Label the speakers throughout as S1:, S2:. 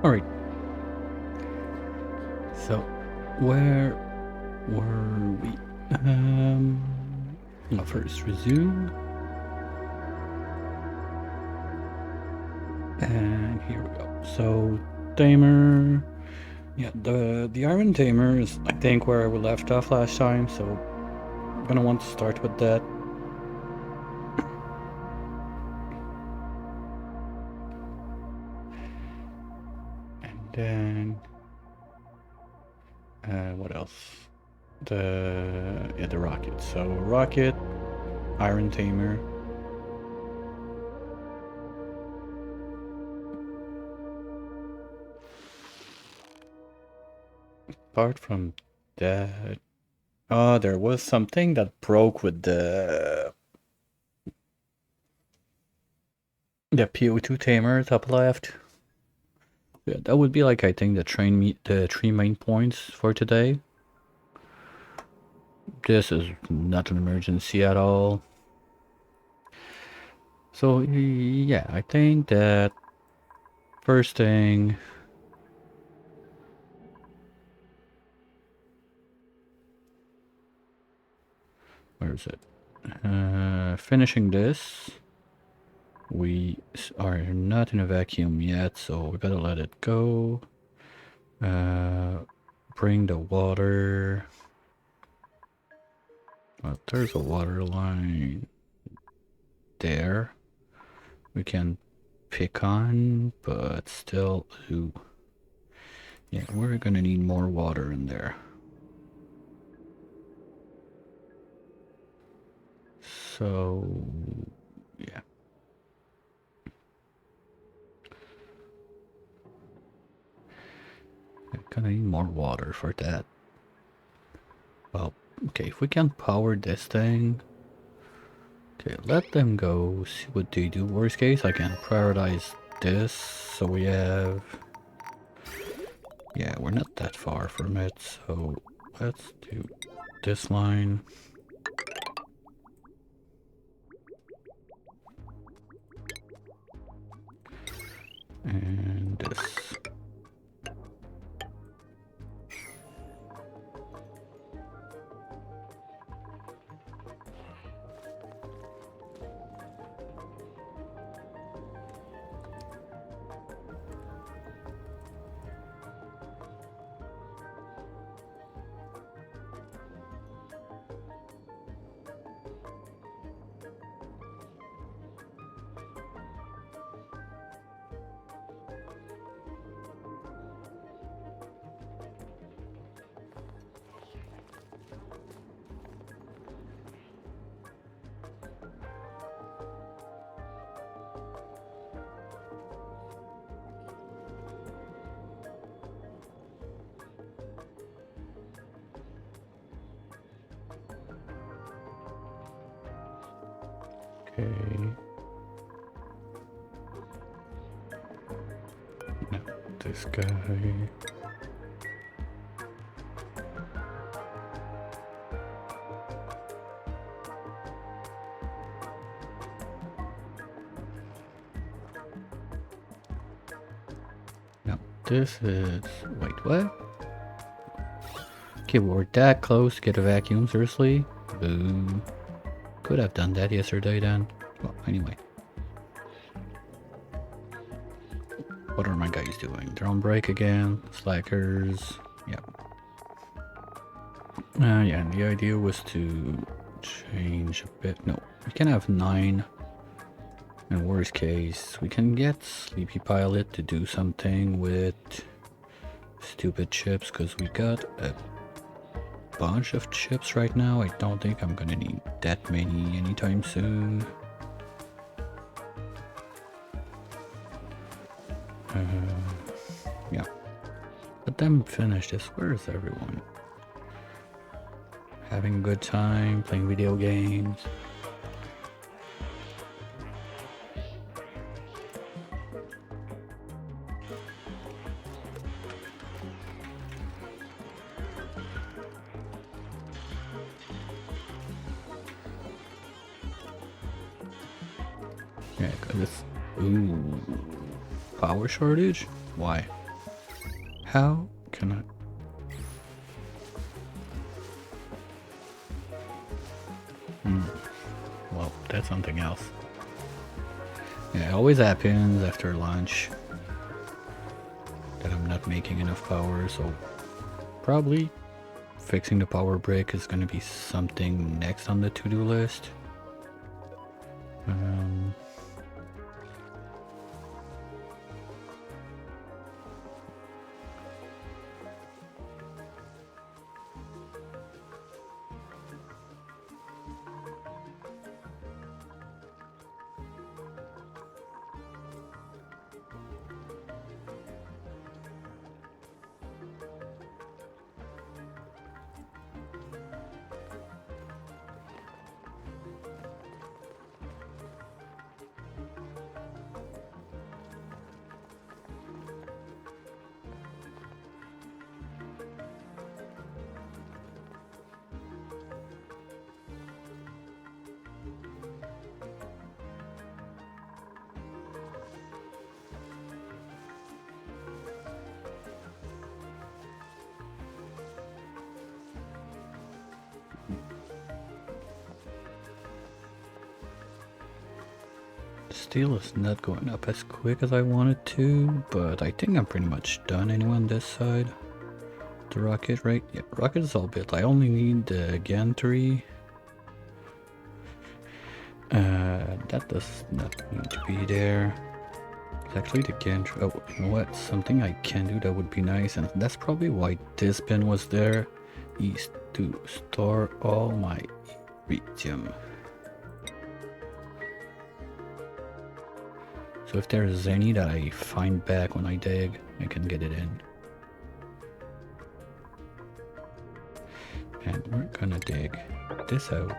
S1: Alright, so where were we? First resume. And here we go. So, tamer. Yeah, the iron tamer is, I think, where we left off last time, so I'm gonna want to start with that. And then, what else? The rocket. So, rocket, iron tamer. Apart from that, oh, there was something that broke with the PO2 tamer top left. Yeah, that would be like, I think, the 3 main points for today. This is not an emergency at all. So yeah, I think that first thing, where is it? Finishing this. We are not in a vacuum yet, so we gotta let it go. Bring the water. Well, there's a water line there we can pick on, but still, ooh. Yeah, we're gonna need more water in there. So, yeah. I'm gonna need more water for that. Well, okay, if we can power this thing. Okay, let them go, see what they do. Worst case, I can prioritize this, so we have... Yeah, we're not that far from it, so let's do this line. And this. Okay. No, this guy. No, this is... Wait, what? Okay, we're that close to get a vacuum, seriously? Boo. Could have done that yesterday then. Well, anyway. What are my guys doing? They're on break again. Slackers. Yep. Yeah, and the idea was to change a bit. No, we can have 9. In worst case, we can get Sleepy Pilot to do something with stupid chips, because we got a bunch of chips right now. I don't think I'm gonna need that many anytime soon. Yeah. Let them finish this. Where is everyone? Having a good time, playing video games. Yeah, cause it's... Ooh. Power shortage? Why? How can I? Well, that's something else. Yeah, it always happens after lunch that I'm not making enough power, so probably fixing the power brick is going to be something next on the to-do list. Steel is not going up as quick as I wanted to, but I think I'm pretty much done anyway on this side. The rocket, right? Yeah, rocket is all built. I only need the gantry. That does not need to be there. It's actually the gantry. Oh, you know what? Something I can do that would be nice, and that's probably why this bin was there, is to store all my iridium. So if there's any that I find back when I dig, I can get it in. And we're gonna dig this out.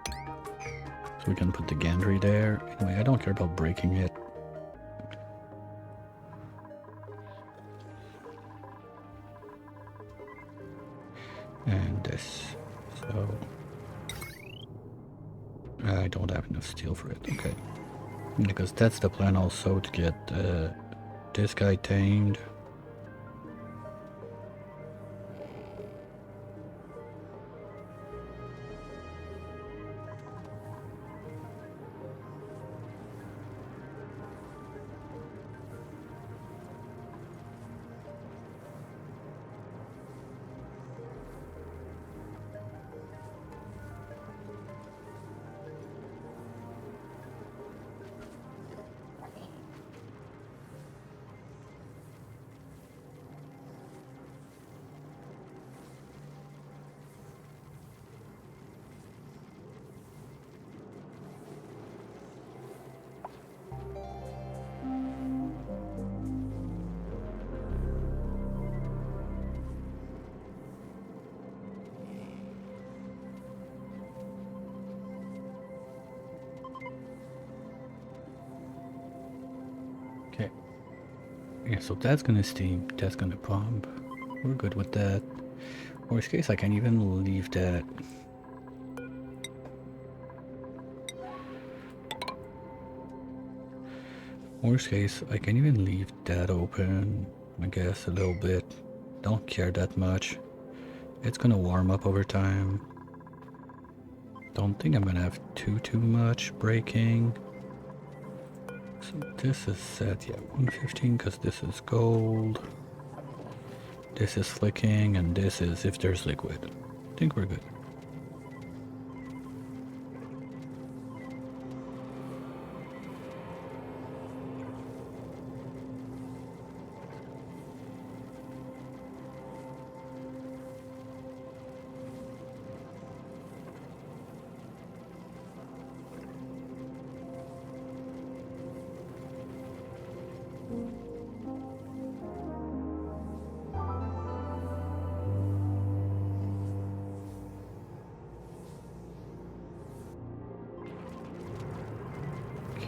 S1: So we can put the gantry there. Anyway, I don't care about breaking it. And this. So I don't have enough steel for it. Okay. Because that's the plan also, to get this guy tamed. Okay. Yeah, so that's gonna steam, that's gonna pump. We're good with that. Worst case, I can even leave that. Worst case, I can even leave that open, I guess, a little bit. Don't care that much. It's gonna warm up over time. Don't think I'm gonna have too much breaking. So this is set, yeah, 115, because this is gold. This is flicking, and this is if there's liquid. I think we're good.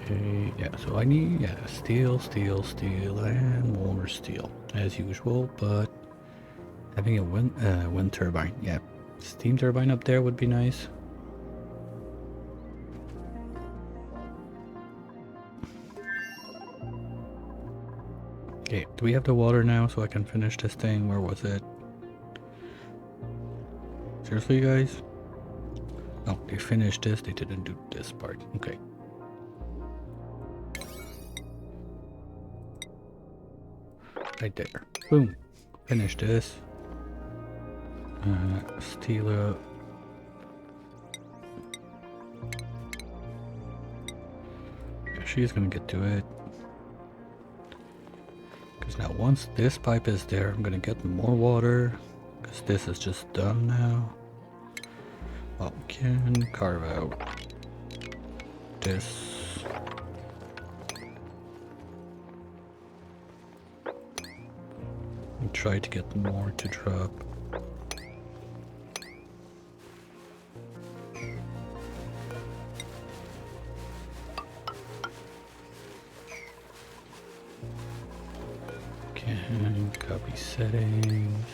S1: Okay, yeah, so I need, steel, and more steel, as usual, but having a wind turbine, yeah, steam turbine up there would be nice. Okay, do we have the water now so I can finish this thing? Where was it? Seriously, guys? Oh, they finished this, they didn't do this part. Okay. Right there. Boom. Finish this. Steal a... She's gonna get to it. Because now once this pipe is there, I'm gonna get more water. Because this is just done now. Well, we can carve out this. And try to get more to drop. Can copy settings.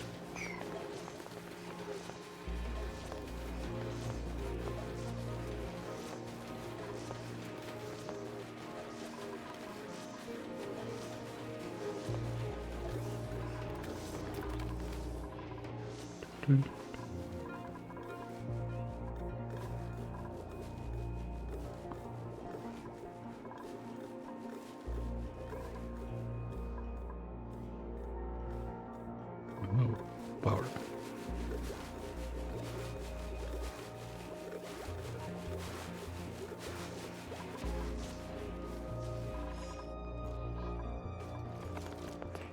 S1: Oh, power.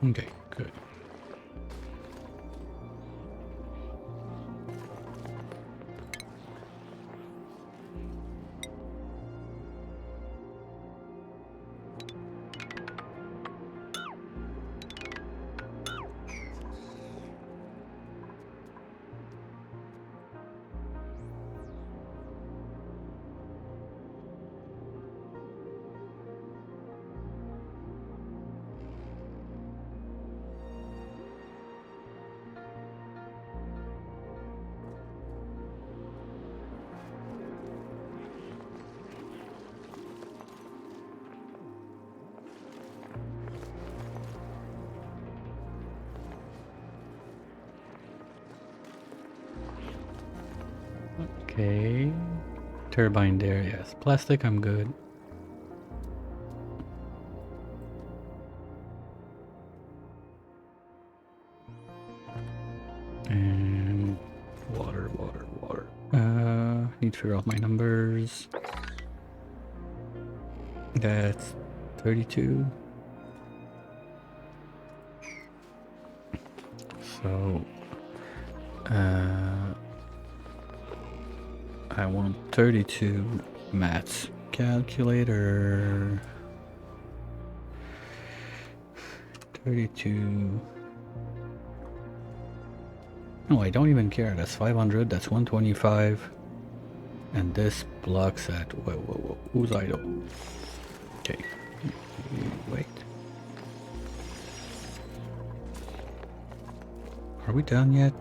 S1: Okay, good. Okay. Turbine there, yes. Plastic, I'm good. And water, water, water. Need to figure out my numbers. That's 32. So, I want 32 maths calculator. 32. No, I don't even care. That's 500. That's 125. And this blocks at... Whoa, whoa, whoa. Who's idle? Okay. Wait. Are we done yet?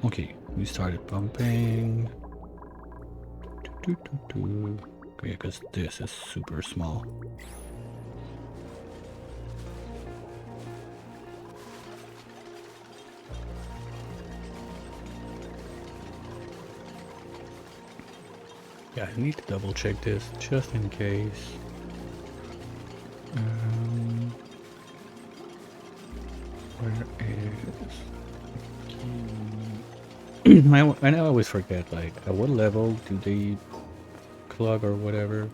S1: Okay, we started pumping. Okay, because this is super small. Yeah, I need to double check this just in case. Where is... I always forget, like, at what level do they clog or whatever?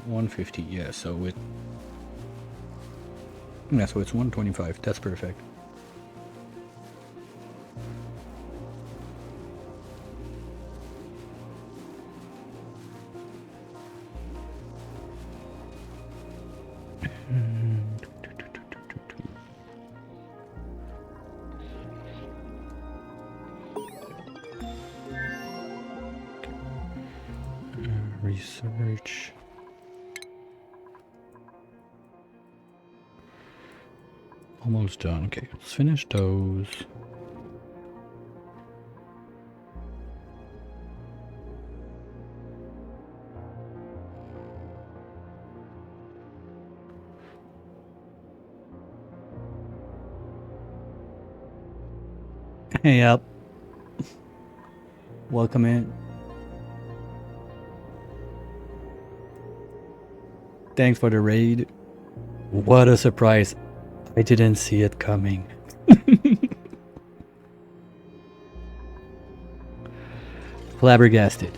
S1: 150, yeah, so it... Yeah, so it's 125, that's perfect. Research. Almost done. Okay, let's finish those. Hey up. Welcome in. Thanks for the raid. What a surprise. I didn't see it coming. Flabbergasted.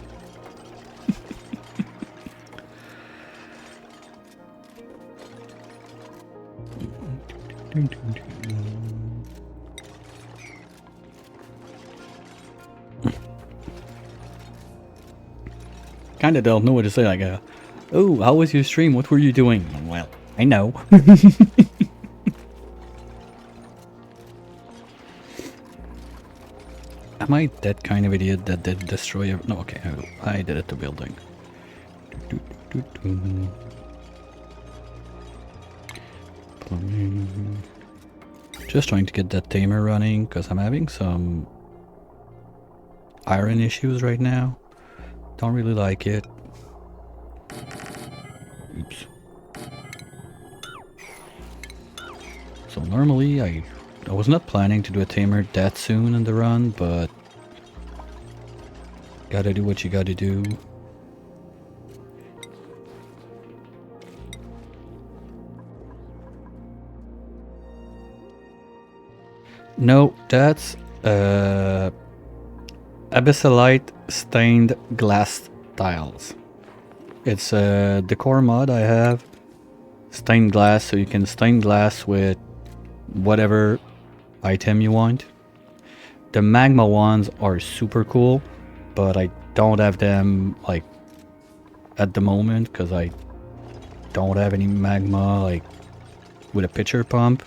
S1: Kinda don't know what to say, like, oh, how was your stream? What were you doing? Well, I know. Am I that kind of idiot that did destroy every— no, okay, I did it to building. Plumbing. Just trying to get that tamer running, because I'm having some iron issues right now. Don't really like it. Oops. So normally I was not planning to do a tamer that soon in the run, but gotta do what you gotta do. No, that's abyssalite stained glass tiles. It's a decor mod I have. Stained glass, so you can stain glass with whatever item you want. The magma ones are super cool, but I don't have them like at the moment because I don't have any magma like with a pitcher pump.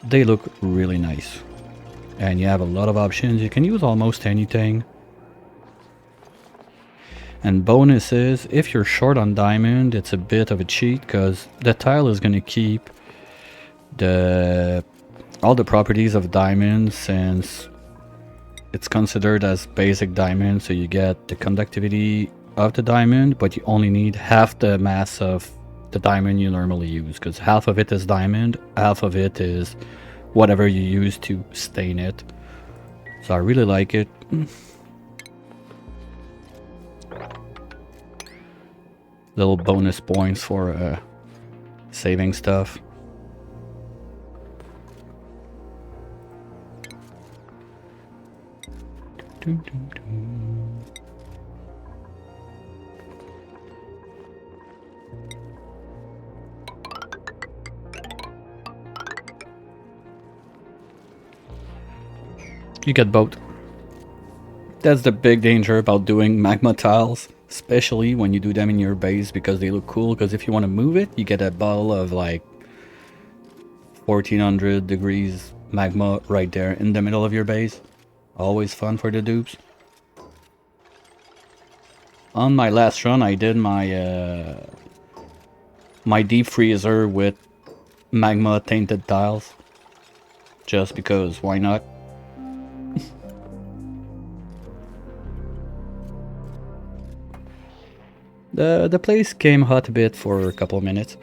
S1: They look really nice, and you have a lot of options. You can use almost anything. And bonus is, if you're short on diamond, it's a bit of a cheat because the tile is going to keep all the properties of diamond, since it's considered as basic diamond. So you get the conductivity of the diamond, but you only need half the mass of the diamond you normally use, because half of it is diamond, half of it is whatever you use to stain it. So I really like it. Little bonus points for saving stuff. You get both. That's the big danger about doing magma tiles, especially when you do them in your base, because they look cool. Because if you want to move it, you get a ball of like 1400 degrees magma right there in the middle of your base. Always fun for the dupes. On my last run, I did my my deep freezer with magma tainted tiles, just because why not? The place came hot a bit for a couple of minutes.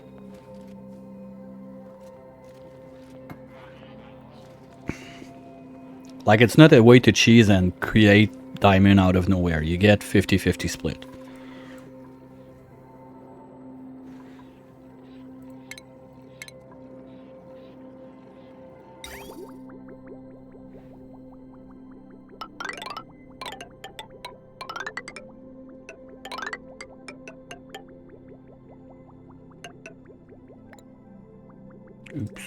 S1: Like, it's not a way to cheese and create diamond out of nowhere. You get 50-50 split. Oops.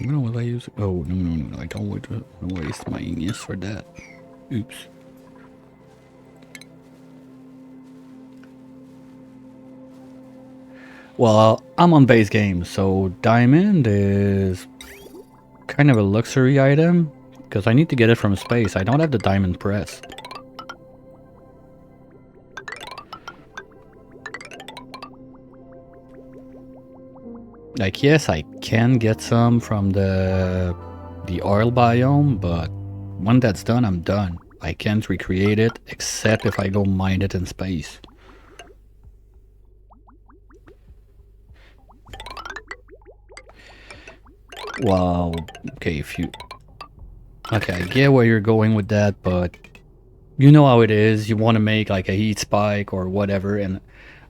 S1: No, will I use it? Oh, no, I don't want to waste my igneous for that. Oops. Well, I'm on base game, so diamond is kind of a luxury item, because I need to get it from space. I don't have the diamond press. Like, yes, I can get some from the oil biome, but when that's done, I'm done. I can't recreate it, except if I go mine it in space. Well, okay, if you... Okay, I get where you're going with that, but you know how it is. You want to make like a heat spike or whatever, and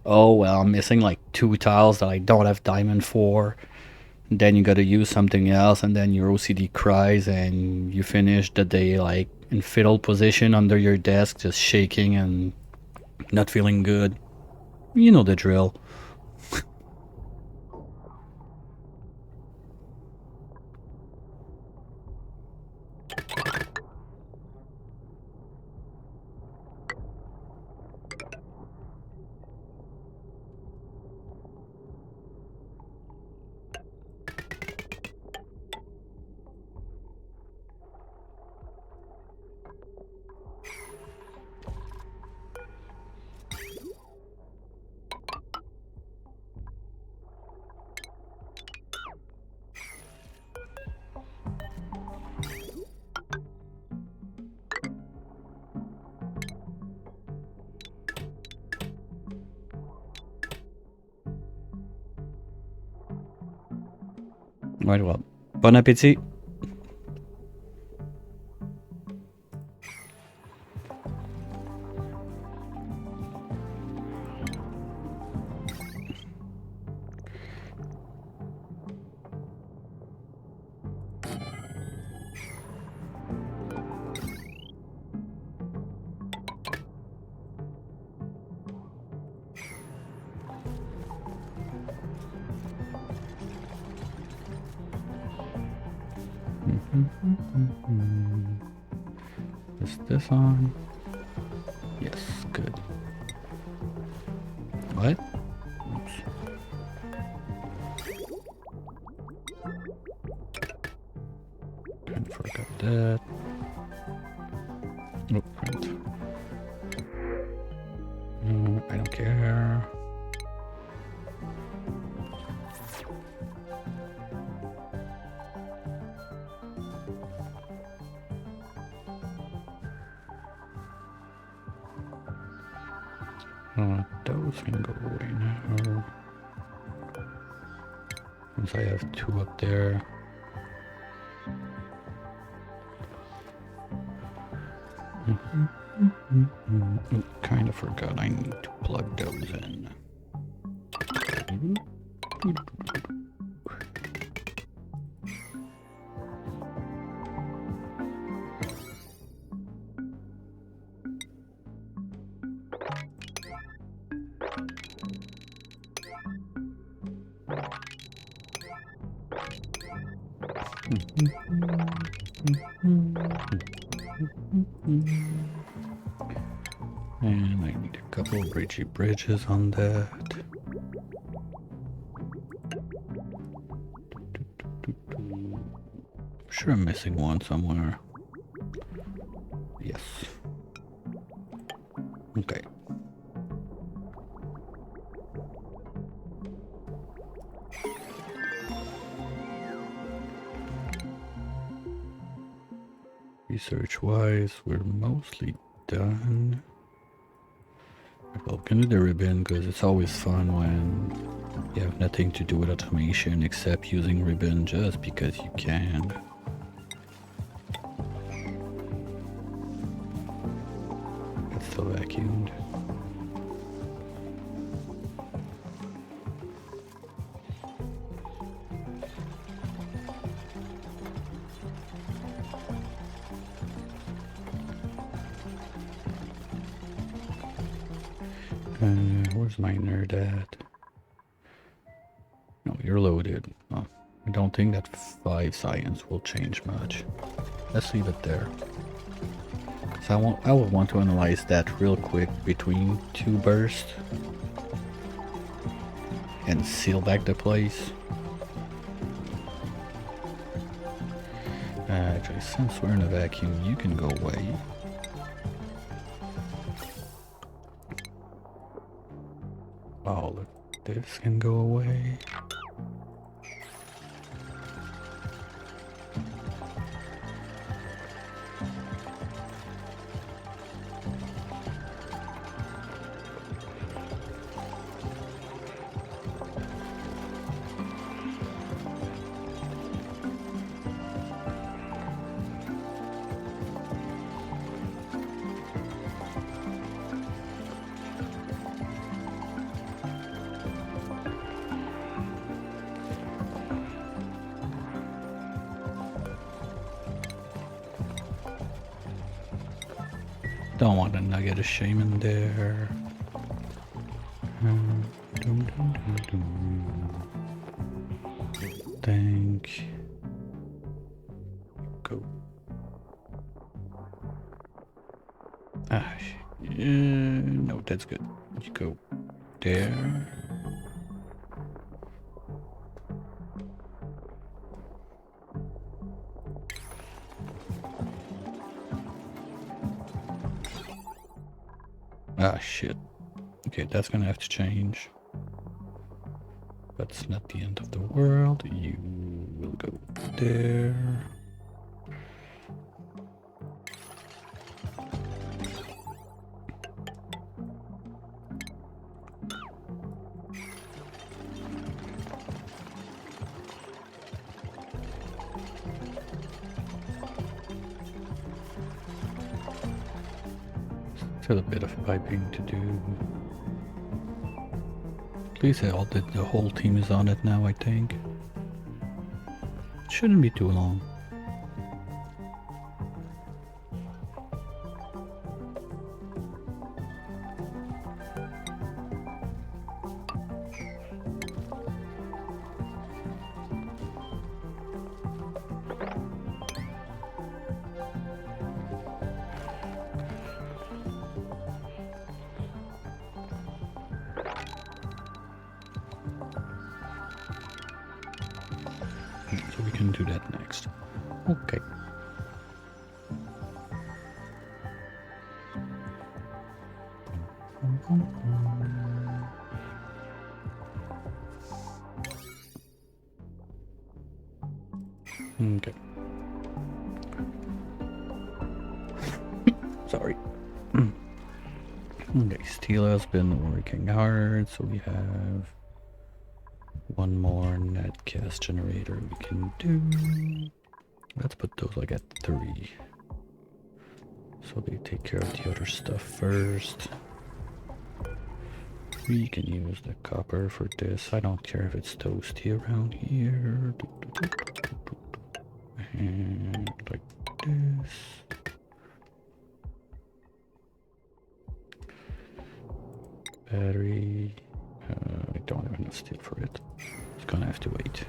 S1: oh well, I'm missing like 2 tiles that I don't have diamond for. Then you gotta use something else, and then your OCD cries, and you finish the day like in fetal position under your desk, just shaking and not feeling good. You know the drill. Right, well, bon appétit. Is this on? Yes, good. What? Oops. Kind of forgot that. Oh, print. No, I don't care. Those can go away now. Since I have 2 up there. Kind of forgot I need to plug those in. And I need a couple of bridges on that. Sure, I'm missing one somewhere. Yes. Okay. Research-wise, we're mostly done. Well, can do the ribbon because it's always fun when you have nothing to do with automation except using ribbon just because you can. It's still vacuumed. Where's my nerd at? No, you're loaded. Oh, I don't think that 5 science will change much. Let's leave it there. So I will want to analyze that real quick between 2 bursts and seal back the place. Actually, since we're in a vacuum, you can go away. Oh, look, this can go away. Don't want a nugget of shame in there. Dum, dum, dum, dum. Thank. Go. No, that's good. You go there. Ah, shit. Okay, that's gonna have to change. But it's not the end of the world. You will go there. Still a bit of piping to do. Please say all the whole team is on it now, I think. It shouldn't be too long. So we can do that next. Okay. Okay. Sorry. Okay, Steel has been working hard, so we have one more netcast generator we can do. Let's put those like at 3. So they take care of the other stuff first. We can use the copper for this. I don't care if it's toasty around here. And like this. Battery. I don't have enough steel for it. It's gonna have to wait.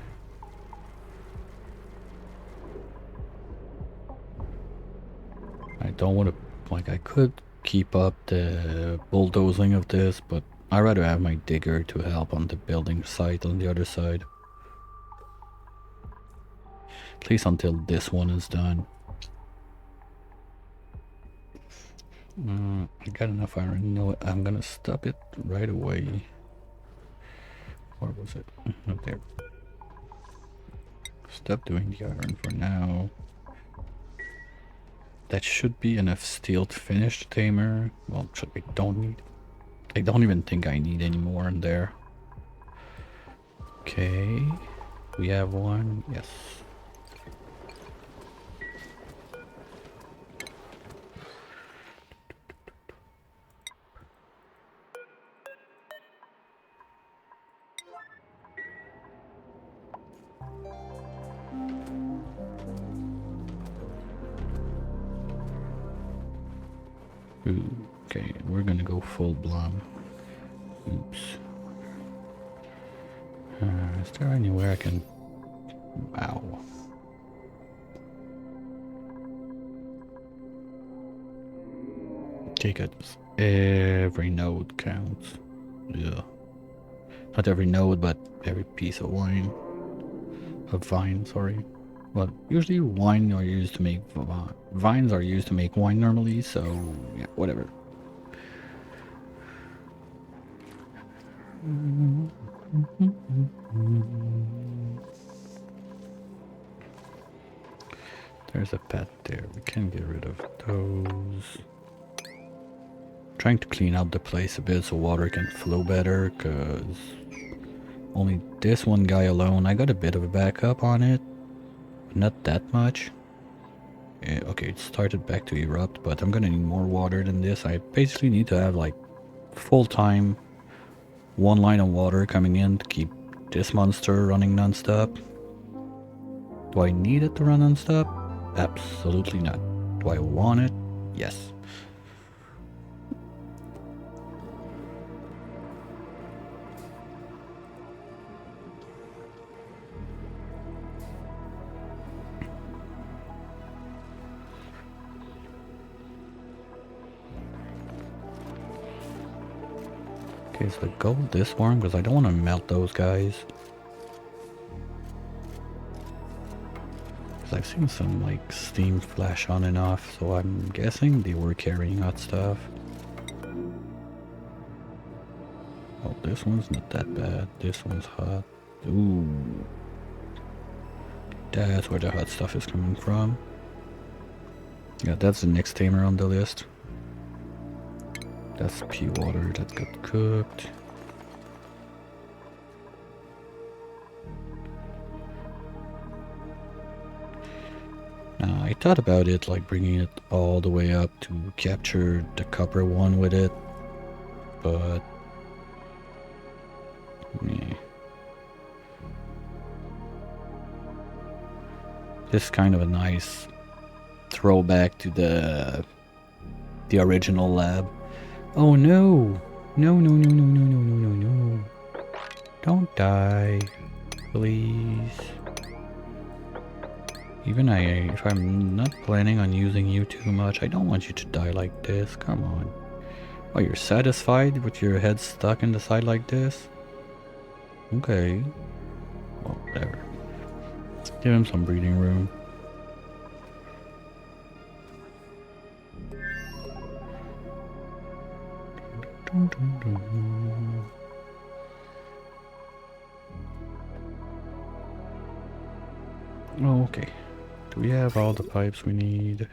S1: I don't want to, like, I could keep up the bulldozing of this, but I'd rather have my digger to help on the building site on the other side. At least until this one is done. I got enough iron. You know what? I'm gonna stop it right away. Or was it? Not there. Stop doing the iron for now. That should be enough steel to finish the tamer. Well, I don't need. I don't even think I need any more in there. Okay. We have one. Yes. Okay, we're gonna go full blown. Oops. Is there anywhere I can... Wow. Okay, good. Every node counts. Yeah. Not every node, but every piece of wine. Of vine, sorry. Well, usually wine are used to make... Vines are used to make wine normally, so... Yeah, whatever. There's a pet there. We can get rid of those. Trying to clean out the place a bit so water can flow better, because only this one guy alone, I got a bit of a backup on it, but not that much. Yeah, okay, it started back to erupt, but I'm gonna need more water than this. I basically need to have like full time one line of water coming in to keep this monster running non-stop. Do I need it to run non-stop? Absolutely not. Do I want it? Yes. Okay, so go with this one because I don't want to melt those guys. Because I've seen some like steam flash on and off, so I'm guessing they were carrying hot stuff. Oh, this one's not that bad. This one's hot. Ooh. That's where the hot stuff is coming from. Yeah, that's the next tamer on the list. That's pea water that got cooked. Now, I thought about it, like bringing it all the way up to capture the copper one with it, but yeah. This is kind of a nice throwback to the original lab. Oh no! No, no, no, no, no, no, no, no, no. Don't die. Please. Even if I'm not planning on using you too much, I don't want you to die like this. Come on. Oh, you're satisfied with your head stuck in the side like this? Okay. Well, whatever. Give him some breathing room. Dun, dun, dun. Okay. Do we have all the pipes we need?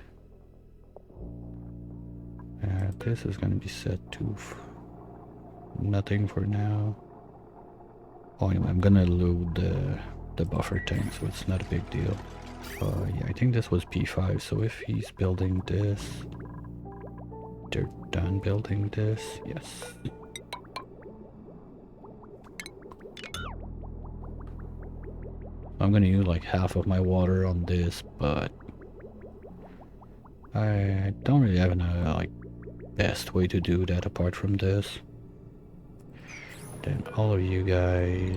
S1: This is gonna be set to nothing for now. Oh, anyway, I'm gonna load the buffer tank, so it's not a big deal. Yeah, I think this was P5, so if he's building this, they're done building this. Yes. I'm gonna use like half of my water on this, but I don't really have a like best way to do that apart from this. Then all of you guys,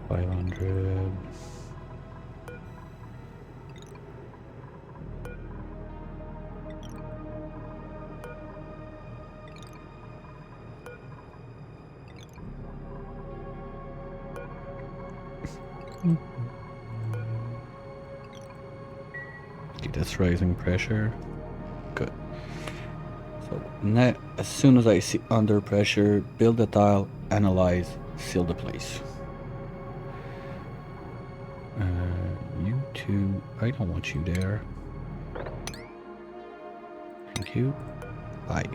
S1: 500. Okay, that's rising pressure. Good. So now, as soon as I see under pressure, build the tile, analyze, seal the place. You two, I don't want you there. Thank you. Bye.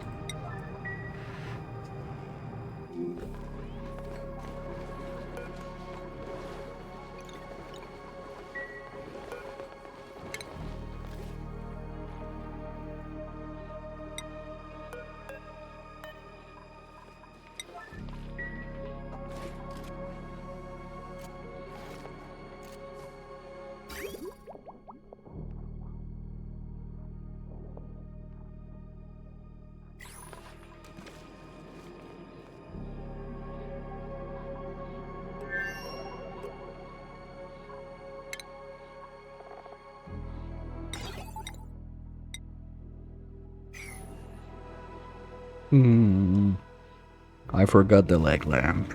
S1: I forgot the leg lamp.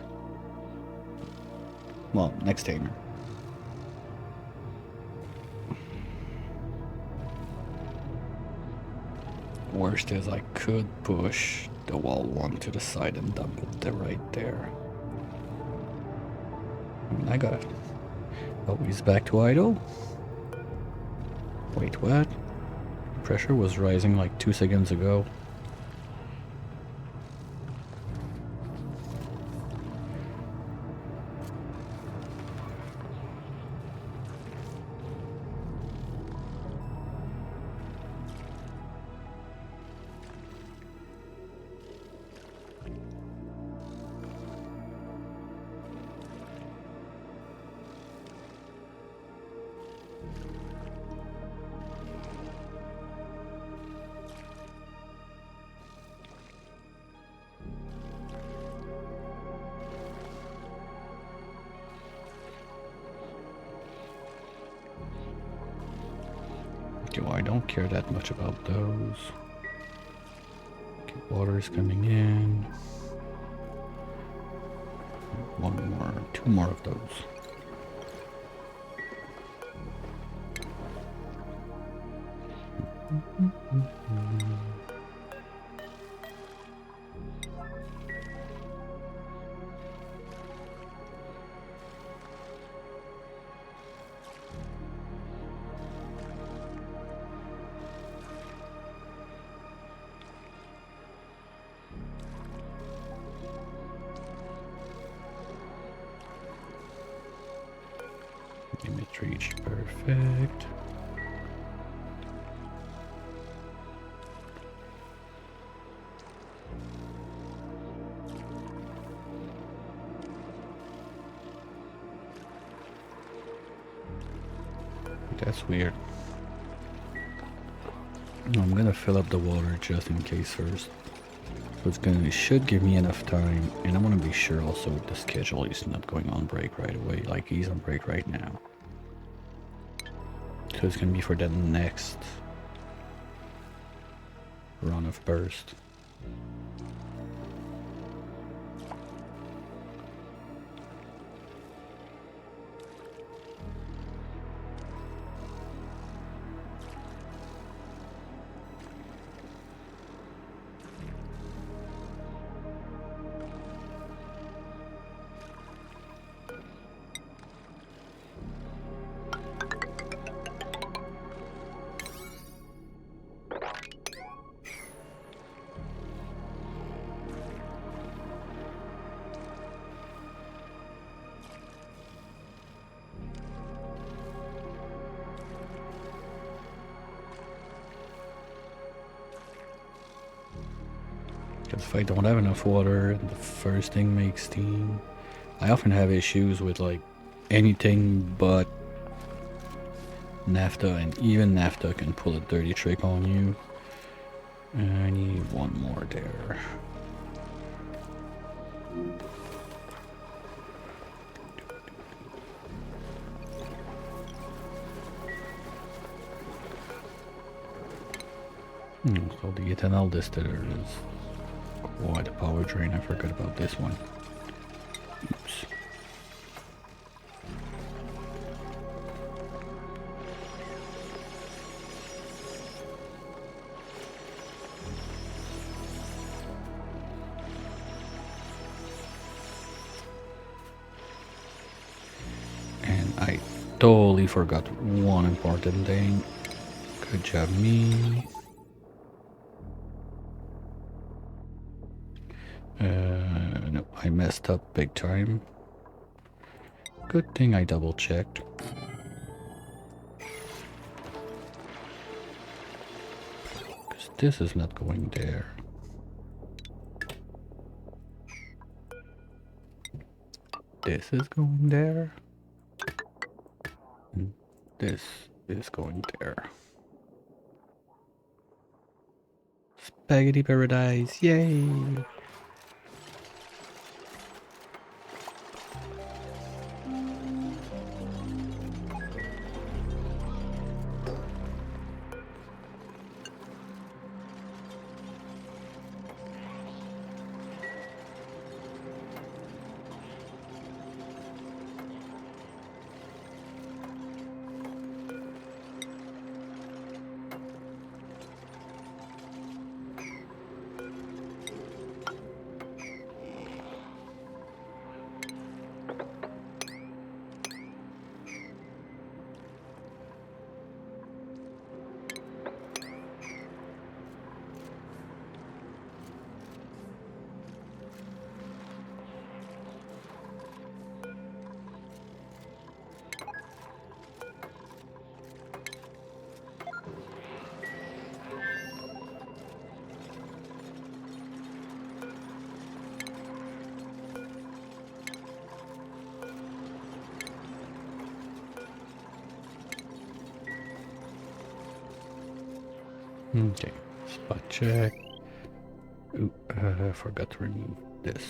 S1: Well, next tamer. Worst is I could push the wall one to the side and dump it right there. I got it. Oh, he's back to idle? Wait, what? Pressure was rising like 2 seconds ago. I don't care that much about those. Okay, water's coming in. Two more of those. Image reach, perfect. That's weird. I'm gonna fill up the water just in case first. So it should give me enough time, and I want to be sure also the schedule is not going on break right away, like he's on break right now. So it's gonna be for the next run of burst. Because if I don't have enough water, the first thing makes steam. I often have issues with like anything but naphtha, and even naphtha can pull a dirty trick on you. I need one more there. So the ethanol distiller is quite a power drain. I forgot about this one. Oops. And I totally forgot one important thing. Good job, me. No, I messed up big time. Good thing I double checked. Because this is not going there. This is going there. And this is going there. Spaghetti paradise, yay! Okay, spot check. Ooh, I forgot to remove this.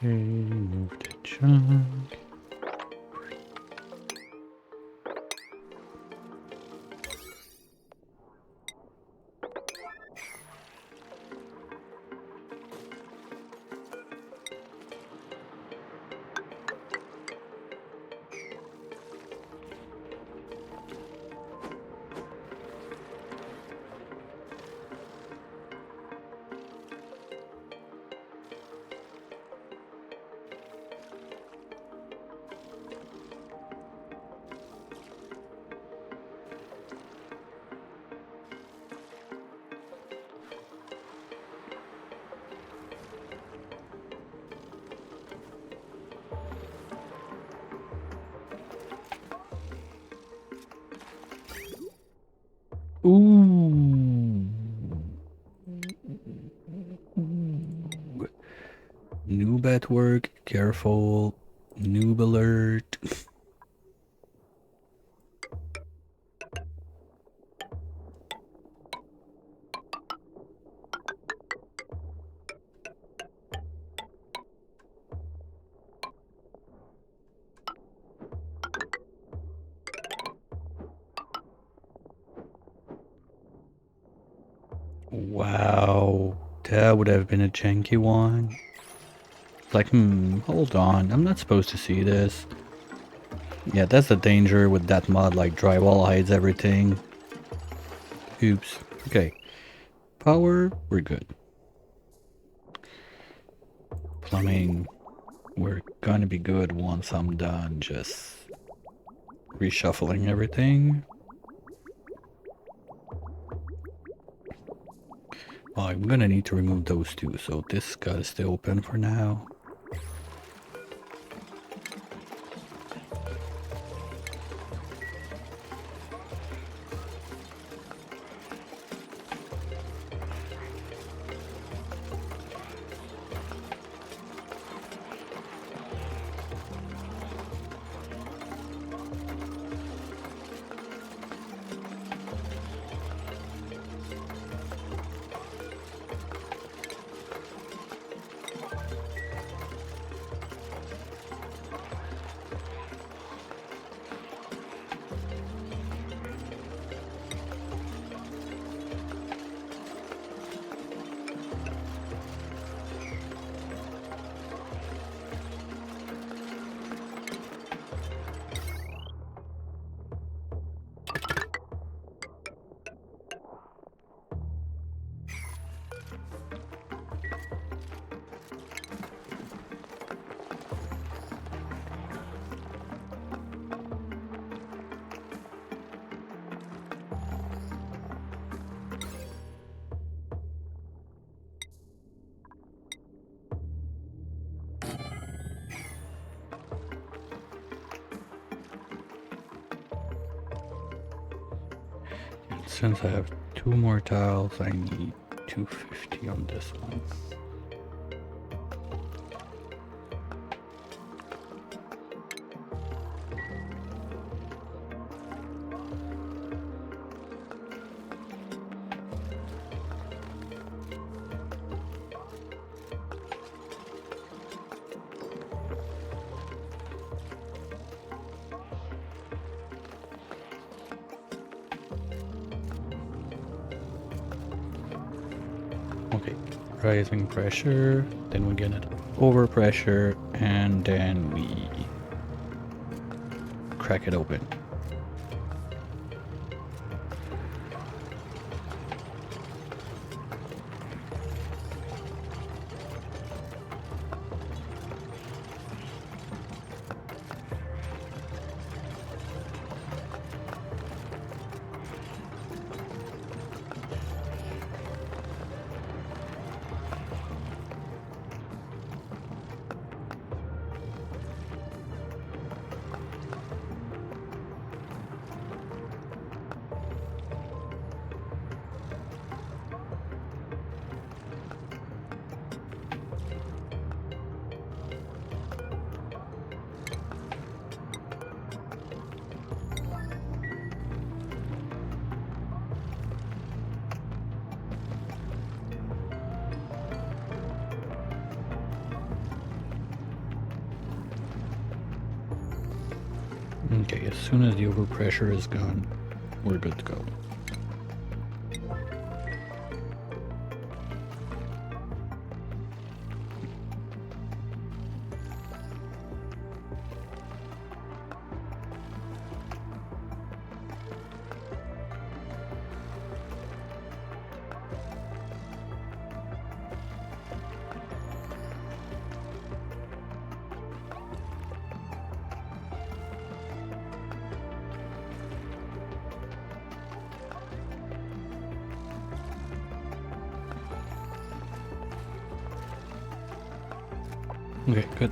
S1: Okay, move the junk. Ooh. Noob at work, careful. Noob alert. Wow, that would have been a janky one. Like, hold on, I'm not supposed to see this. Yeah, that's the danger with that mod, like drywall hides everything. Oops. Okay. Power, we're good. Plumbing, we're gonna be good once I'm done just reshuffling everything. Oh, I'm gonna need to remove those two, so this gotta stay open for now. Since I have 2 more tiles, I need 250 on this one. Okay, rising pressure, then we get it over pressure, and then we crack it open. Okay, as soon as the overpressure is gone, we're good to go. Okay, good.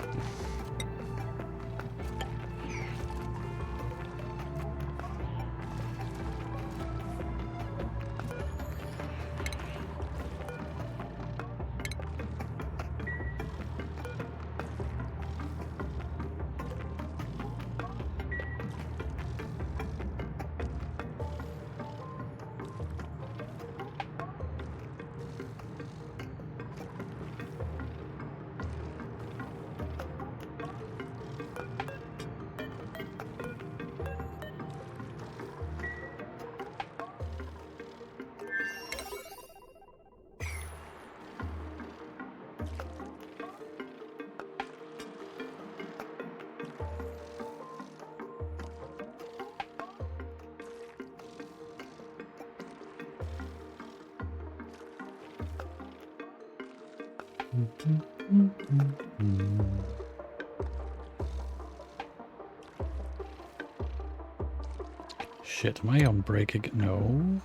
S1: Shit, am I on break again? No.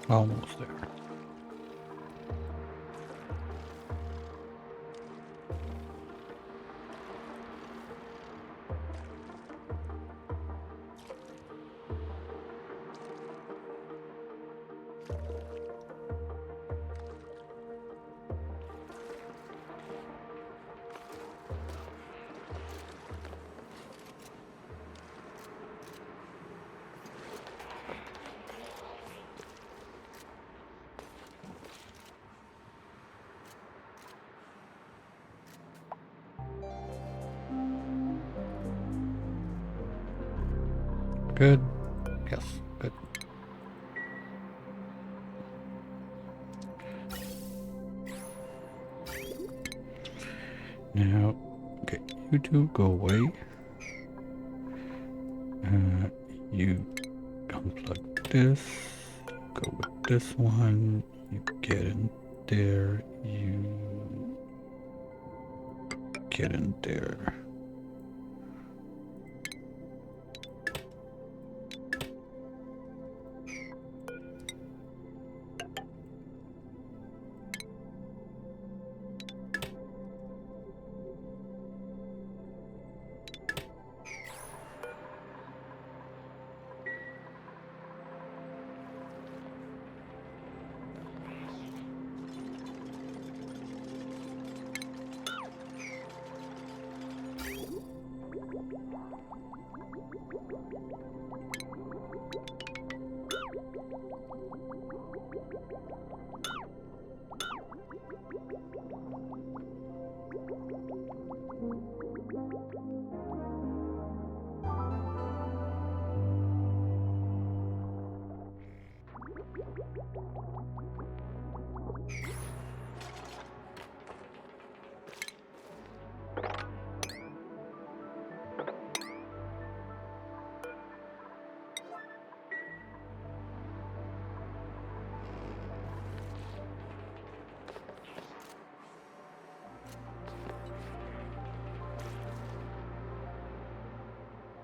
S1: Almost there. Good. Yes, good. Now, okay, you two go away. You unplug this. Go with this one. You get in there. You get in there.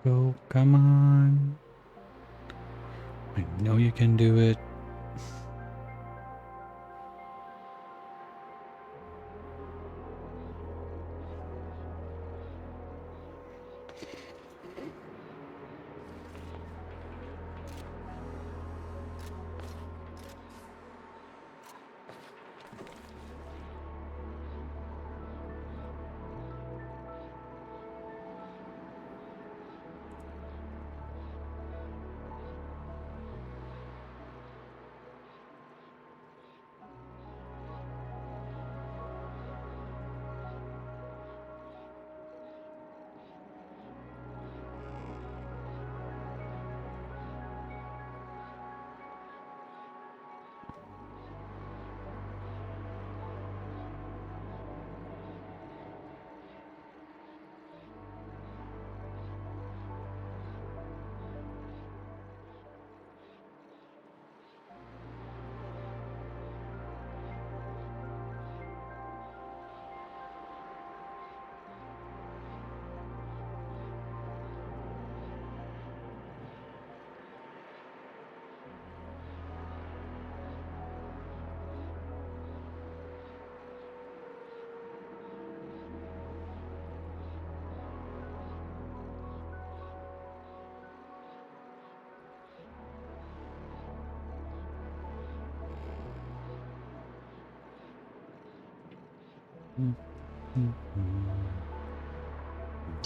S1: Go, come on. I know you can do it.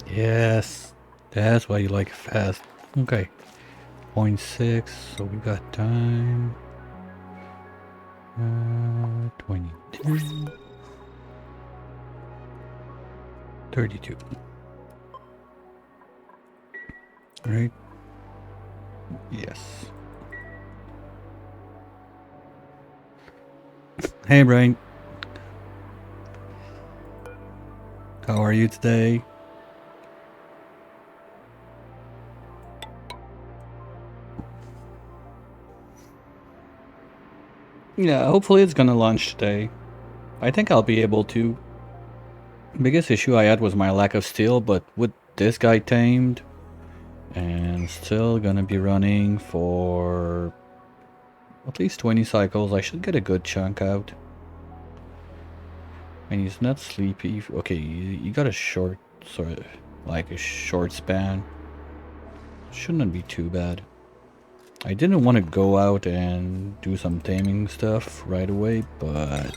S1: Yes, that's why you like it fast. Okay, 0.6, so we got time. 22. 32. Right? Yes. Hey, Brian. How are you today? Yeah, hopefully it's gonna launch today. I think I'll be able to. Biggest issue I had was my lack of steel, but with this guy tamed, and still gonna be running for at least 20 cycles, I should get a good chunk out. And he's not sleepy. Okay, you got a short, sort of, like a short span. Shouldn't be too bad. I didn't want to go out and do some taming stuff right away, but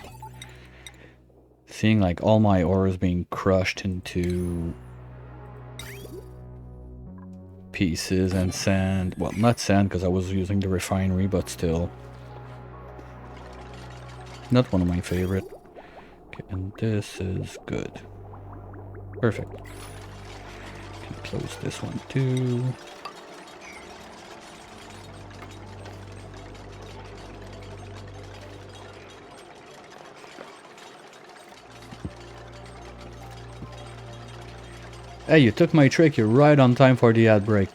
S1: seeing like all my ores being crushed into pieces and sand, well, not sand because I was using the refinery, but still. Not one of my favorite. Okay, and this is good. Perfect. Can close this one too. Hey, you took my trick. You're right on time for the ad break.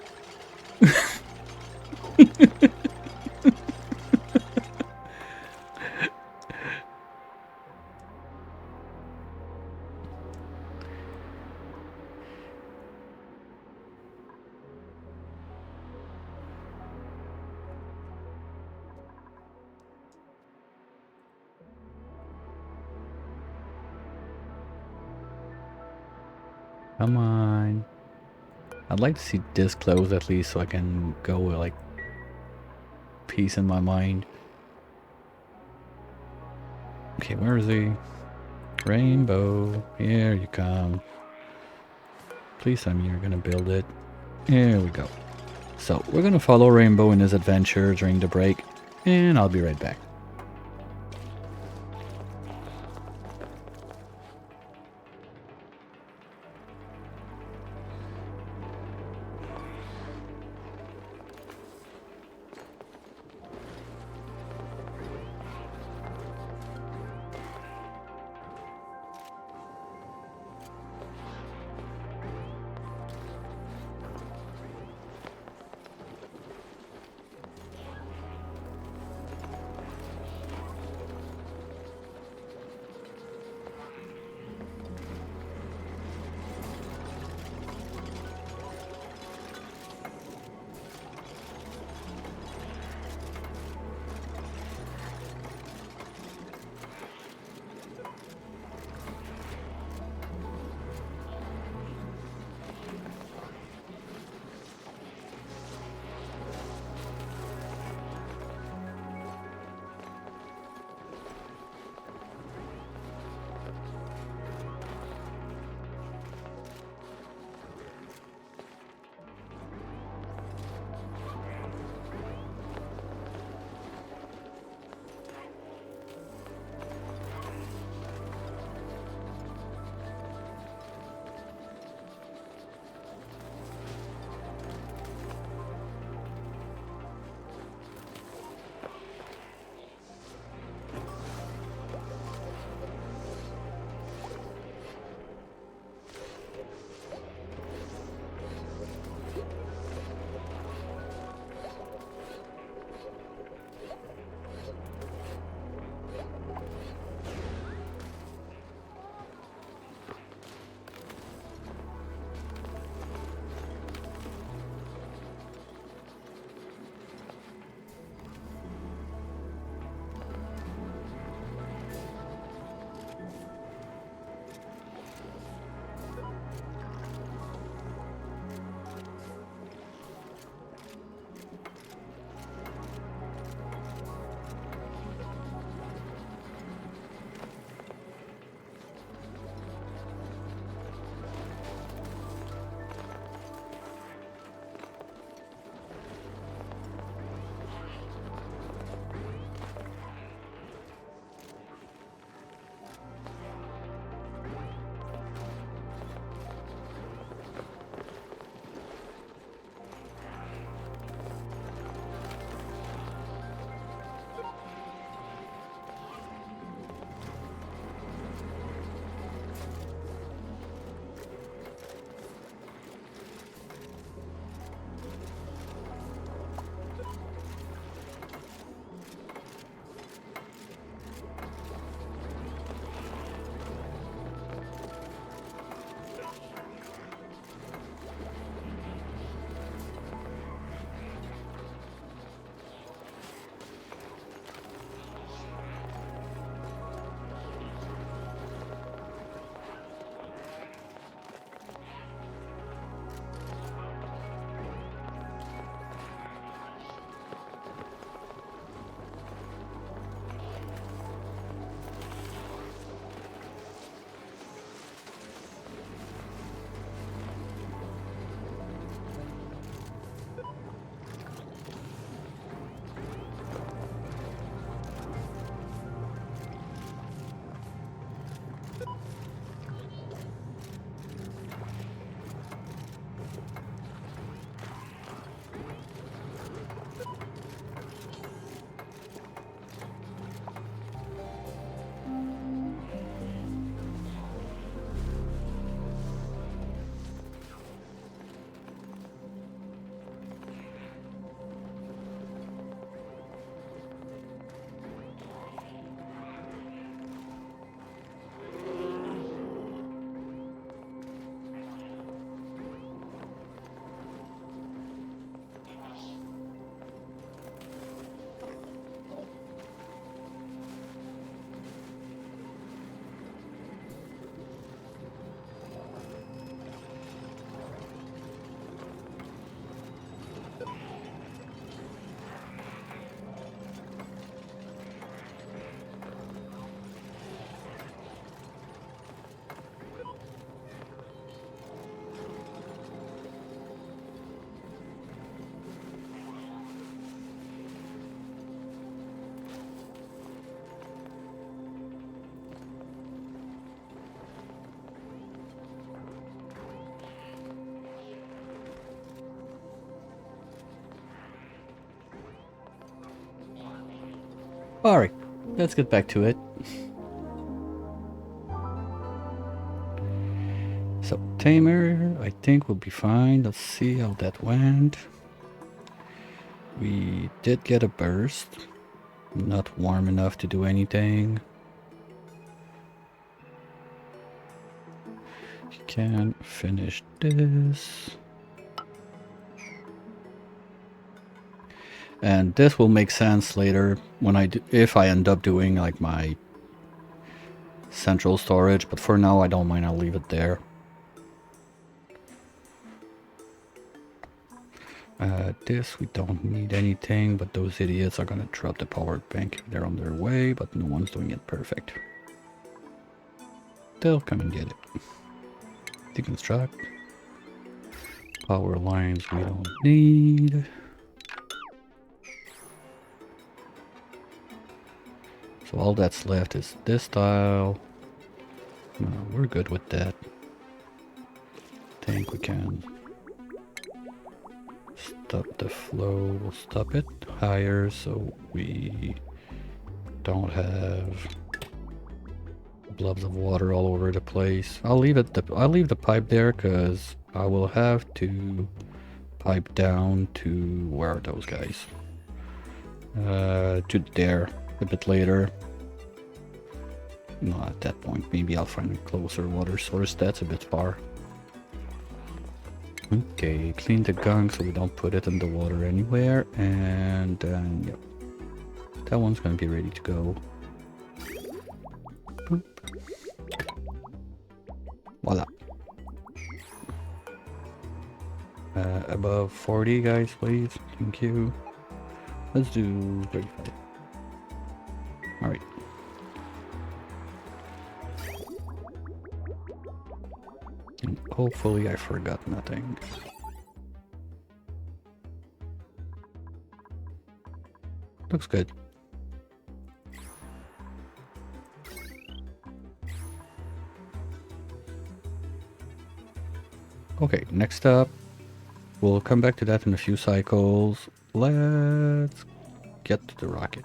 S1: Come on. I'd like to see this close at least so I can go with like peace in my mind. Okay, where is he? Rainbow, here you come. Please tell me you're gonna build it. Here we go. So we're gonna follow Rainbow in his adventure during the break, and I'll be right back. Alright, let's get back to it. So, Tamer, I think we'll be fine. Let's see how that went. We did get a burst. Not warm enough to do anything. You can finish this. And this will make sense later when if I end up doing like my central storage, but for now I don't mind, I'll leave it there. This we don't need anything, but those idiots are gonna drop the power bank if they're on their way, but no one's doing it perfect. They'll come and get it. Deconstruct. Power lines we don't need. So all that's left is this tile. No, we're good with that. Think we can stop the flow. We'll stop it higher so we don't have blobs of water all over the place. I'll leave the pipe there because I will have to pipe down to where are those guys? To there a bit later. No, at that point maybe I'll find a closer water source. That's a bit far. Okay, clean the gunk so we don't put it in the water anywhere, and then yep, that one's gonna be ready to go. Boop. Voila. Above 40 guys, please. Thank you. Let's do 35. Alright. And hopefully I forgot nothing. Looks good. Okay, next up, we'll come back to that in a few cycles. Let's get to the rocket.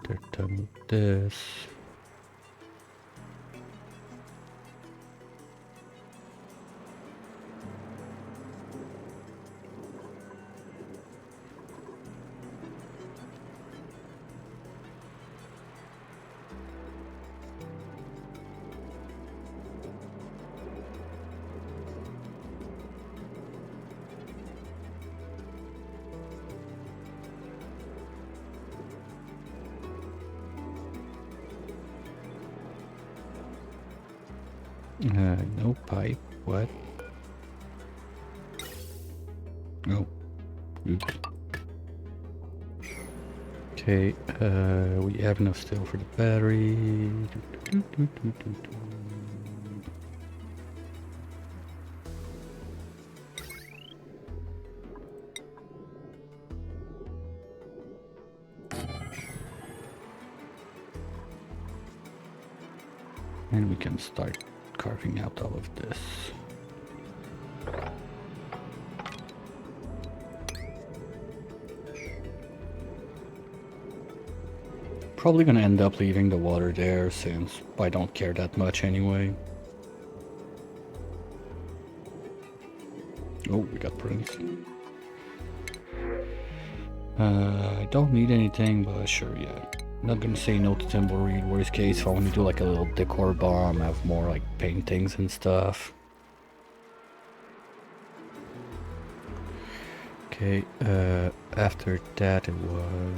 S1: They're done with this. No pipe. What? Oh. Oops. Okay, we have enough still for the battery. And we can start carving out all of this. Probably gonna end up leaving the water there since I don't care that much anyway. Oh, we got prints. I don't need anything, but sure, yeah. Not gonna say no to Tumbleweed. Worst case, if I want to do like a little decor bomb, have more like paintings and stuff. Okay, after that it was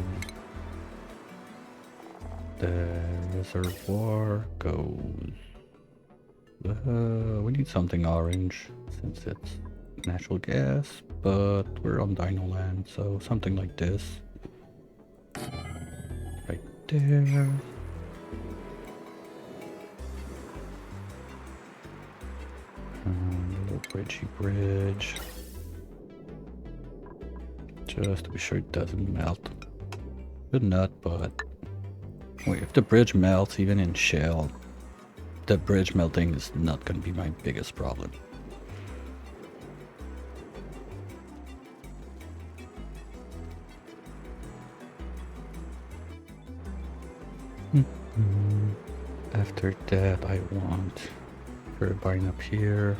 S1: the reservoir goes. We need something orange since it's natural gas, but we're on Dino Land, so something like this. Right there. A little bridge. Just to be sure it doesn't melt. Should not, but wait, if the bridge melts even in shell, the bridge melting is not gonna be my biggest problem. After that, I want turbine up here.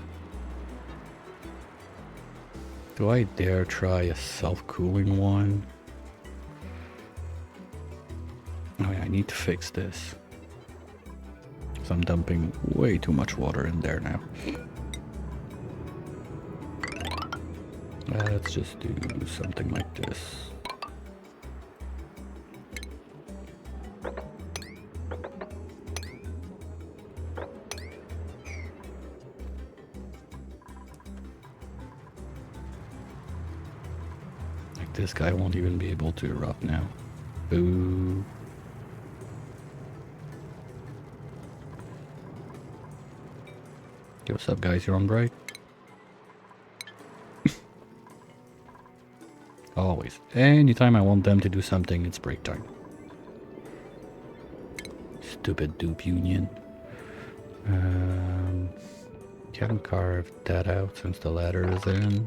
S1: Do I dare try a self-cooling one? Oh yeah, I need to fix this. So I'm dumping way too much water in there now. Let's just do something like this. Like this guy won't even be able to erupt now. Boo. Yo, what's up guys, you're on break? Always. Anytime I want them to do something, it's break time. Stupid dupe union. Can carve that out since the ladder is in.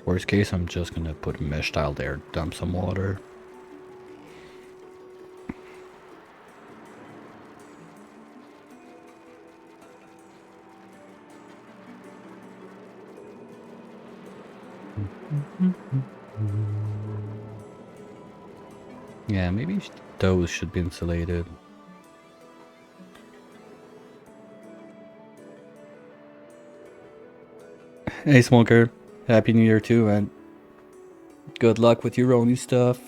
S1: Worst case, I'm just gonna put a mesh tile there, dump some water. Yeah, maybe those should be insulated. Hey Smoker, Happy New Year too, man. Good luck with your own stuff.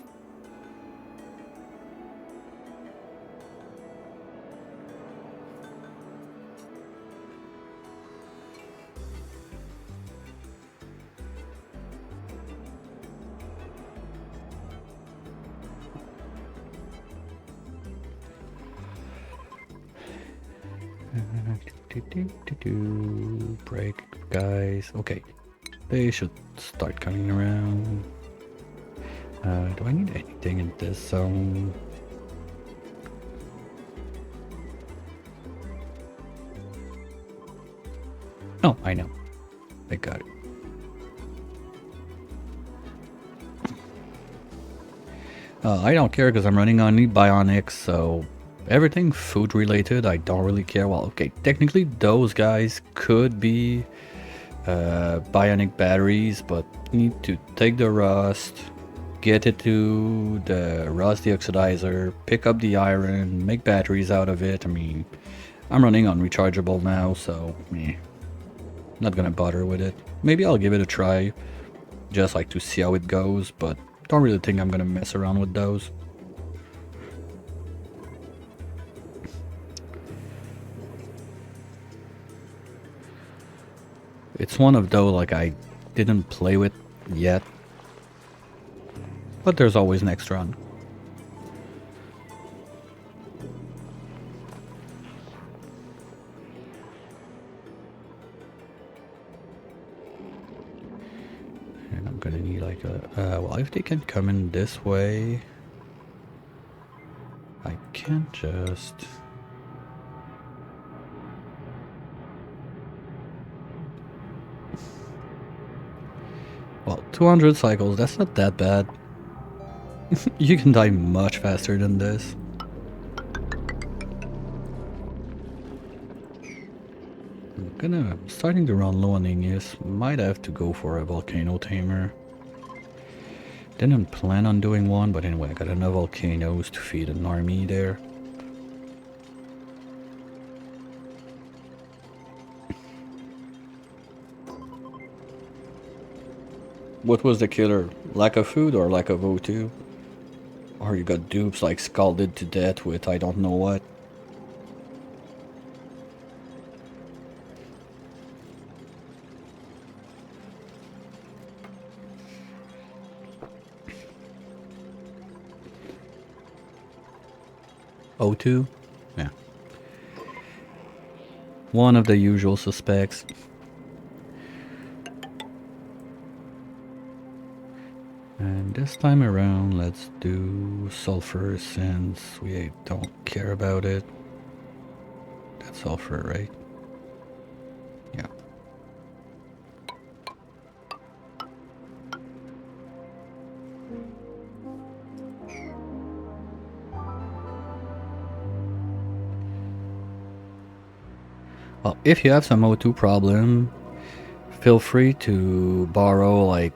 S1: Break, guys. Okay, they should start coming around. Do I need anything in this zone? Oh, I know. I got it. I don't care because I'm running on the Bionics, so everything food related, I don't really care. Well, okay, technically those guys could be Bionic batteries, but you need to take the rust, get it to the rust deoxidizer, pick up the iron, make batteries out of it. I mean, I'm running on rechargeable now, so not gonna bother with it. Maybe I'll give it a try, just like to see how it goes, but don't really think I'm gonna mess around with those. It's one of those like I didn't play with yet, but there's always next run. And I'm gonna need like a, well, if they can come in this way, I can't just... Well, 200 cycles, that's not that bad. You can die much faster than this. I'm starting to run low on Igneous. Might have to go for a volcano tamer. Didn't plan on doing one, but anyway, I got enough volcanoes to feed an army there. What was the killer? Lack of food or lack of O2? Or you got dupes like scalded to death with I don't know what? O2? Yeah. One of the usual suspects. And this time around, let's do sulfur since we don't care about it. That's sulfur, right? Yeah. Well, if you have some O2 problem, feel free to borrow like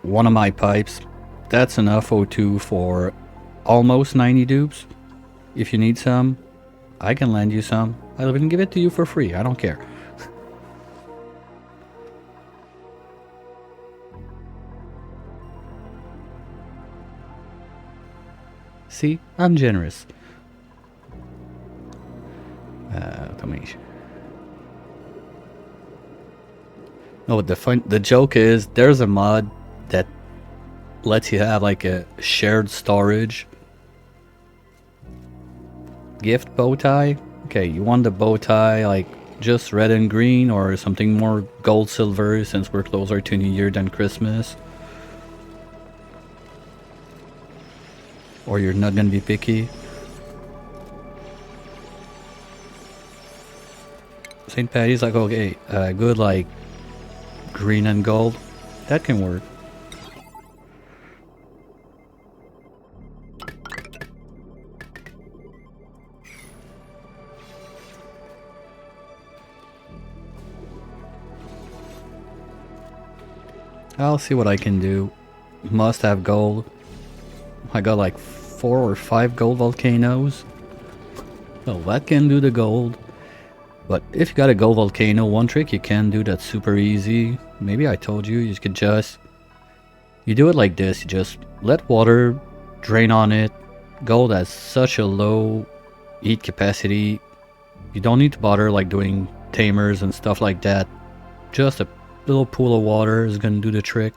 S1: one of my pipes. That's enough O2 for almost 90 dupes. If you need some, I can lend you some. I'll even give it to you for free. I don't care. See, I'm generous. Automation. No, the joke is there's a mod that lets you have like a shared storage gift bow tie. Okay, you want the bow tie like just red and green or something more gold silver since we're closer to New Year than Christmas? Or you're not gonna be picky? St. Patty's like, okay, good like green and gold. That can work. I'll see what I can do. Must have gold. I got like 4 or 5 gold volcanoes. Well, that can do the gold. But if you got a gold volcano, one trick you can do that's super easy. Maybe I told you, you could just... You do it like this, you just let water drain on it. Gold has such a low heat capacity. You don't need to bother like doing tamers and stuff like that. Just a little pool of water is gonna do the trick.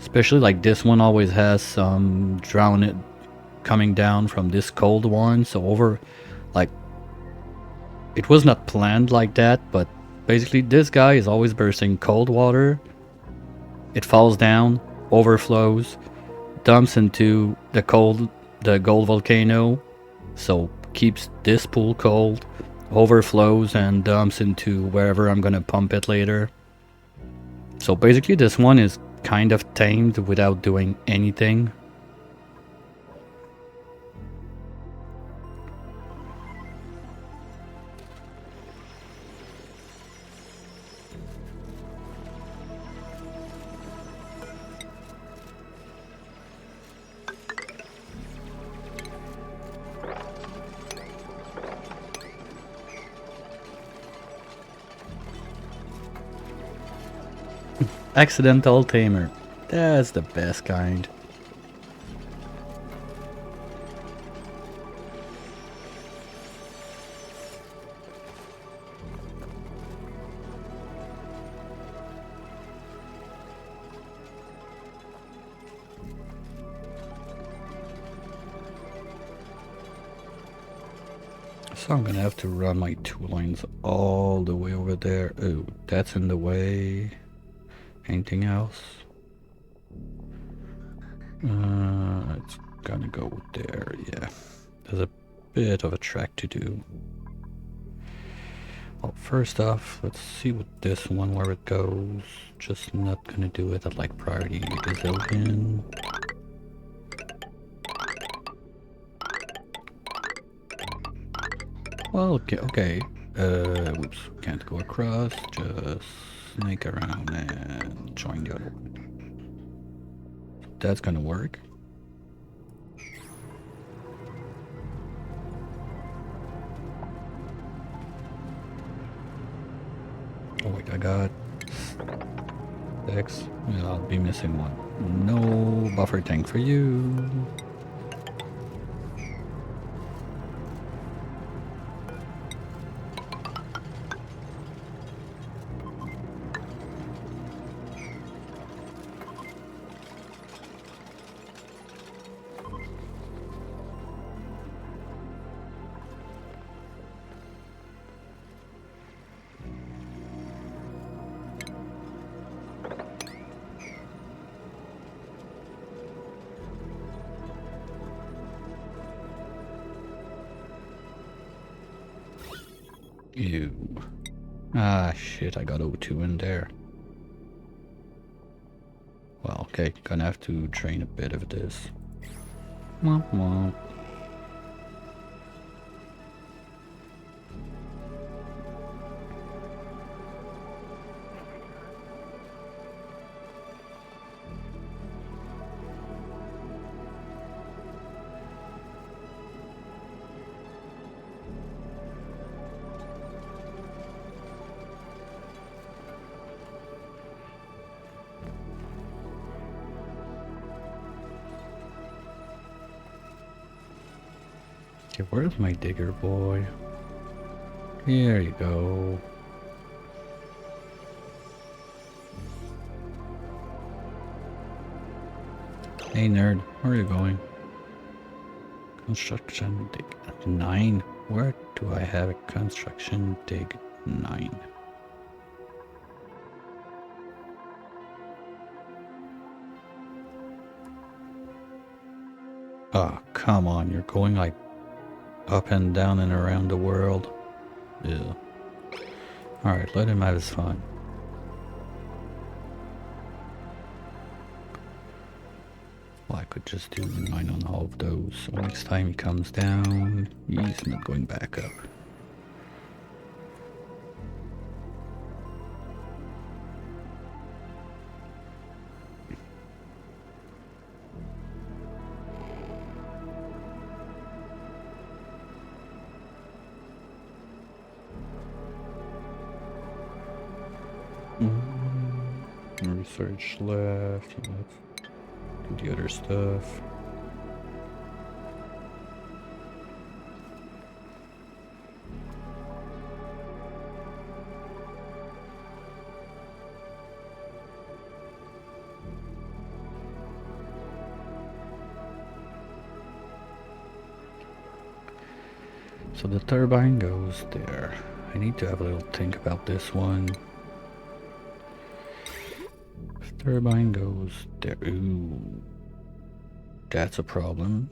S1: Especially like this one always has some drown coming down from this cold one. So over, like, it was not planned like that, but basically this guy is always bursting cold water. It falls down, overflows, dumps into the gold volcano. So keeps this pool cold, overflows and dumps into wherever I'm gonna pump it later. So basically this one is kind of tamed without doing anything. Accidental tamer. That's the best kind. So I'm gonna have to run my 2 lines all the way over there. Oh, that's in the way. Anything else? It's gonna go there, yeah. There's a bit of a track to do. Well, first off, let's see what this one, where it goes. Just not gonna do it at like priority gazillion. Well, okay. Whoops, can't go across. Just snake around and join the other one. That's gonna work. Oh wait, I got X. Yeah, I'll be missing one. No buffer tank for you. Ew. Ah, shit, I got O2 in there. Well, okay, gonna have to drain a bit of this. Womp womp. Okay, where's my digger boy? Here you go. Hey nerd, where are you going? Construction dig 9? Where do I have a construction dig 9? Oh, come on, you're going like up and down and around the world. Ew. Alright, let him have his fun. Well, I could just do 9 on all of those, so next time he comes down, he's not going back up. Research left, let's do the other stuff. So the turbine goes there. I need to have a little think about this one. If turbine goes there, ooh, that's a problem.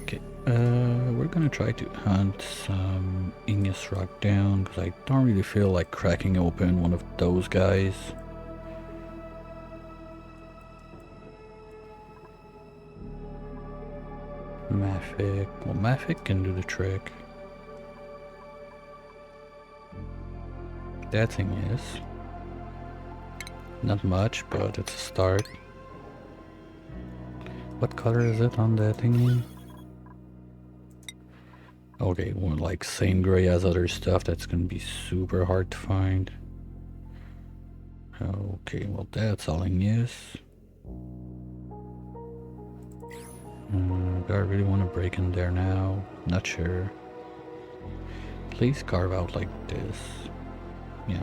S1: Okay, we're gonna try to hunt some igneous rock down, because I don't really feel like cracking open one of those guys. Mafic, well Mafic can do the trick. That thing is not much, but it's a start. What color is it on that thingy? Okay, more like same gray as other stuff. That's gonna be super hard to find. Okay, well that's all in use. Do I really want to break in there now? Not sure. Please carve out like this. Yeah.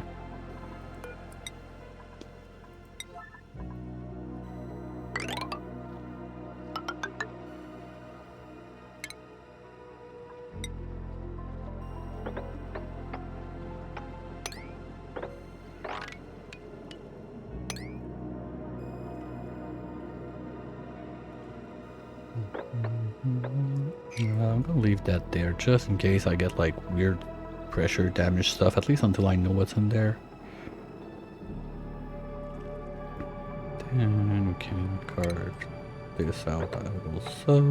S1: I'm gonna leave that there just in case I get like weird pressure damage stuff, at least until I know what's in there. Then we can carve this out also.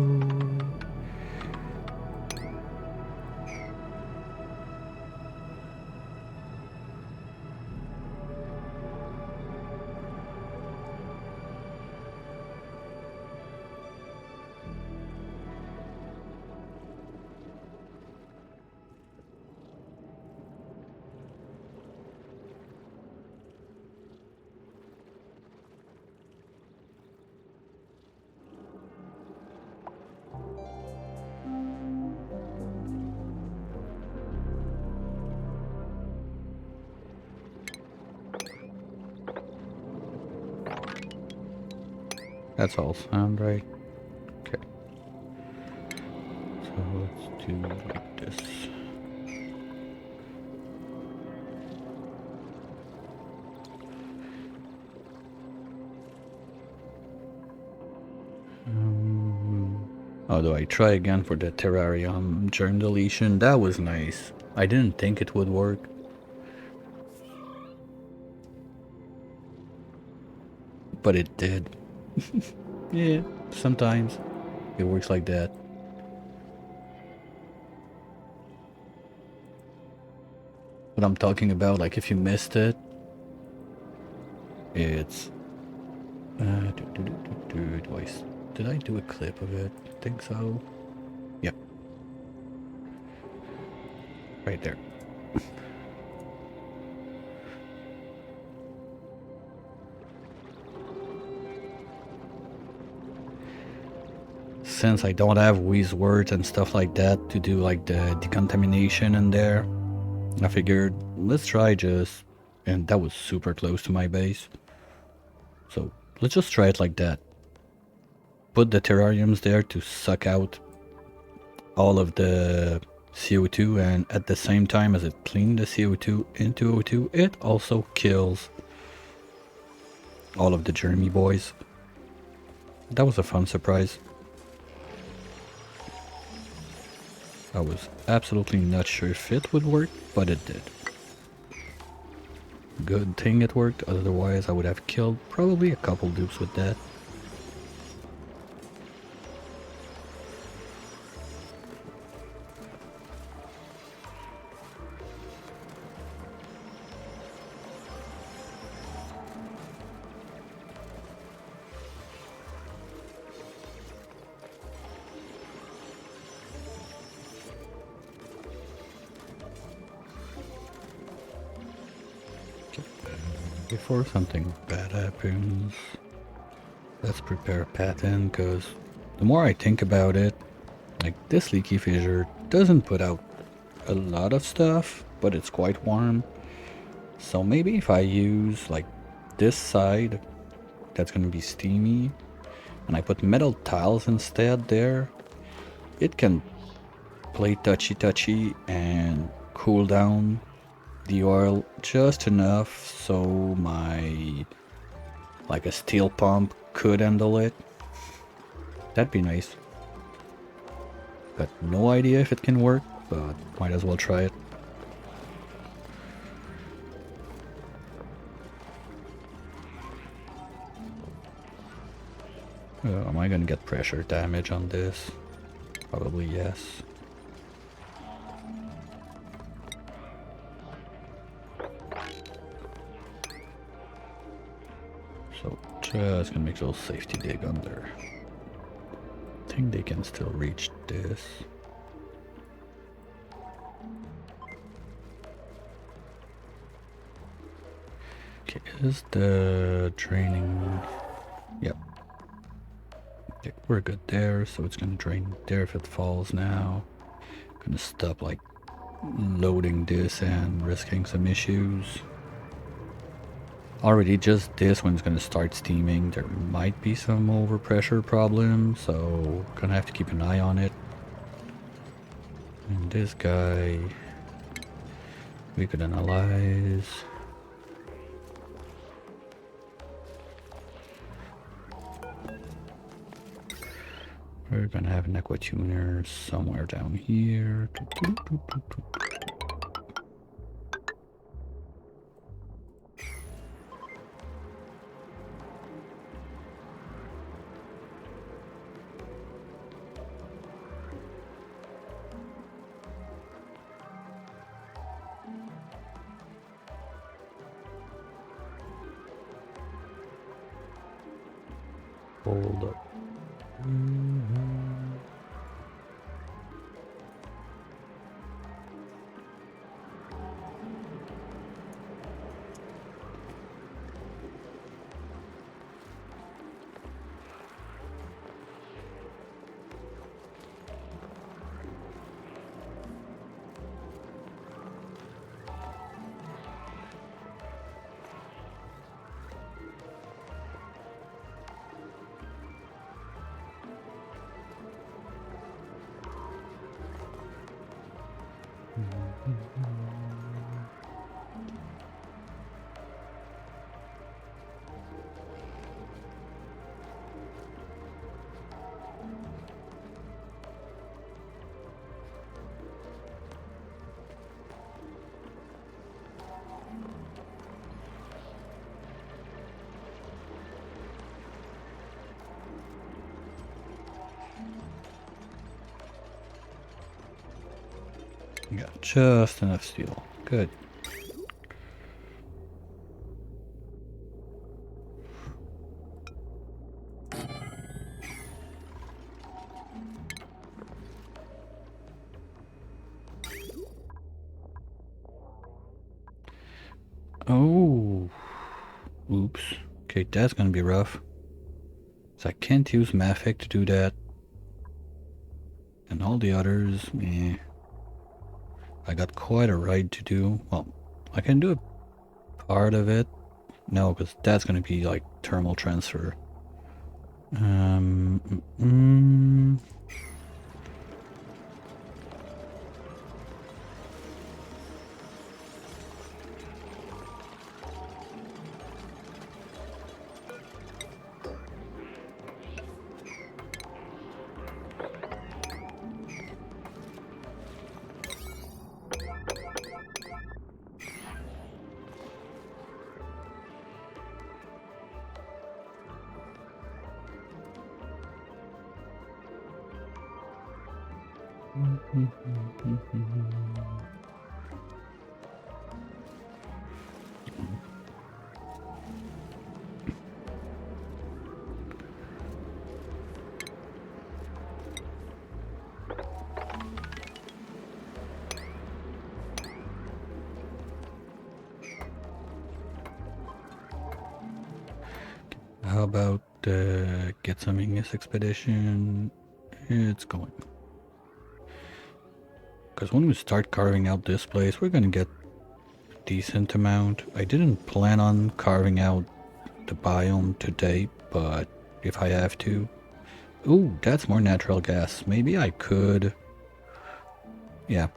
S1: That's all sound right. Okay. So let's do like this. Although I try again for the terrarium germ deletion, that was nice. I didn't think it would work. But it did. Yeah, sometimes it works like that. What I'm talking about, like if you missed it, it's... Did I do a clip of it? I think so. Yep. Right there. Since I don't have Wheeze words and stuff like that to do like the decontamination in there, I figured let's try just... And that was super close to my base. So let's just try it like that. Put the terrariums there to suck out all of the CO2, and at the same time as it cleans the CO2 into O2, it also kills all of the germy boys. That was a fun surprise. I was absolutely not sure if it would work, but it did. Good thing it worked, otherwise I would have killed probably a couple dupes with that. Before something bad happens, let's prepare a pattern, because the more I think about it, like this leaky fissure doesn't put out a lot of stuff, but it's quite warm. So maybe if I use like this side, that's gonna be steamy, and I put metal tiles instead there, it can play touchy and cool down the oil just enough so my like a steel pump could handle it. That'd be nice. Got no idea if it can work, but might as well try it. Am I gonna get pressure damage on this? Probably yes. So just gonna make a little safety dig under. I think they can still reach this. Okay, is the draining... Yep. Okay, we're good there, so it's gonna drain there if it falls now. Gonna stop like loading this and risking some issues. Already just this one's gonna start steaming. There might be some overpressure problems, so gonna have to keep an eye on it. And this guy we could analyze. We're gonna have an aqua tuner somewhere down here. Hold up. We got just enough steel. Good. Oh. Oops. Okay, that's gonna be rough. So I can't use Mafic to do that. And all the others, eh. I got quite a ride to do. Well, I can do a part of it. No, because that's gonna be like thermal transfer. How about get some Ignis expedition? It's going. Because when we start carving out this place, we're gonna get a decent amount. I didn't plan on carving out the biome today, but if I have to. Ooh, that's more natural gas. Maybe I could. Yeah.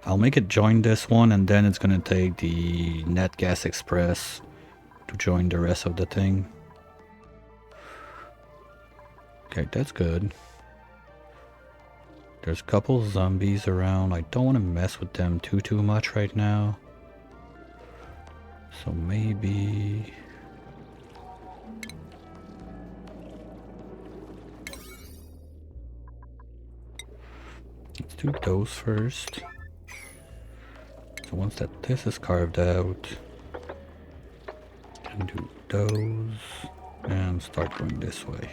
S1: I'll make it join this one, and then it's gonna take the Net Gas Express to join the rest of the thing. Okay, that's good. There's a couple zombies around. I don't want to mess with them too much right now. So maybe... let's do those first. So once this is carved out, can do those and start going this way.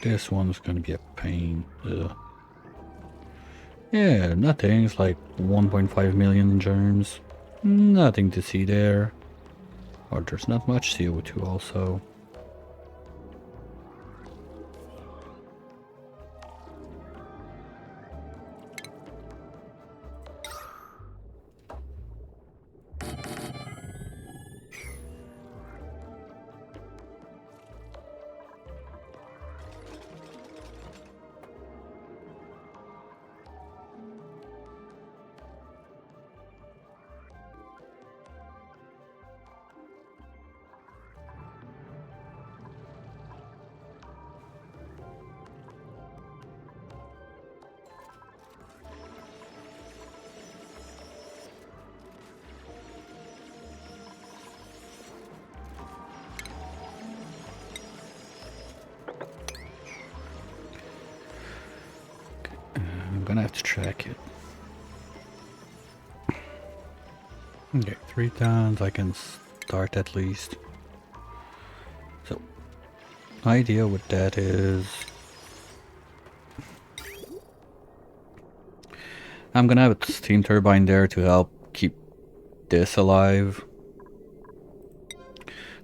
S1: This one's gonna be a pain. Ugh. Yeah, nothing. It's like 1.5 million germs. Nothing to see there. Or there's not much CO2 also. I'm gonna have to track it. Okay, 3 tons, I can start at least. So, idea with that is... I'm gonna have a steam turbine there to help keep this alive.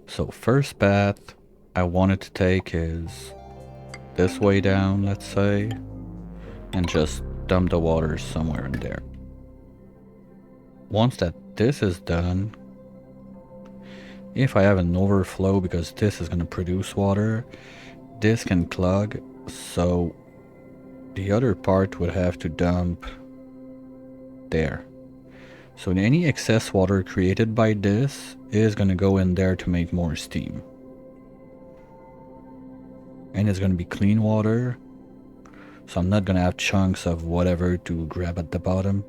S1: So first path I wanted to take is this way down, let's say, and just dump the water somewhere in there. Once this is done, if I have an overflow, because this is going to produce water, this can clog, so the other part would have to dump there. So any excess water created by this is going to go in there to make more steam. And it's going to be clean water, so I'm not going to have chunks of whatever to grab at the bottom.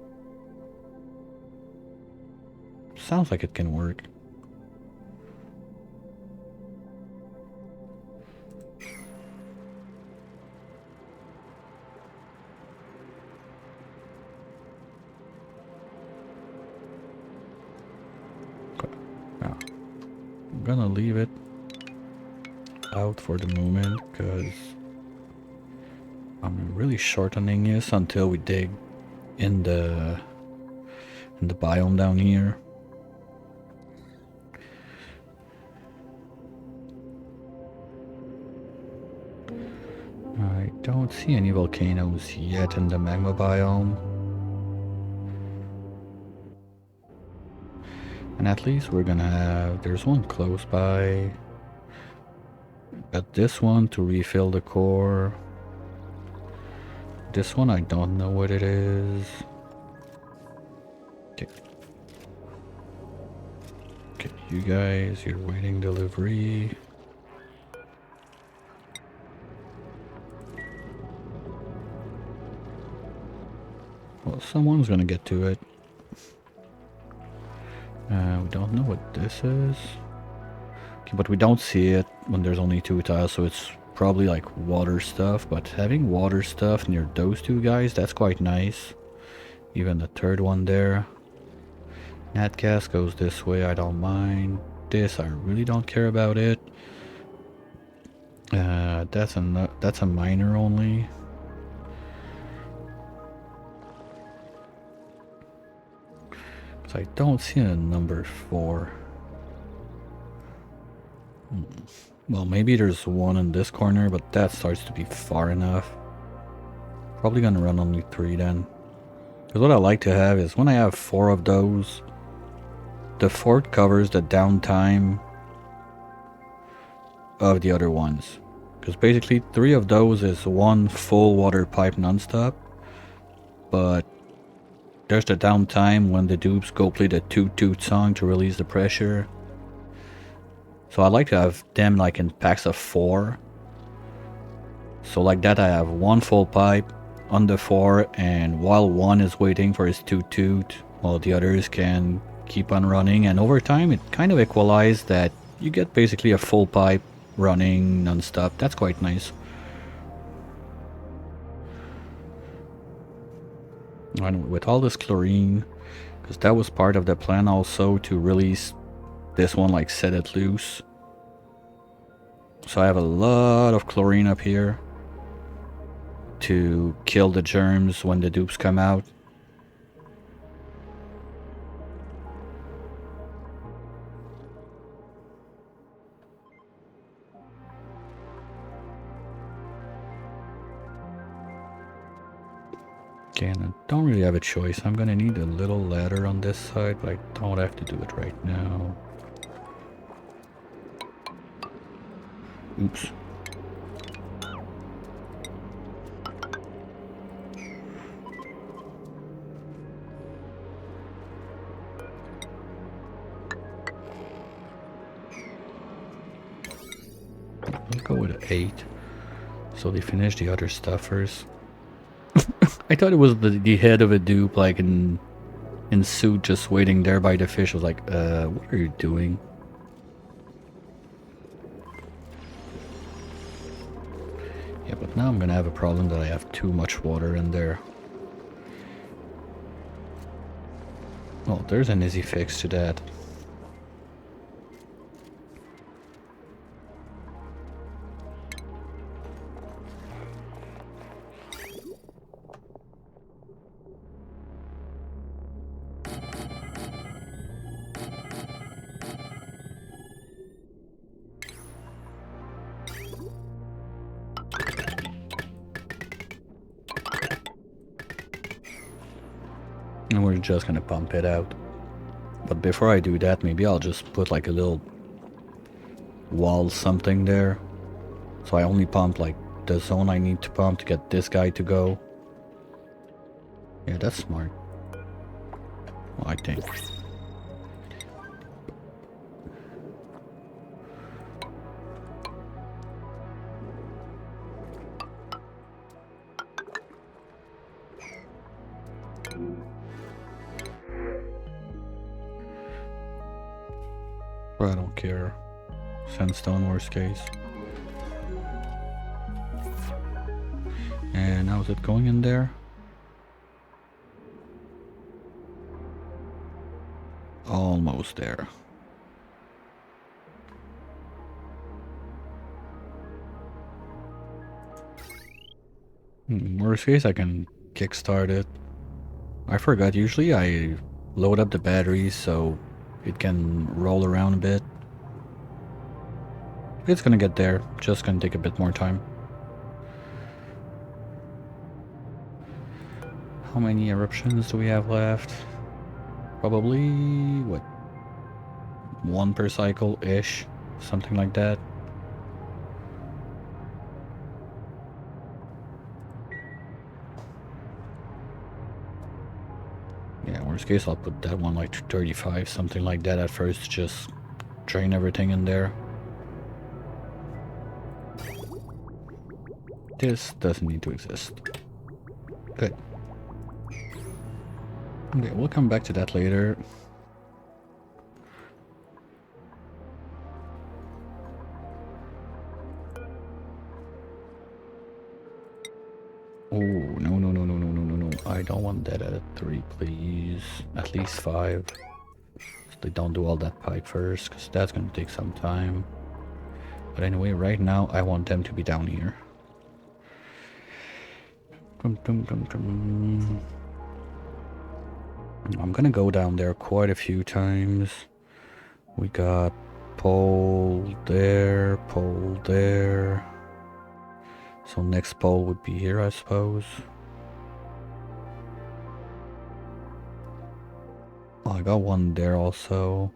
S1: Sounds like it can work. I'm gonna leave it out for the moment because I'm really shortening this until we dig in the biome down here. I don't see any volcanoes yet in the magma biome. And at least we're gonna have, there's one close by. Got this one to refill the core. This one I don't know what it is. Okay. Okay, you guys, you're waiting delivery. Well, someone's gonna get to it. We don't know what this is. Okay, but we don't see it when there's only 2 tiles, so it's probably like water stuff. But having water stuff near those 2 guys, that's quite nice. Even the 3rd one there. Natcast goes this way, I don't mind. This, I really don't care about it. That's a miner only. I don't see a number 4. Well, maybe there's one in this corner, but that starts to be far enough. Probably gonna run only 3 then. Because what I like to have is when I have 4 of those, the 4th covers the downtime of the other ones. Because basically 3 of those is 1 full water pipe non-stop. But there's the downtime when the dupes go play the toot toot song to release the pressure. So I like to have them like in packs of 4. So like that I have 1 full pipe on the 4, and while one is waiting for his toot toot, while the others can keep on running, and over time it kind of equalizes that you get basically a full pipe running non-stop. That's quite nice. And with all this chlorine, because that was part of the plan also to release this one, like set it loose. So I have a lot of chlorine up here to kill the germs when the dupes come out. Okay, and I don't really have a choice. I'm gonna need a little ladder on this side, but I don't have to do it right now. Oops. I'll go with 8. So they finish the other stuff first. I thought it was the head of a dupe, like in suit, just waiting there by the fish. I was like, what are you doing? Yeah, but now I'm gonna have a problem that I have too much water in there. Well, there's an easy fix to that. And we're just gonna pump it out. But before I do that, maybe I'll just put like a little wall something there. So I only pump like the zone I need to pump to get this guy to go. Yeah, that's smart. Well, I think. But I don't care. Sandstone, worst case. And how's it going in there? Almost there. Worst case, I can kickstart it. I forgot, usually I load up the batteries so it can roll around a bit. It's gonna get there, just gonna take a bit more time. How many eruptions do we have left? Probably, what, one per cycle-ish, something like that. Yeah, worst case, I'll put that one like to 35, something like that at first, just drain everything in there. This doesn't need to exist. Good. Okay, we'll come back to that later. Oh, no, no, no, no, no, no, no, no. I don't want that at a 3, please. At least 5. So they don't do all that pipe first, because that's going to take some time. But anyway, right now, I want them to be down here. I'm going to go down there quite a few times. We got pole there, pole there. So next pole would be here, I suppose. Oh, I got one there also.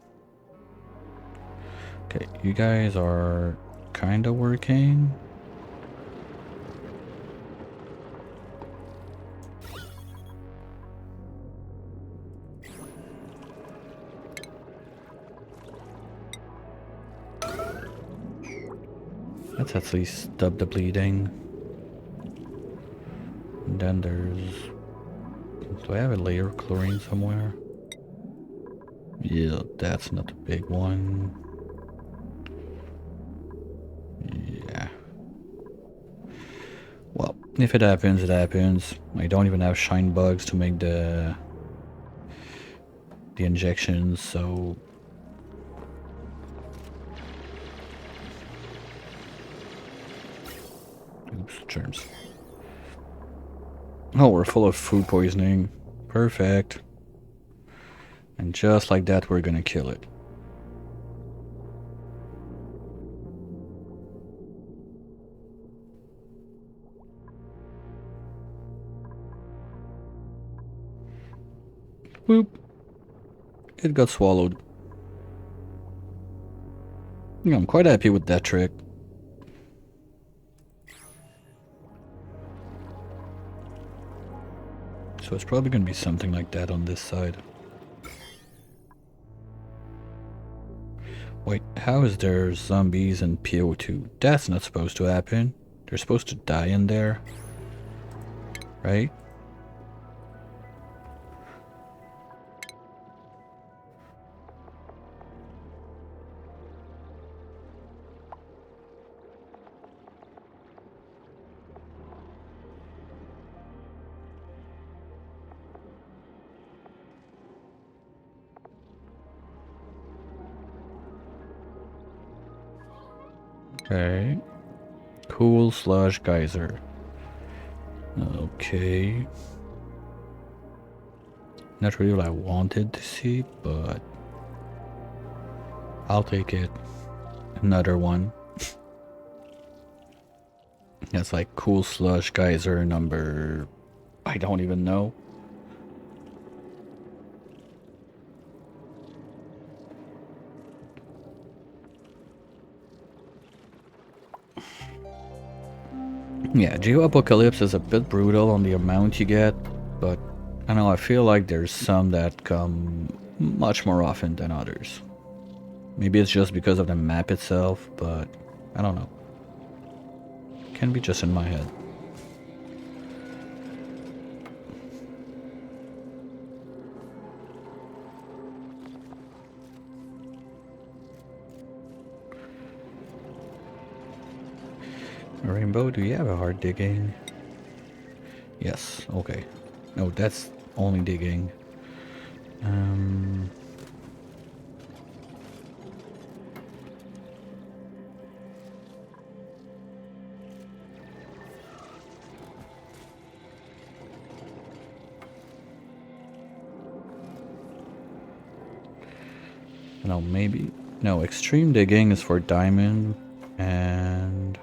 S1: Okay, you guys are kind of working. Let's at least stop the bleeding. And then there's... Do I have a layer of chlorine somewhere? Yeah, that's not a big one. Yeah. Well, if it happens, it happens. I don't even have shine bugs to make the injections, so... Oops, germs. Oh, we're full of food poisoning. Perfect. And just like that, we're gonna kill it. Boop. It got swallowed. Yeah, I'm quite happy with that trick. So it's probably gonna be something like that on this side. Wait, how is there zombies and PO2? That's not supposed to happen. They're supposed to die in there. Right? Okay. Cool slush geyser. Okay. Not really what I wanted to see, but I'll take it. Another one. That's like cool slush geyser number... I don't even know. Yeah, Geo Apocalypse is a bit brutal on the amount you get, but I don't know, I feel like there's some that come much more often than others. Maybe it's just because of the map itself, but I don't know. Can be just in my head. Rainbow, do you have a hard digging? Yes, okay. No, that's only digging. No, maybe. No, extreme digging is for diamond and...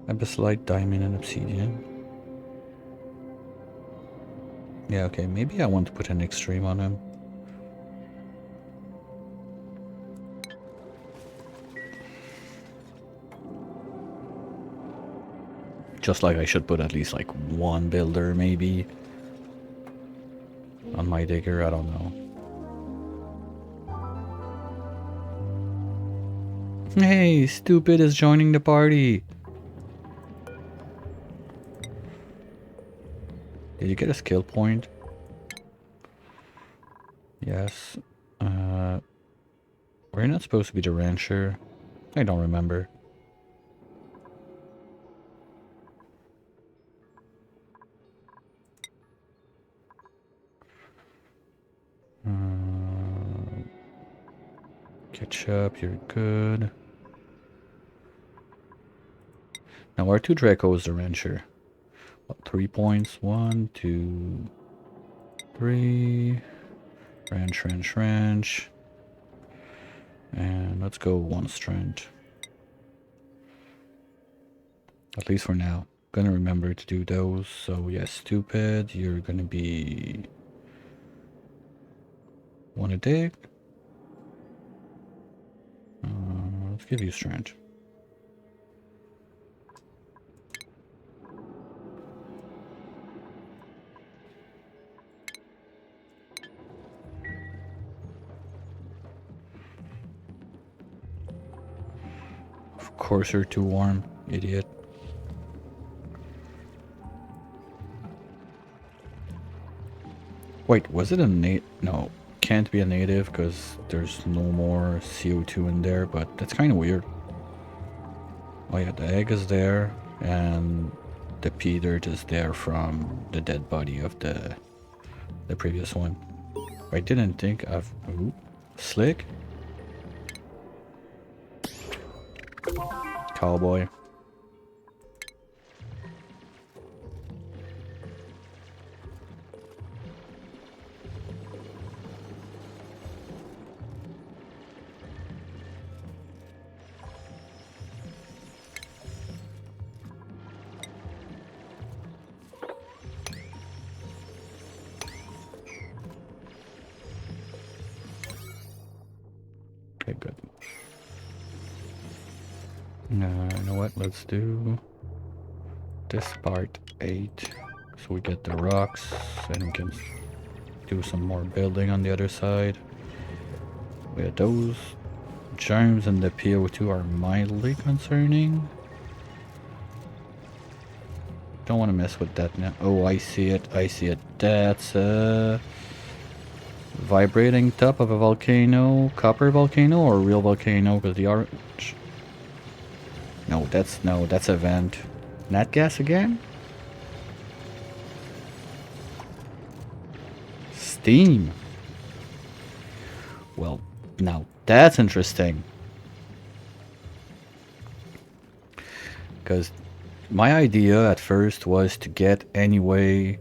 S1: Abyssite, diamond, and obsidian. Yeah, okay, maybe I want to put an extreme on him. Just like I should put at least like one builder, maybe, on my digger, I don't know. Hey, Stupid is joining the party! Did you get a skill point? Yes. We're not supposed to be the rancher. I don't remember. Catch up, you're good. Now our 2 Dracos the rancher. 3 points. 1, 2, 3. Ranch. And let's go 1 strength. At least for now. Gonna remember to do those. So yeah, Stupid, you're gonna be... Wanna dig? Let's give you strength. Of course you're too warm, idiot. Wait, was it a no, can't be a native because there's no more CO2 in there, but that's kind of weird. Oh yeah, the egg is there, and the pea dirt is there from the dead body of the previous one. I didn't think of... Ooh, slick. Cowboy. Okay, good. You know what? Let's do this part 8. So we get the rocks and we can do some more building on the other side. We have those germs and the PO2 are mildly concerning. Don't want to mess with that now. Oh, I see it. That's a vibrating top of a volcano, copper volcano or real volcano, because the orange... No, that's a vent. Nat gas again? Steam. Well, now that's interesting. Because my idea at first was to get anyway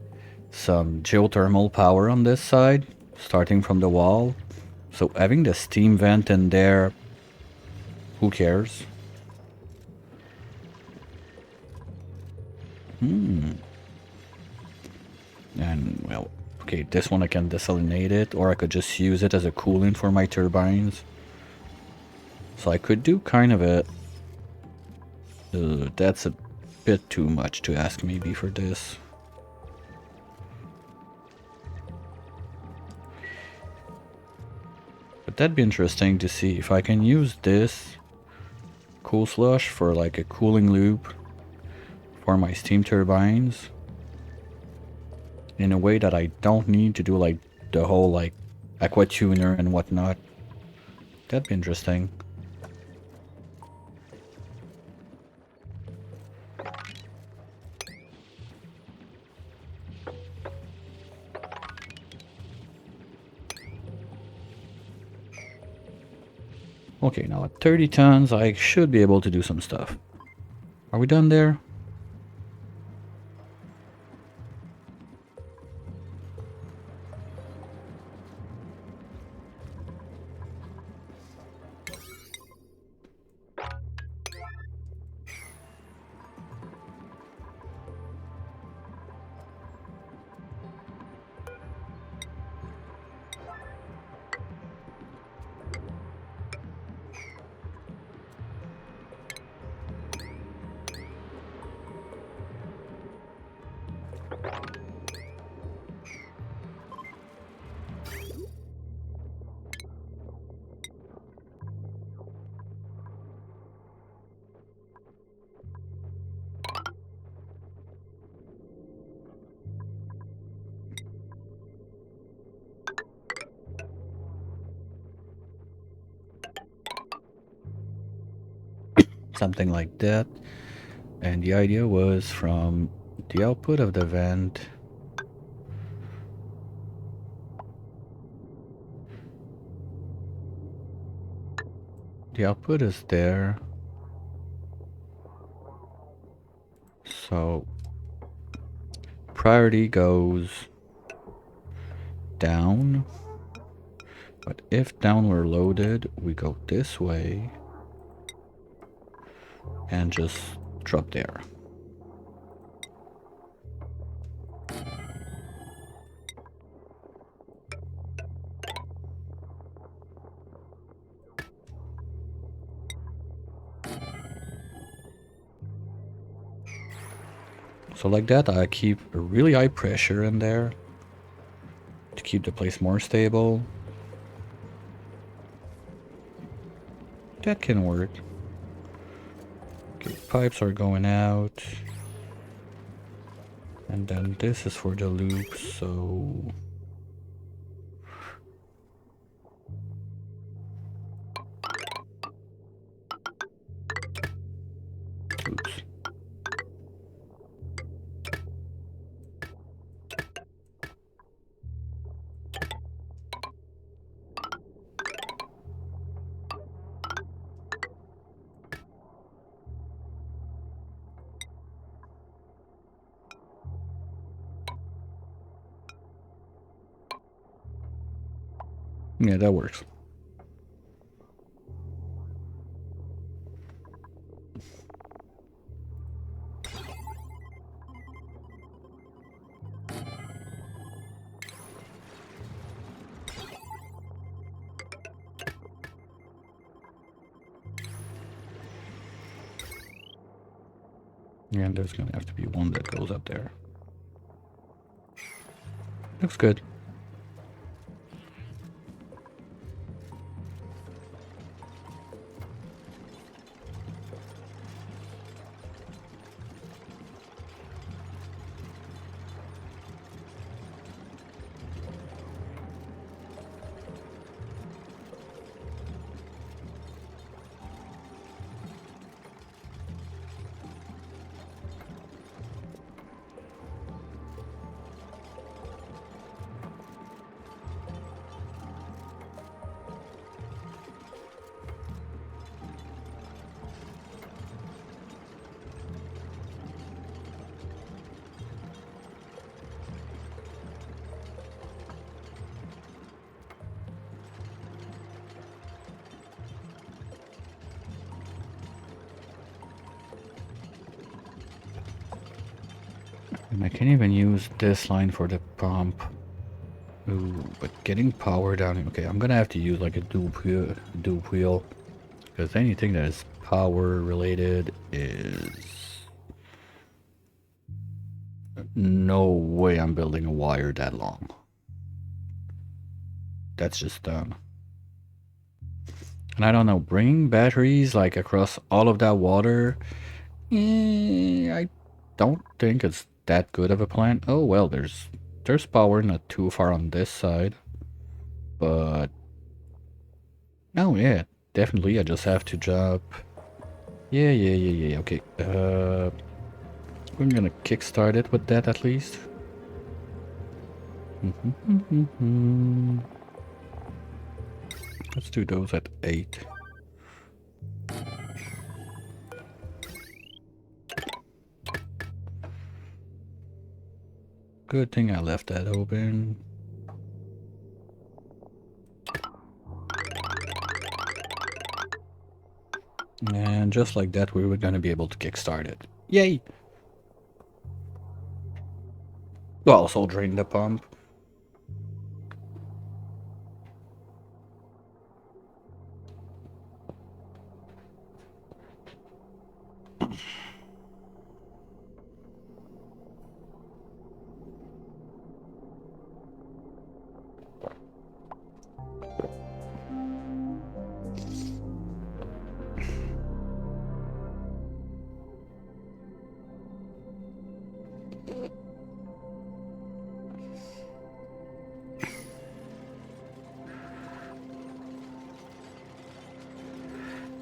S1: some geothermal power on this side, starting from the wall. So having the steam vent in there, who cares? And, well, okay, this one I can desalinate it, or I could just use it as a coolant for my turbines. So I could do kind of a... that's a bit too much to ask maybe for this. But that'd be interesting to see if I can use this cool slush for like a cooling loop for my steam turbines in a way that I don't need to do like the whole like aqua tuner and whatnot. That'd be interesting. Okay, now at 30 tons, I should be able to do some stuff. Are we done there? Something like that. And the idea was from the output of the vent, the output is there, so priority goes down, but if down were loaded, we go this way and just drop there. So like that, I keep a really high pressure in there to keep the place more stable. That can work. Okay, pipes are going out. And then this is for the loop, so... Oops. Yeah, that works. Yeah, and there's gonna have to be one that goes up there. Looks good. And I can even use this line for the pump. Ooh, but getting power down... Okay, I'm gonna have to use like a dupe wheel. Because anything that is power related is... No way I'm building a wire that long. That's just done. And I don't know, bringing batteries like across all of that water... I don't think it's that good of a plan. Oh well, there's power not too far on this side. But... Oh yeah, definitely I just have to jump. Yeah, okay. I'm gonna kickstart it with that at least. Let's do those at 8. Good thing I left that open. And just like that, we were gonna be able to kickstart it. Yay! Well, also drain the pump.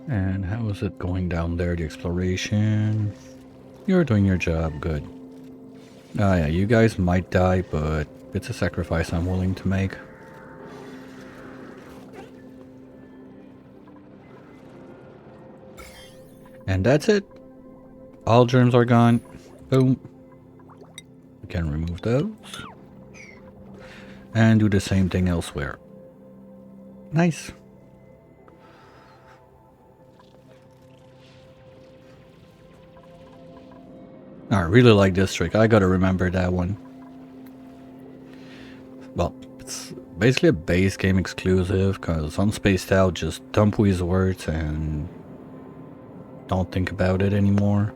S1: And how is it going down there, the exploration? You're doing your job, good. Ah yeah, you guys might die, but it's a sacrifice I'm willing to make. And that's it. All germs are gone. Boom. We can remove those. And do the same thing elsewhere. Nice. I really like this trick. I gotta remember that one. Well, it's basically a base game exclusive, because on Spaced Out, just dump these words and don't think about it anymore.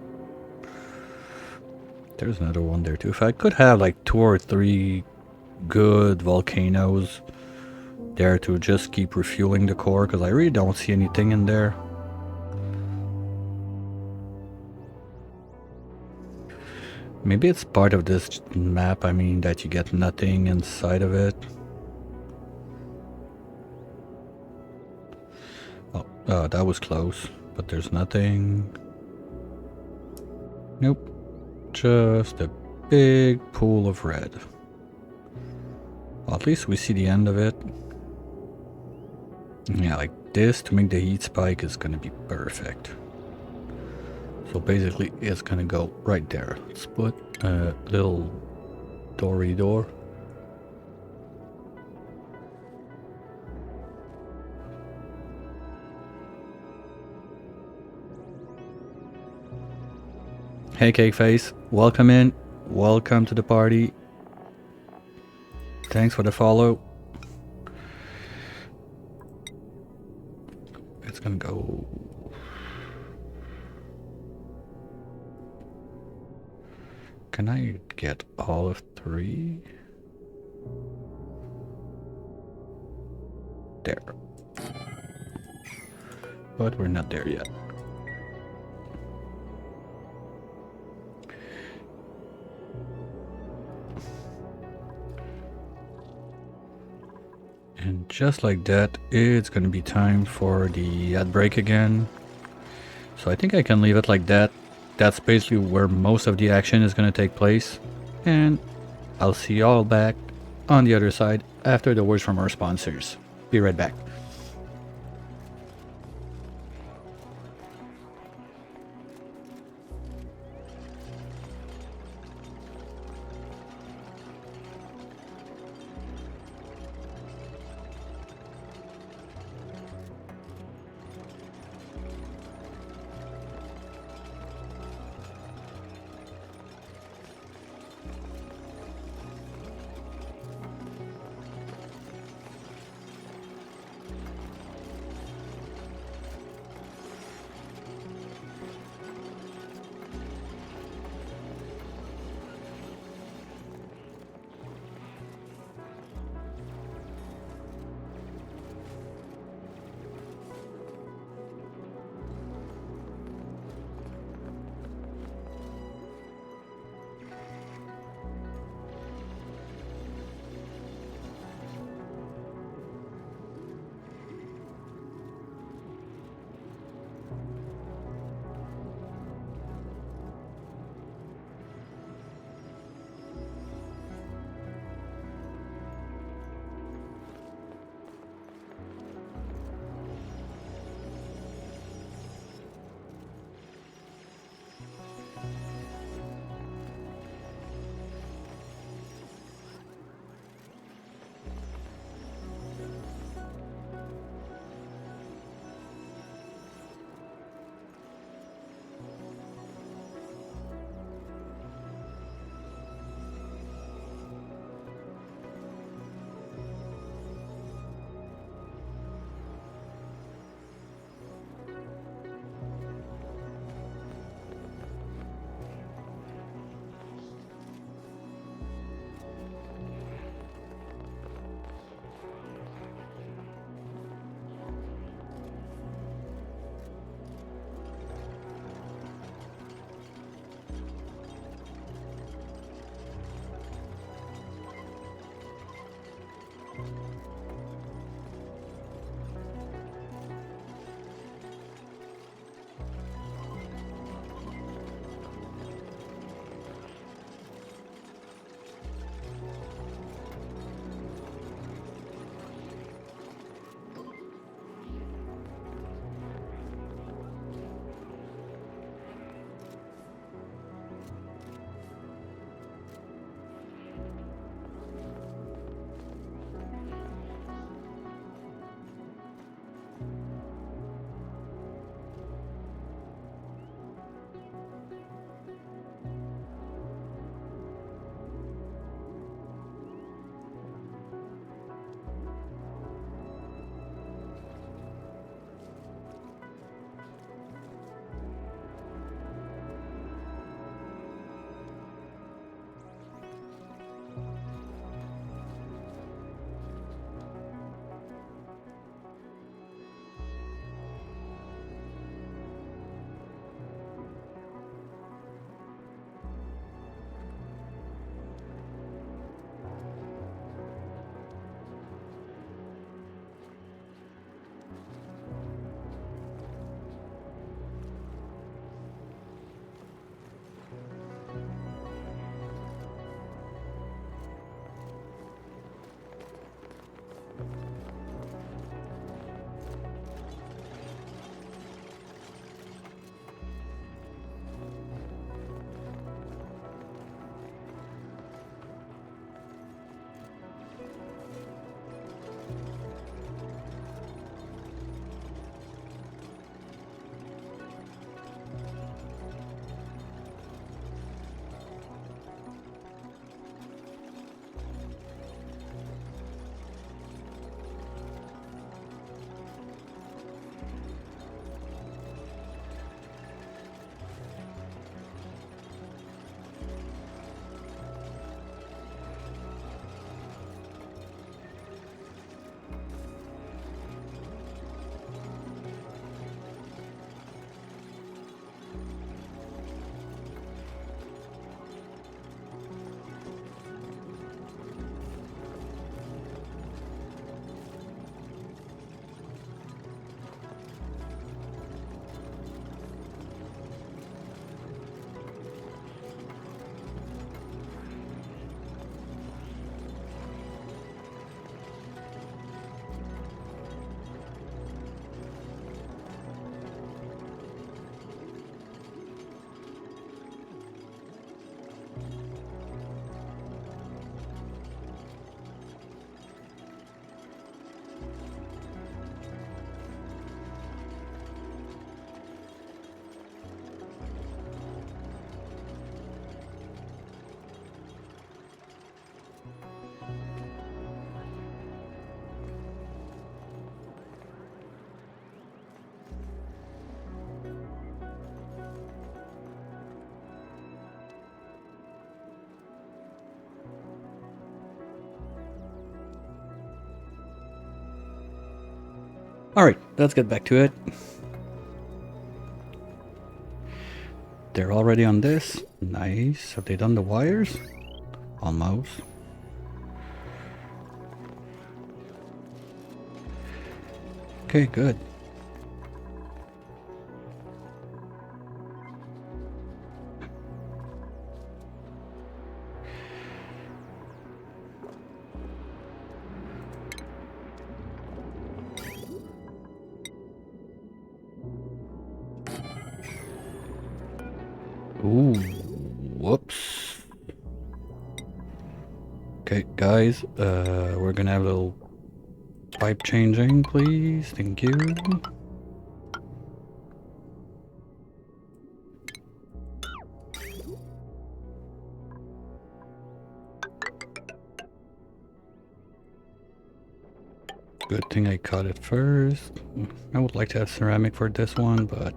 S1: There's another one there too. If I could have like 2 or 3 good volcanoes there to just keep refueling the core, because I really don't see anything in there. Maybe it's part of this map, I mean, that you get nothing inside of it. Oh, that was close, but there's nothing. Nope. Just a big pool of red. Well, at least we see the end of it. Yeah, like this to make the heat spike is gonna be perfect. So basically it's gonna go right there. Let's put a little doory door. Hey Cake Face, welcome in. Welcome to the party. Thanks for the follow. It's gonna go... Can I get all of 3? There. But we're not there yet. And just like that, it's gonna be time for the ad break again. So I think I can leave it like that. That's basically where most of the action is gonna take place. And I'll see you all back on the other side after the words from our sponsors. Be right back. Alright, let's get back to it. They're already on this. Nice. Have they done the wires? Almost. Okay, good. Ooh, whoops. Okay, guys, we're gonna have a little pipe changing, please. Thank you. Good thing I cut it first. I would like to have ceramic for this one, but...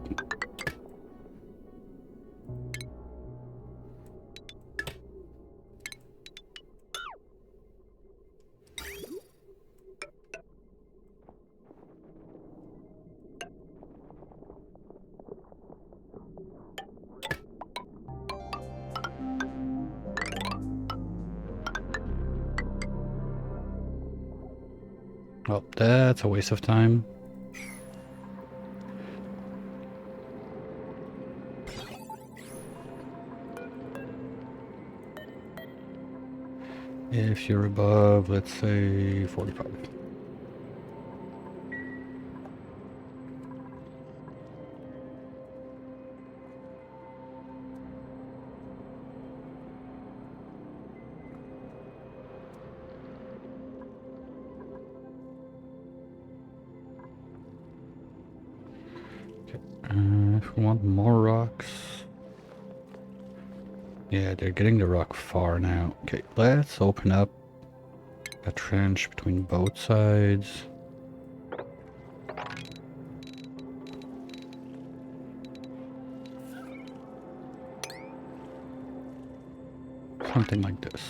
S1: well, that's a waste of time. If you're above, let's say, 45. If we want more rocks... Yeah, they're getting the rock far now. Okay, let's open up a trench between both sides. Something like this.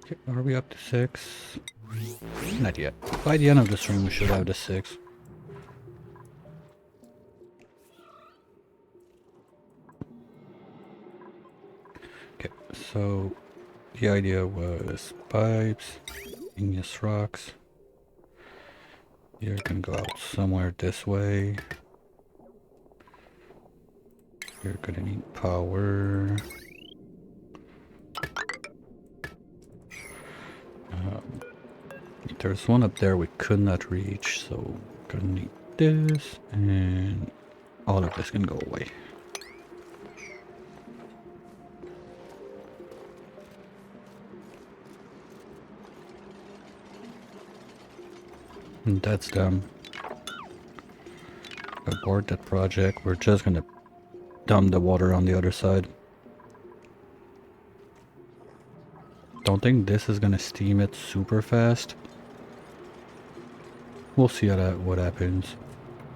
S1: Okay, are we up to 6? Not yet. By the end of this room we should have the 6. Okay, so the idea was pipes, igneous rocks. You're gonna go out somewhere this way. You're gonna need power. There's one up there we could not reach, so gonna need this, and all of this can go away. And that's done. Abort that project. We're just gonna dump the water on the other side. Don't think this is gonna steam it super fast. We'll see what happens.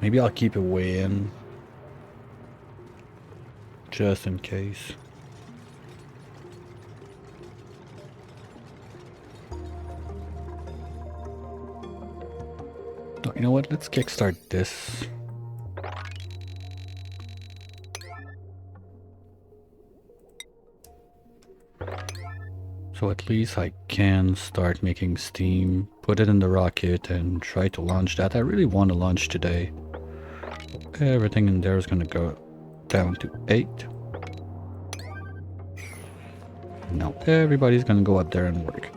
S1: Maybe I'll keep it way in, just in case. Oh, you know what? Let's kickstart this. So at least I can start making steam, put it in the rocket and try to launch that. I really want to launch today. Everything in there is going to go down to 8. Now everybody's going to go up there and work.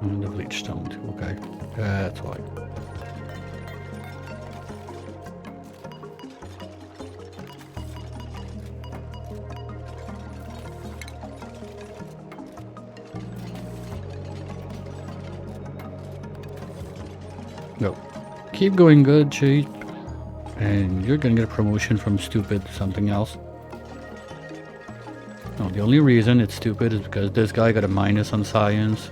S1: And the bleach stone too, okay. That's why. Go. Keep going good, cheat. And you're gonna get a promotion from stupid to something else. No, the only reason it's stupid is because this guy got a minus on science.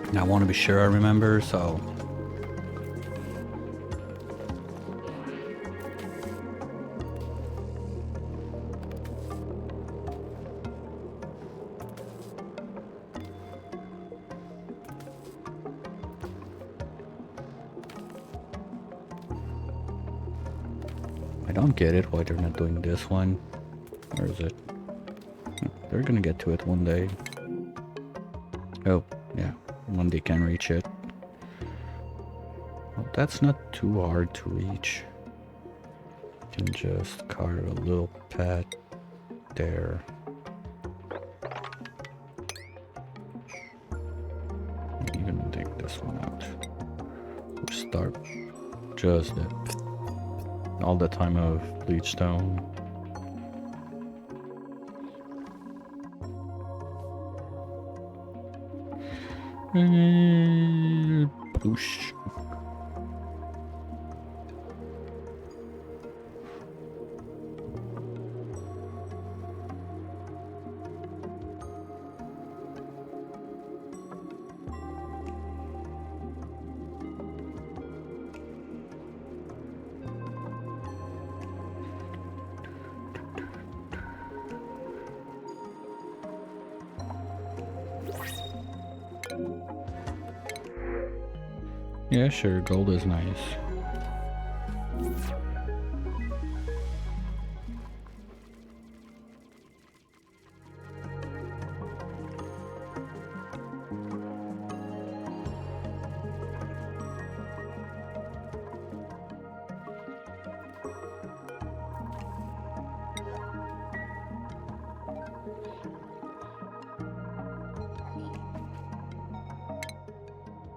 S1: And I want to be sure I remember, so... I don't get it why they're not doing this one. Where is it? They're gonna get to it one day. Oh, yeah. When they can reach it. Well, that's not too hard to reach. You can just carve a little pad there. Even take this one out. We'll start just all the time of bleach stone. Push. Yeah, sure, gold is nice.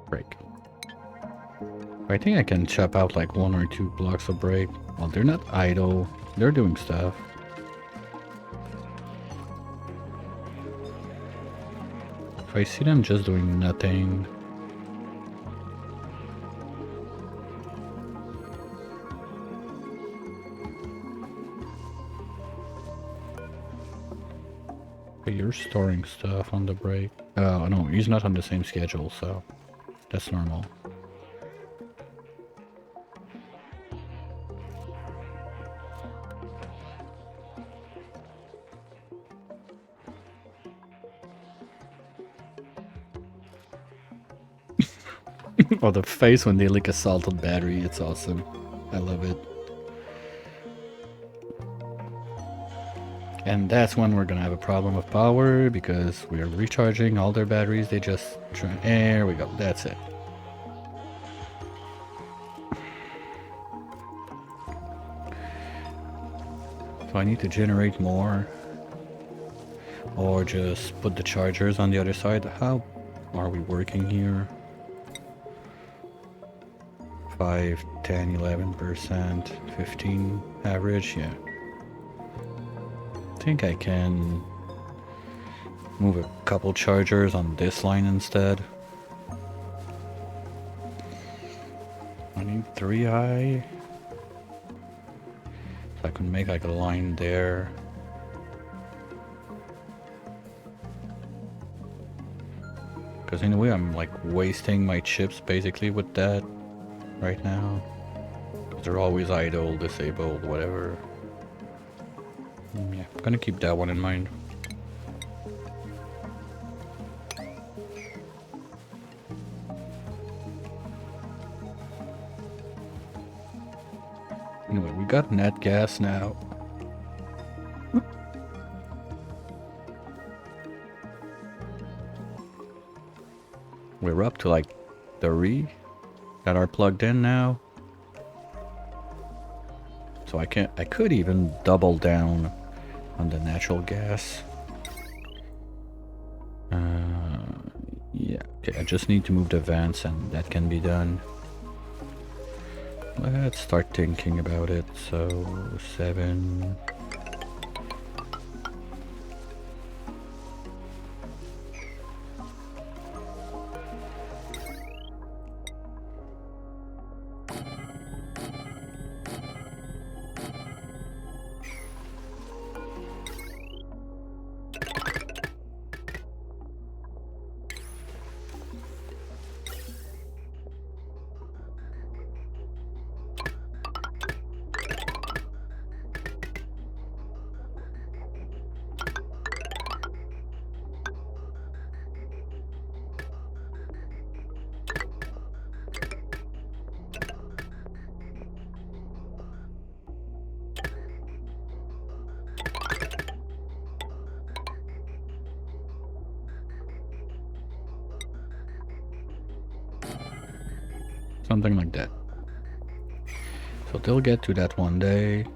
S1: Break. I think I can chop out like 1 or 2 blocks of break. Well, they're not idle. They're doing stuff. If I see them just doing nothing... But you're storing stuff on the break. Oh, no, he's not on the same schedule, so that's normal. Oh, the face when they lick a salted battery, it's awesome. I love it. And that's when we're gonna have a problem of power, because we are recharging all their batteries. They just try. There we go, that's it. So I need to generate more, or just put the chargers on the other side. How are we working here? 5, 10, 11%, 15 average, yeah. I think I can move a couple chargers on this line instead. I need 3 high. So I can make like a line there. Because in a way I'm like wasting my chips basically with that right now. They're always idle, disabled, whatever. Yeah, I'm gonna keep that one in mind. Anyway, we got net gas now. We're up to like 3 that are plugged in now. So I could even double down on the natural gas. Okay, I just need to move the vents and that can be done. Let's start thinking about it. So 7. Something like that. So they'll get to that one day.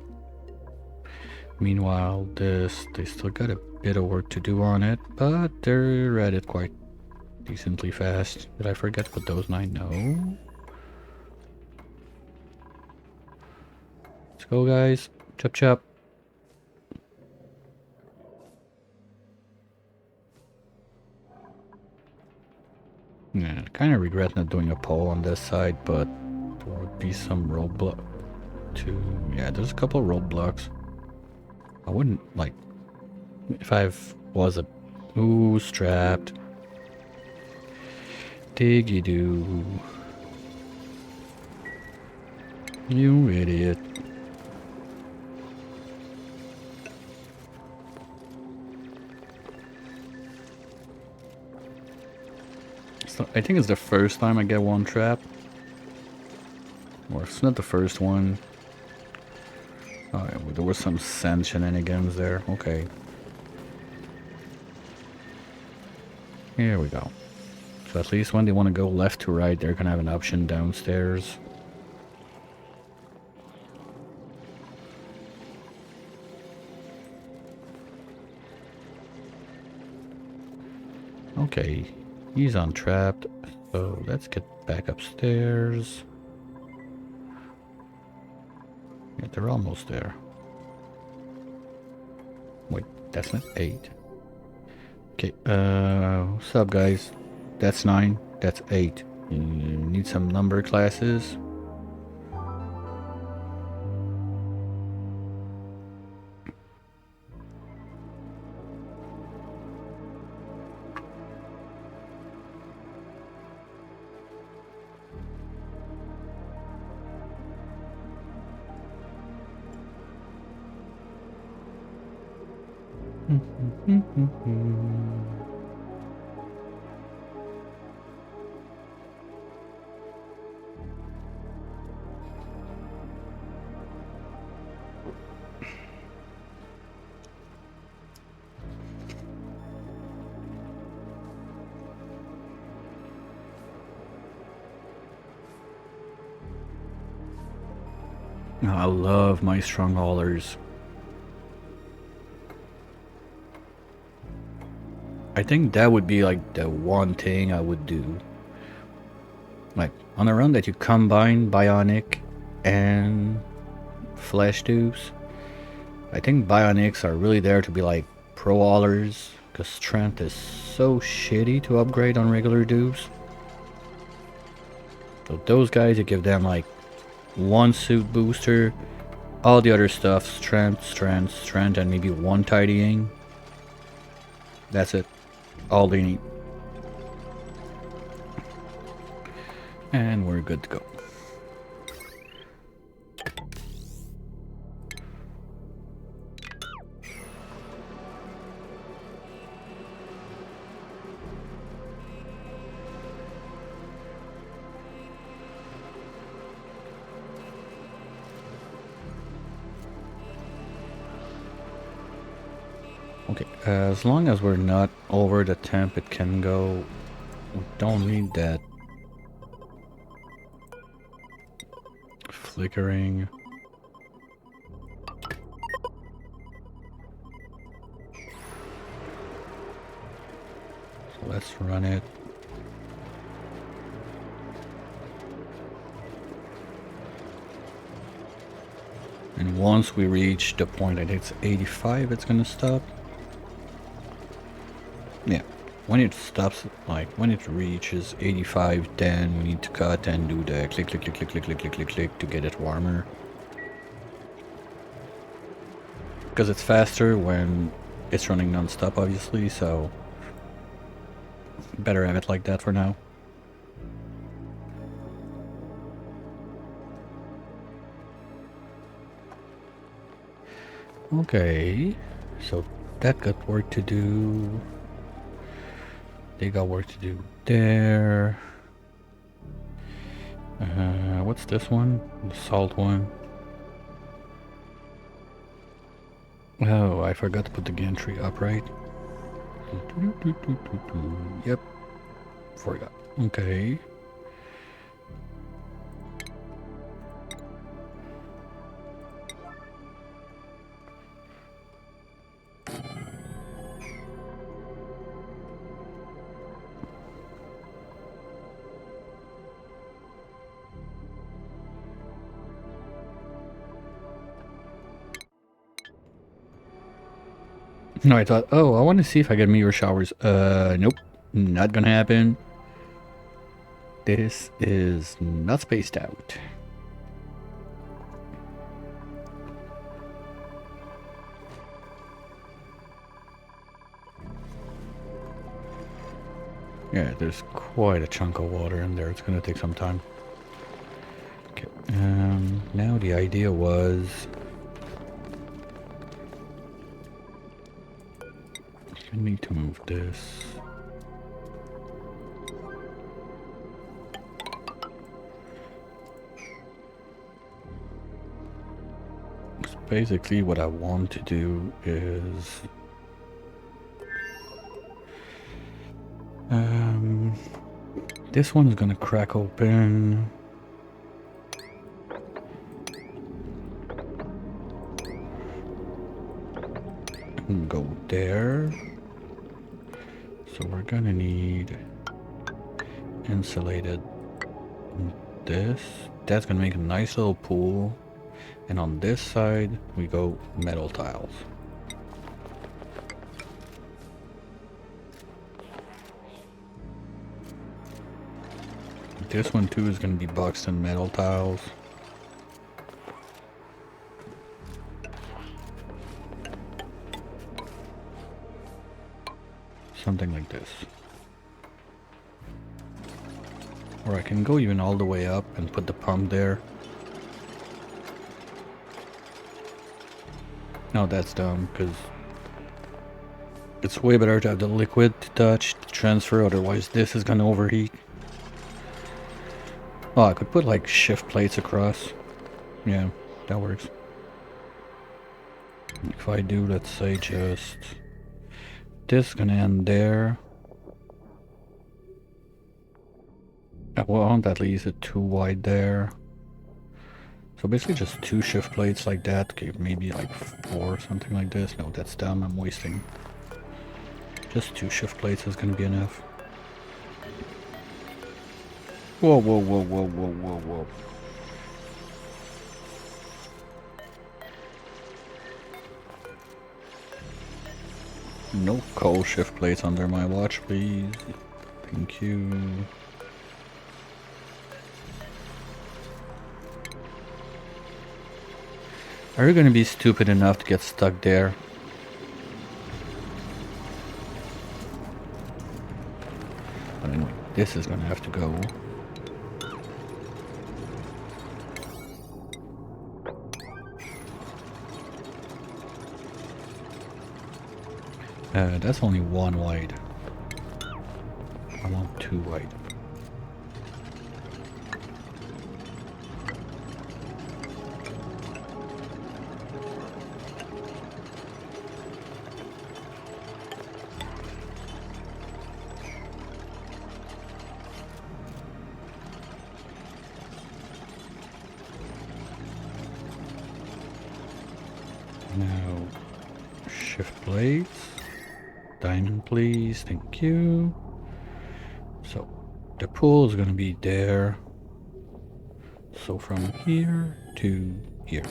S1: Meanwhile, they still got a bit of work to do on it, but they're at it quite decently fast. Did I forget what those 9? No. Let's go, guys. Chop chop. Yeah, I kind of regret not doing a poll on this side, but there would be some roadblock to... Yeah, there's a couple of roadblocks. I wouldn't, like... If I was a... Ooh, strapped. Diggy-doo. You idiot. So I think it's the first time I get one trap. Or if it's not the first one. Oh, yeah, well, there was some sand shenanigans there. Okay. Here we go. So at least when they want to go left to right, they're gonna have an option downstairs. Okay, he's untrapped. So let's get back upstairs. Yeah, they're almost there. Wait, that's not 8. Okay, what's up, guys? That's 9, that's 8. You need some number classes. I love my strong haulers. I think that would be like the one thing I would do. Like on a run that you combine Bionic and flash tubes. I think Bionics are really there to be like pro haulers, because strength is so shitty to upgrade on regular tubes. So those guys, you give them like one suit booster, all the other stuff, strength, strength, strength, and maybe one tidying. That's it. All they need. And we're good to go. Okay, as long as we're not over the temp it can go, we don't need that flickering. So let's run it. And once we reach the point that it's 85, it's gonna stop. Yeah. When it stops, like when it reaches 85, then we need to cut and do the click, click, click, click, click, click, click, click, click to get it warmer. Because it's faster when it's running non-stop, obviously, so better have it like that for now. Okay, so that got work to do. They got work to do there. What's this one? The salt one. Oh, I forgot to put the gantry up, right? Yep. Forgot. Okay. No, I thought, oh, I want to see if I get meteor showers. Nope. Not gonna happen. This is not spaced out. Yeah, there's quite a chunk of water in there. It's gonna take some time. Okay. Now the idea was... I need to move this. So basically what I want to do is... this one is gonna crack open. And go there. So we're gonna need insulated this. That's gonna make a nice little pool. And on this side, we go metal tiles. This one too is gonna be boxed in metal tiles. Something like this. Or I can go even all the way up and put the pump there. No, that's dumb, because it's way better to have the liquid to touch, to transfer, otherwise this is gonna overheat. Oh, I could put like shift plates across. Yeah, that works. If I do, let's say just... this is gonna end there. I won't at least it too wide there. So basically just 2 shift plates like that. Okay, maybe like 4 or something like this. No, that's dumb, I'm wasting. Just 2 shift plates is gonna be enough. Whoa, whoa, whoa, whoa, whoa, whoa, whoa. No coal shift plates under my watch, please. Thank you. Are you gonna be stupid enough to get stuck there? But anyway, this is gonna have to go. That's only 1 wide. I want 2 wide. Now, shift plates. Diamond, please. Thank you. So, the pool is going to be there. So from here to here.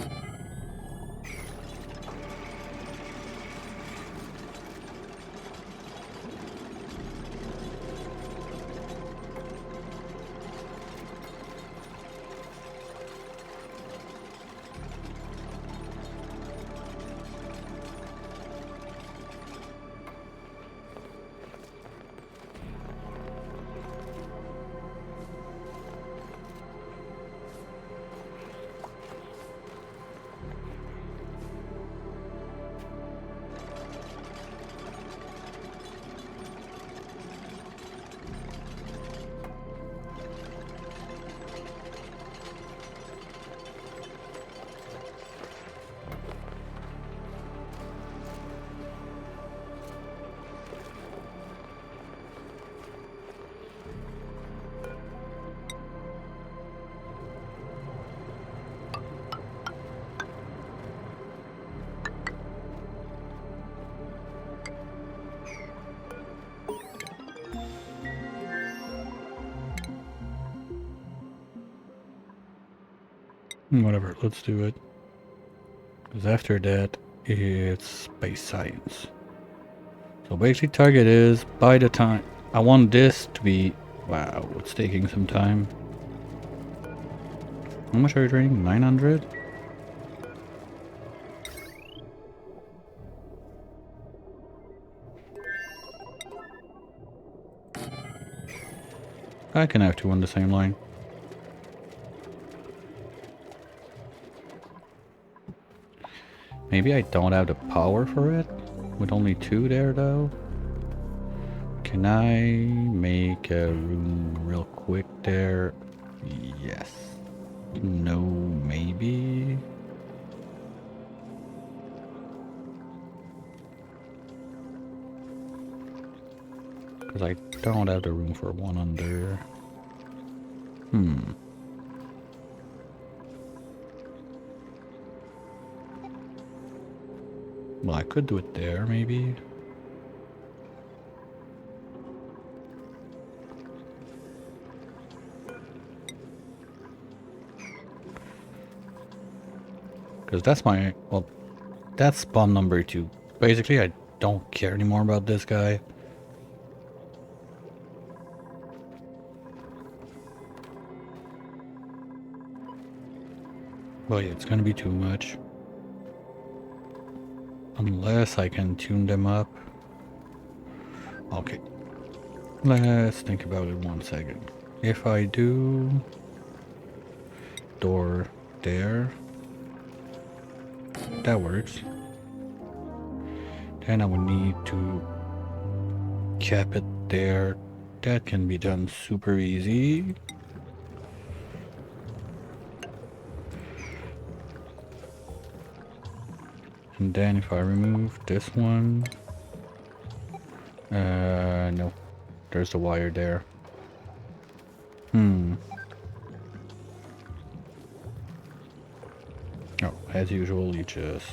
S1: Whatever, let's do it. Because after that, it's space science. So basically target is, by the time, I want this to be, wow, it's taking some time. How much are you draining? 900? I can have two on the same line. Maybe I don't have the power for it? With only two there though? Can I make a room real quick there? Yes. No, maybe? Because I don't have the room for one under. Well, I could do it there, maybe. Because that's my, well, that's spawn number 2. Basically, I don't care anymore about this guy. Well, yeah, it's gonna be too much. Unless I can tune them up. Okay. Let's think about it 1 second. If I do door there, that works. Then I would need to cap it there. That can be done super easy. And then if I remove this one, no, there's the wire there. Oh, as usual, you just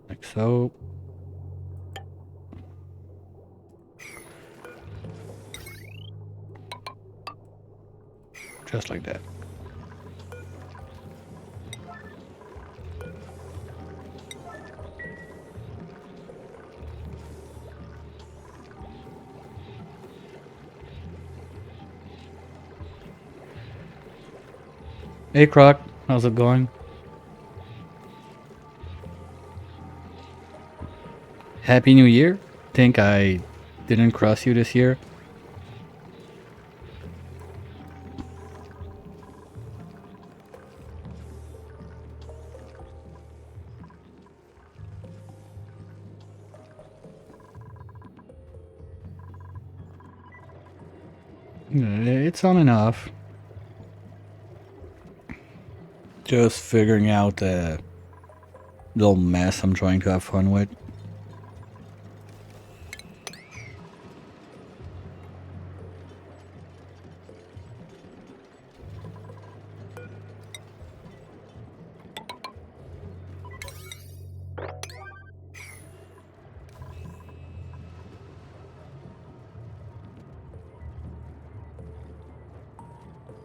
S1: like so. Just like that. Hey Croc, how's it going? Happy New Year. Think I didn't cross you this year. It's on and off. Just figuring out a little mess I'm trying to have fun with.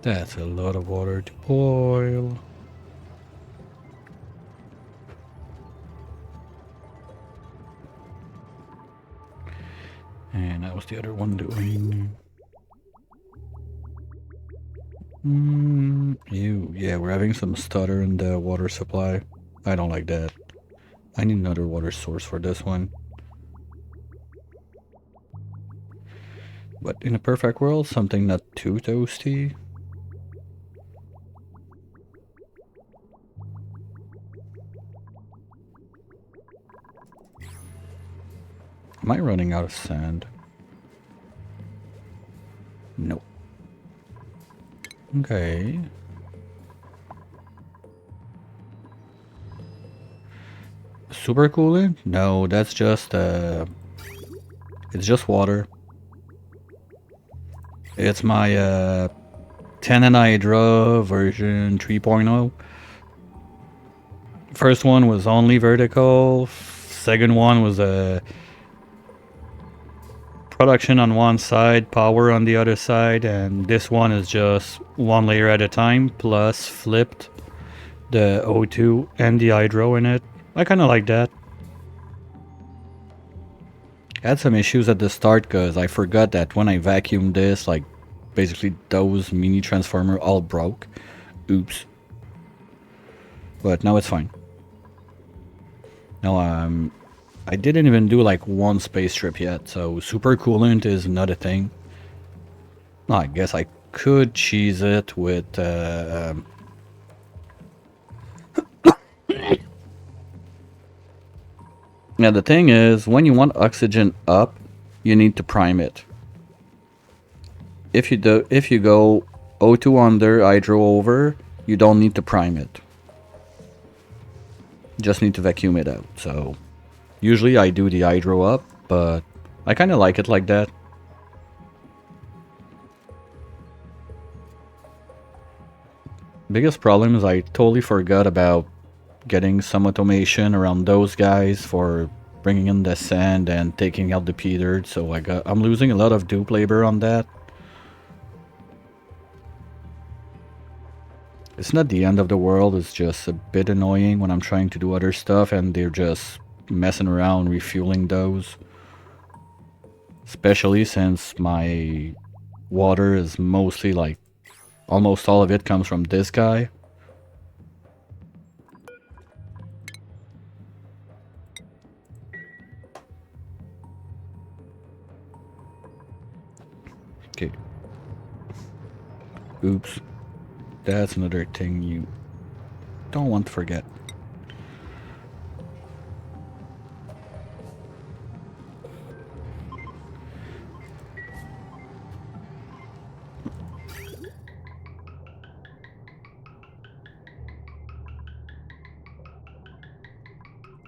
S1: That's a lot of water to boil. And that was the other one doing. Ew, yeah, we're having some stutter in the water supply. I don't like that. I need another water source for this one. But in a perfect world, something not too toasty. Am I running out of sand? Nope. Okay. Super coolant? No, that's just it's just water. It's my 10 anhydra version 3.0. First one was only vertical. Second one was a production on one side, power on the other side, and this one is just one layer at a time, plus flipped the O2 and the hydro in it. I kind of like that. I had some issues at the start because I forgot that when I vacuumed this, like basically those mini transformer all broke. Oops. But now it's fine. Now I didn't even do like one space trip yet, so super coolant is not a thing. No, I guess I could cheese it with Now the thing is, when you want oxygen up, you need to prime it. If you go O2 under, hydro over, you don't need to prime it. Just need to vacuum it out. So usually I do the hydro up, but I kind of like it like that. Biggest problem is I totally forgot about getting some automation around those guys for bringing in the sand and taking out the peter, so I'm losing a lot of dupe labor on that. It's not the end of the world, it's just a bit annoying when I'm trying to do other stuff and they're just messing around refueling those. Especially since my water is mostly like, almost all of it comes from this guy. Okay. Oops. That's another thing you don't want to forget.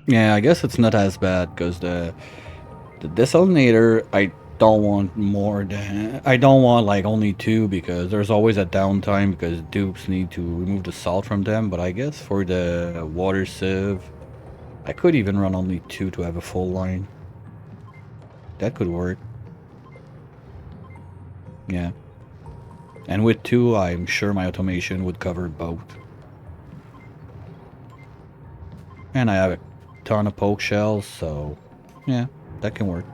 S1: Yeah, I guess it's not as bad because the desalinator, I don't want more than, I don't want like only 2 because there's always a downtime because dupes need to remove the salt from them. But I guess for the water sieve, I could even run only 2 to have a full line. That could work. Yeah. And with 2, I'm sure my automation would cover both. And I have a ton of poke shells, so yeah, that can work.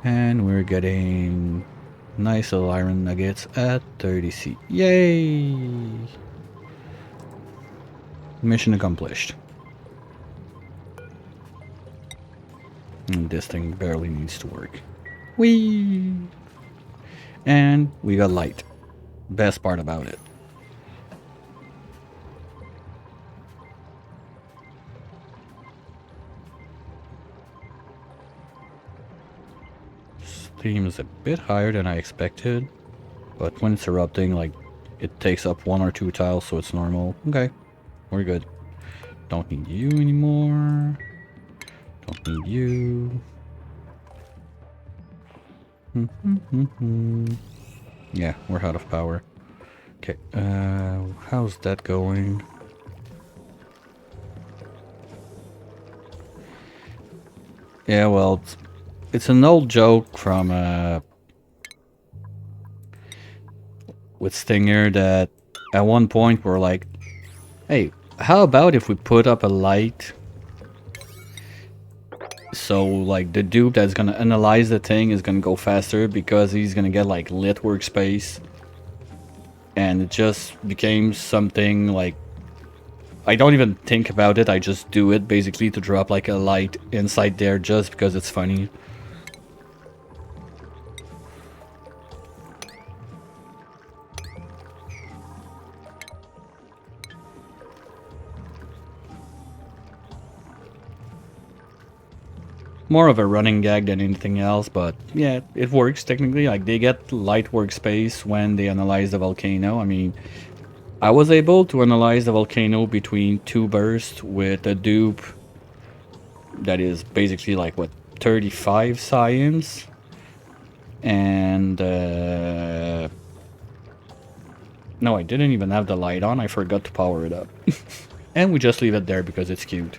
S1: And we're getting nice little iron nuggets at 30C. Yay! Mission accomplished. And this thing barely needs to work. Whee! And we got light. Best part about it. Steam is a bit higher than I expected, but when it's erupting, like, it takes up 1 or 2 tiles, so it's normal. Okay, we're good. Don't need you anymore. Don't need you. Yeah, we're out of power. Okay, how's that going? Yeah, well, it's an old joke from with Stinger that at one point we're like, hey, how about if we put up a light so like the dude that's gonna analyze the thing is gonna go faster because he's gonna get like lit workspace. And it just became something like, I don't even think about it, I just do it basically to drop like a light inside there just because it's funny. More of a running gag than anything else, but yeah, it works technically. Like, they get light workspace when they analyze the volcano. I mean, I was able to analyze the volcano between 2 bursts with a dupe that is basically like, what, 35 science? And, no, I didn't even have the light on. I forgot to power it up. And we just leave it there because it's cute.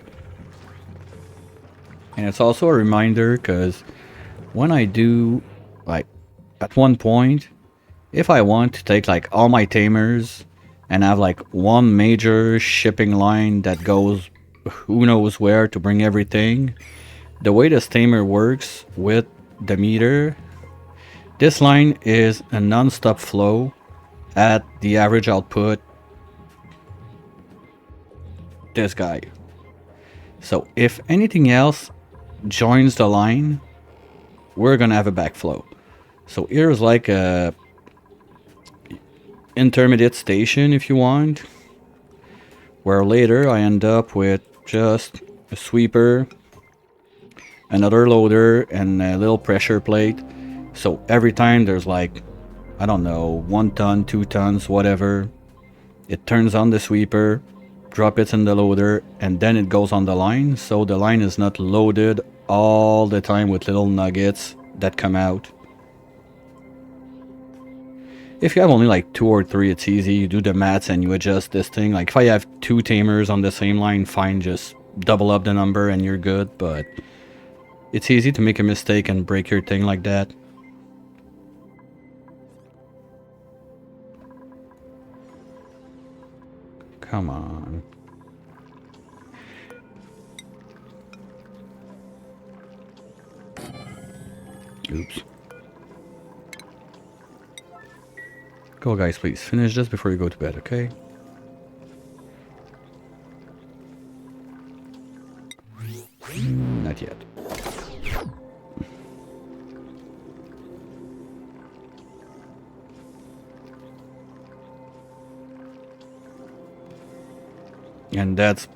S1: And it's also a reminder because when I do, like, at one point, if I want to take like all my tamers and have like one major shipping line that goes who knows where to bring everything, the way this tamer works with the meter, this line is a non-stop flow at the average output, this guy. So if anything else joins the line, we're gonna have a backflow. So here's like a intermediate station if you want, where later I end up with just a sweeper, another loader, and a little pressure plate. So every time there's like, I don't know, 1 ton, 2 tons, whatever, it turns on the sweeper, drop it in the loader, and then it goes on the line. So the line is not loaded all the time with little nuggets that come out. If you have only like 2 or 3, it's easy. You do the maths and you adjust this thing. Like if I have 2 tamers on the same line, fine, just double up the number and you're good. But it's easy to make a mistake and break your thing like that. Come on. Oops. Go guys, please finish this before you go to bed, okay? Not yet. And that's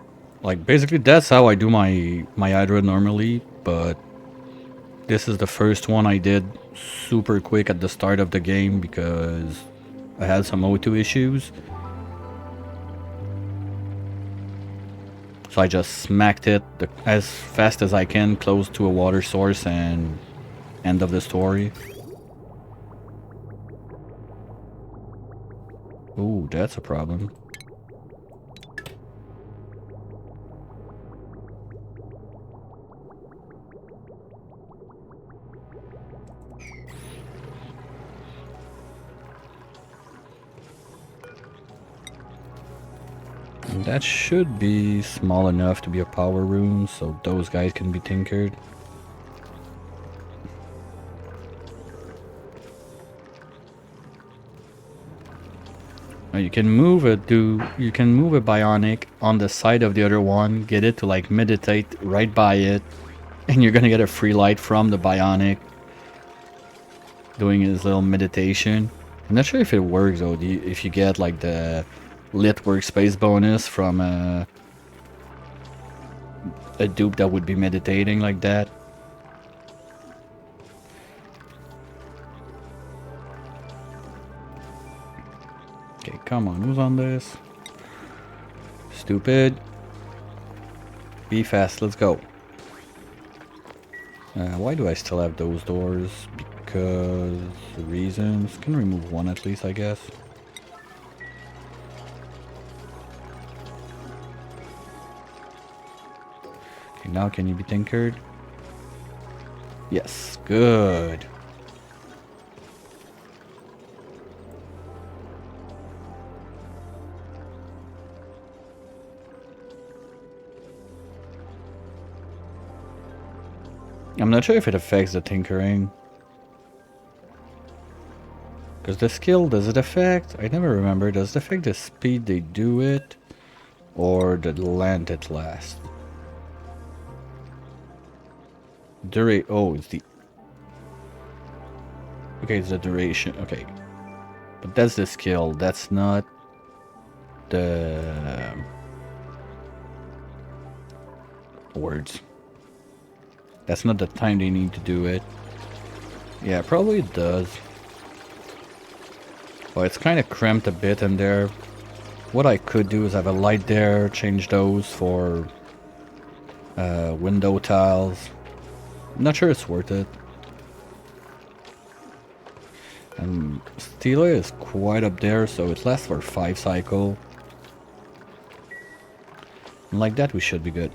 S1: like basically that's how I do my hydro normally, but this is the first one I did super quick at the start of the game because I had some O2 issues. So I just smacked it as fast as I can close to a water source and end of the story. Ooh, that's a problem. That should be small enough to be a power room, so those guys can be tinkered. Now you can move a bionic on the side of the other one, get it to like meditate right by it, and you're gonna get a free light from the bionic doing his little meditation. I'm not sure if it works though, if you get like the lit workspace bonus from a dupe that would be meditating like that. Okay, come on, who's on this? Stupid. Be fast, let's go. Why do I still have those doors? Because reasons. Can remove one at least, I guess. Okay, now can you be tinkered? Yes, good. I'm not sure if it affects the tinkering. Because the skill, does it affect? I never remember. Does it affect the speed they do it? Or the length it lasts? Oh, it's the... Okay, it's the duration. Okay. But that's the skill. That's not the... words. That's not the time they need to do it. Yeah, probably it does. Well, it's kind of cramped a bit in there. What I could do is have a light there, change those for window tiles. I'm not sure it's worth it. And Stila is quite up there, so it lasts for 5 cycles. And like that we should be good.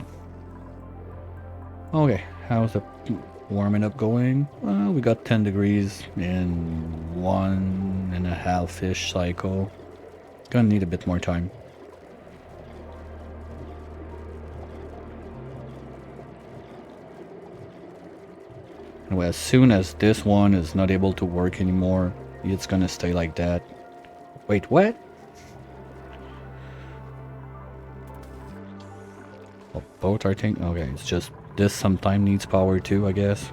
S1: Okay, how's the... warming up going. We got 10 degrees in 1.5-ish cycle. Gonna need a bit more time. Anyway, as soon as this one is not able to work anymore, it's gonna stay like that. Wait, what? Oh, both are taking. Okay, it's just this sometime needs power too, I guess.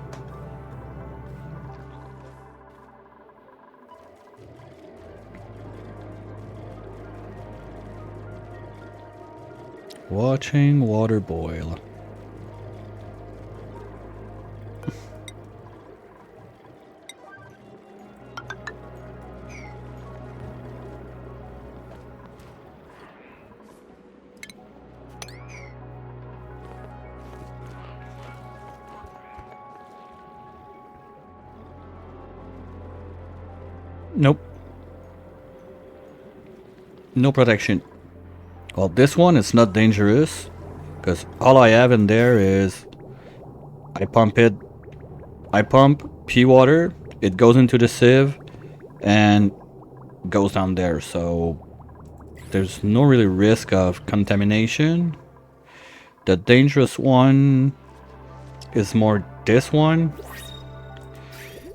S1: Watching water boil. Nope. No protection. Well, this one is not dangerous, because all I have in there is I pump pea water, it goes into the sieve, and goes down there, so there's no really risk of contamination. The dangerous one is more this one,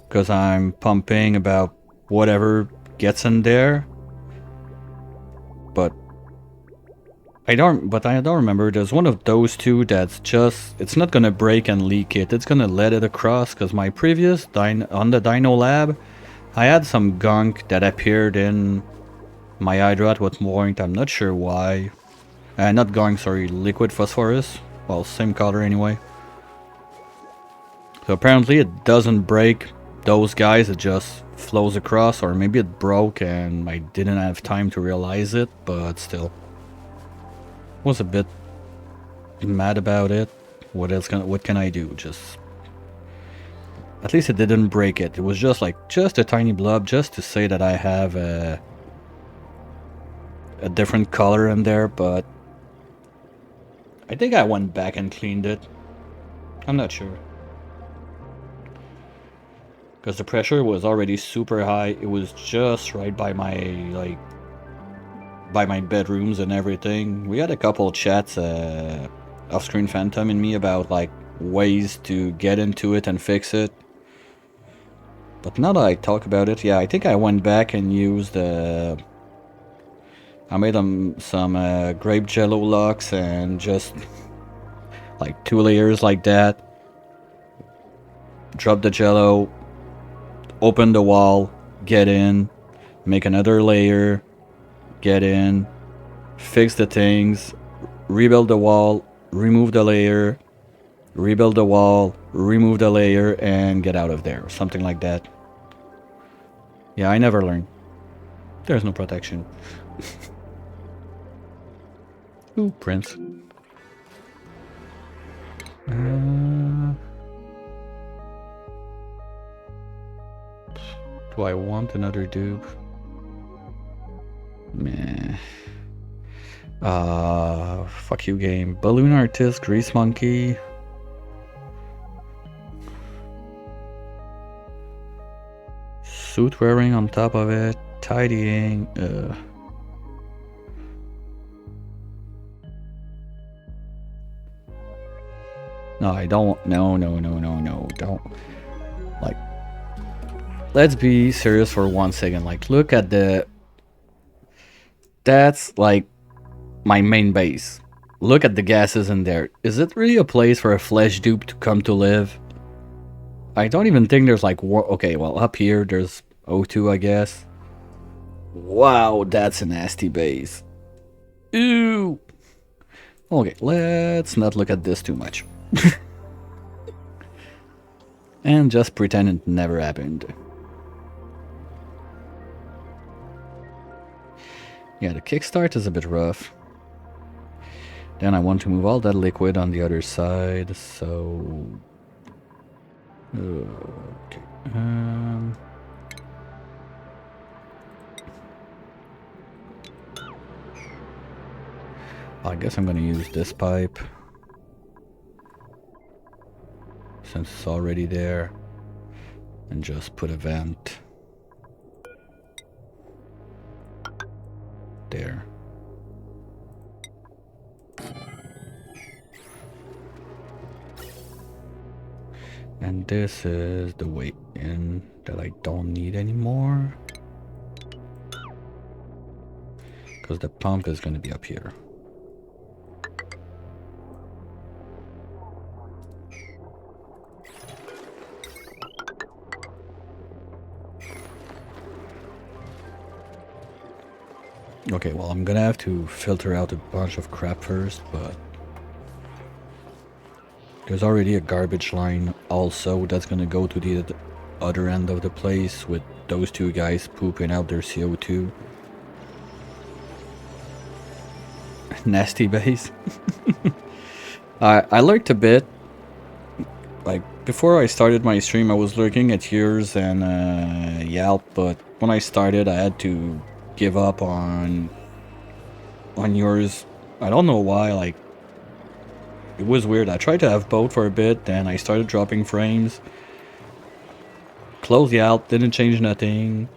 S1: because I'm pumping about whatever gets in there. But I don't remember. There's one of those two that's just, it's not gonna break and leak it. It's gonna let it across, because my previous on the Dino Lab, I had some gunk that appeared in my hydrate with point. I'm not sure why. Not gunk, sorry, liquid phosphorus. Well, same color anyway. So apparently it doesn't break those guys, it just flows across, or maybe it broke and I didn't have time to realize it, but still. Was a bit mad about it. What can I do? Just at least it didn't break it. It was just a tiny blob, just to say that I have a different color in there, but I think I went back and cleaned it. I'm not sure. Because the pressure was already super high. It was just right by my by my bedrooms and everything. We had a couple chats, off-screen Phantom and me, about ways to get into it and fix it. But now that I talk about it, yeah, I think I went back and used I made some grape jello locks and just 2 layers like that. Drop the jello, open the wall, get in, make another layer, get in, fix the things, rebuild the wall, remove the layer, rebuild the wall, remove the layer, and get out of there. Something like that. Yeah, I never learned. There's no protection. Ooh, Prince. Do I want another dupe? Meh. Fuck you, game. Balloon Artist, Grease Monkey. Suit wearing on top of it. Tidying. No, I don't. No. Don't. Let's be serious for 1 second. Look at the... That's, my main base. Look at the gases in there. Is it really a place for a flesh dupe to come to live? I don't even think there's, okay, well, up here, there's O2, I guess. Wow, that's a nasty base. Ew! Okay, let's not look at this too much. And just pretend it never happened. Yeah, the kickstart is a bit rough. Then I want to move all that liquid on the other side, so... Okay. I guess I'm gonna use this pipe. since it's already there, and just put a vent there. And this is the way in that I don't need anymore, because the pump is going to be up here. Okay, well, I'm gonna have to filter out a bunch of crap first, but there's already a garbage line also that's gonna go to the other end of the place with those two guys pooping out their CO2. Nasty base. I lurked a bit. Like, before I started my stream, I was lurking at yours and Yelp, but when I started, I had to give up on yours. I don't know why, like, it was weird. I tried to have both for a bit, then I started dropping frames. Close Yelp, didn't change nothing.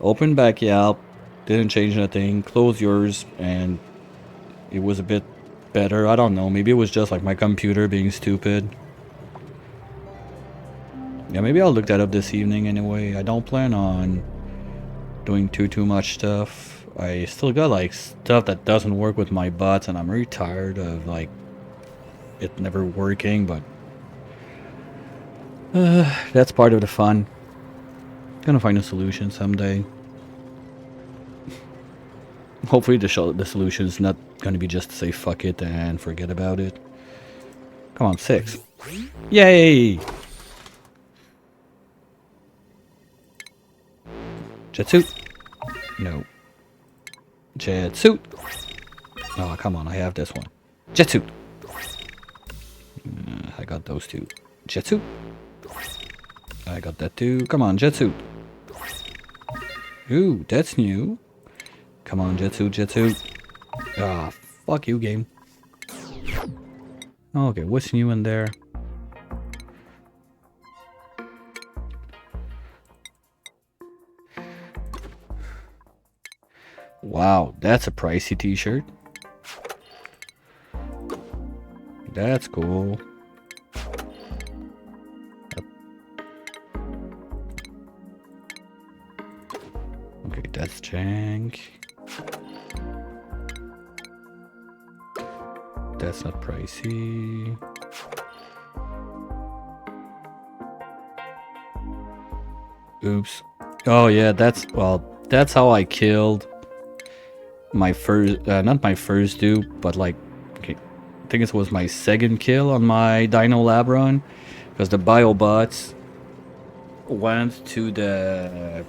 S1: Open back Yelp, didn't change nothing. Close yours, and it was a bit better. I don't know, maybe it was just like my computer being stupid. Yeah, maybe I'll look that up this evening anyway. I don't plan on doing too much stuff. I still got like stuff that doesn't work with my bots, and I'm really tired of like it never working, but that's part of the fun. Gonna find a solution someday. Hopefully the solution is not gonna be just to say fuck it and forget about it. Come on, 6. Yay! Jet suit? No. Jet suit! Oh, come on, I have this one. Jet suit! I got those two. Jet suit? I got that too. Come on, jet suit. Ooh, that's new. Come on, jet suit, jet suit. Ah, fuck you, game. Okay, what's new in there? Wow, that's a pricey t-shirt. That's cool. Okay, that's jank. That's not pricey. Oops. Oh yeah, that's how I killed my first, not my first dupe, but like, okay, I think it was my second kill on my Dino Lab run, because the biobots went to the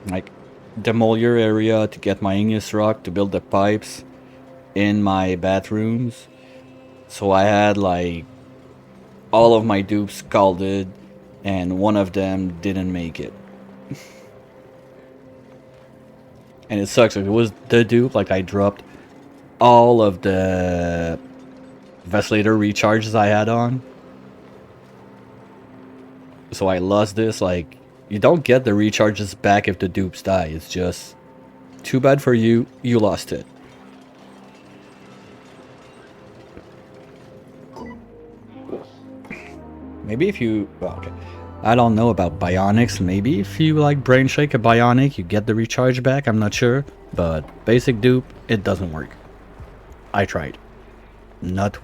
S1: like demolier area to get my igneous rock to build the pipes in my bathrooms. So I had like all of my dupes scalded, and one of them didn't make it. And it sucks. If it was the dupe, like I dropped all of the ventilator recharges I had on. So I lost this. Like, you don't get the recharges back if the dupes die. It's just too bad for you. You lost it. Maybe if you... Well, okay. I don't know about bionics. Maybe if you like brain shake a bionic, you get the recharge back. I'm not sure. But basic dupe, it doesn't work. I tried. Not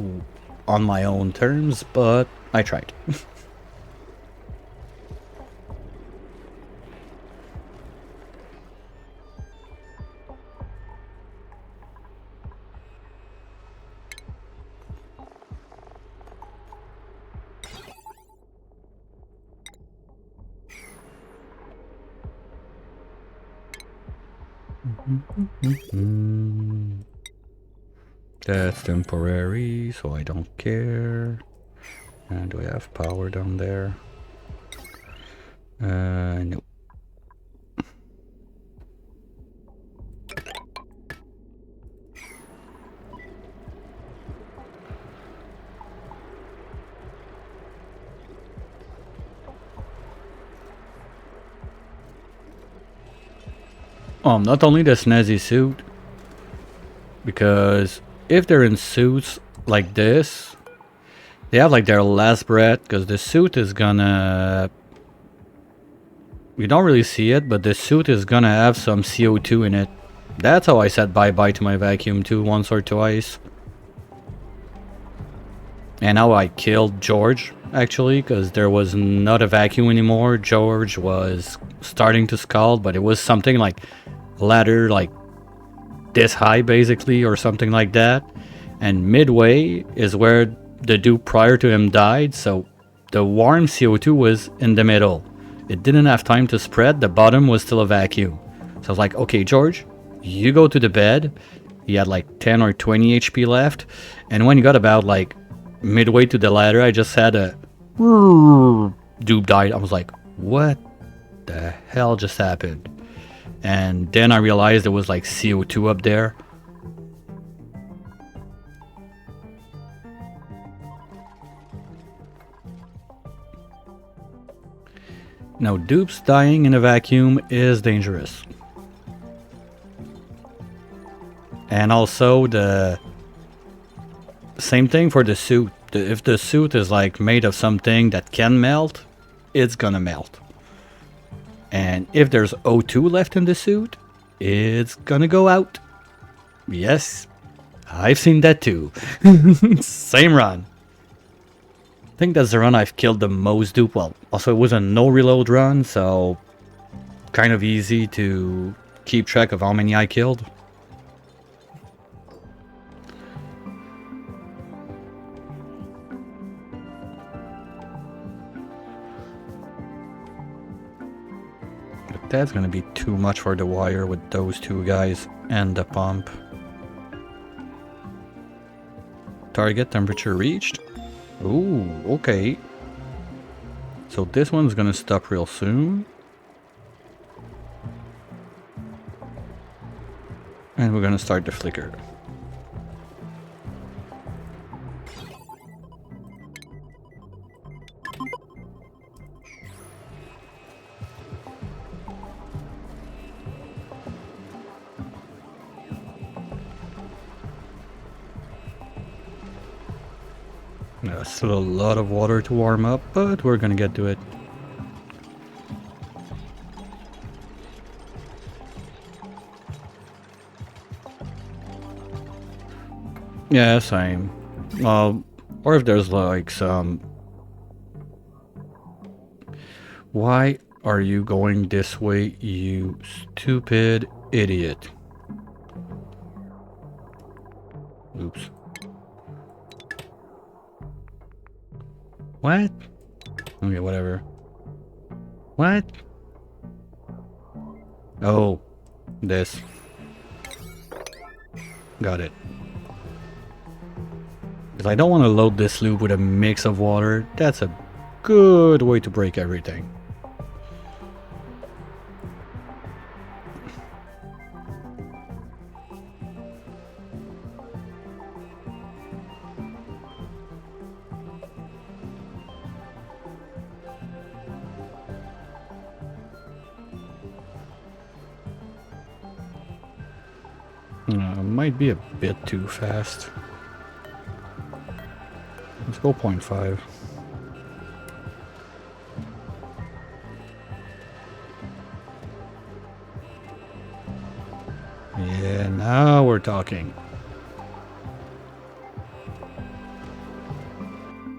S1: on my own terms, but I tried. That's temporary, so I don't care. And do we have power down there? Nope. Not only the snazzy suit, because if they're in suits like this, they have like their last breath, because the suit is gonna... We don't really see it, but the suit is gonna have some CO2 in it. That's how I said bye-bye to my vacuum too, once or twice. And how I killed George, actually, because there was not a vacuum anymore. George was starting to scald, but it was something like ladder, like this high, basically, or something like that. And midway is where the dude prior to him died, so the warm CO2 was in the middle. It didn't have time to spread, the bottom was still a vacuum. So I was like, okay, George, you go to the bed. He had like 10 or 20 HP left, and when he got about like midway to the ladder, I just had a dude died. I was like, what the hell just happened? And then I realized there was like CO2 up there. Now, dupes dying in a vacuum is dangerous. And also the same thing for the suit. If the suit is like made of something that can melt, it's gonna melt. And if there's O2 left in the suit, it's gonna go out. Yes, I've seen that too. Same run. I think that's the run I've killed the most dupe. Well, also it was a no reload run, so kind of easy to keep track of how many I killed. That's gonna be too much for the wire with those two guys and the pump. Target temperature reached. Ooh, okay. So this one's gonna stop real soon. And we're gonna start the flicker. Still a lot of water to warm up, but we're gonna get to it. Yeah, same. Or if there's like some... Why are you going this way, you stupid idiot? Oops. What? Okay, whatever. What? Oh, this. Got it. Because I don't want to load this loop with a mix of water. That's a good way to break everything. Might be a bit too fast. Let's go 0.5. Yeah, now we're talking.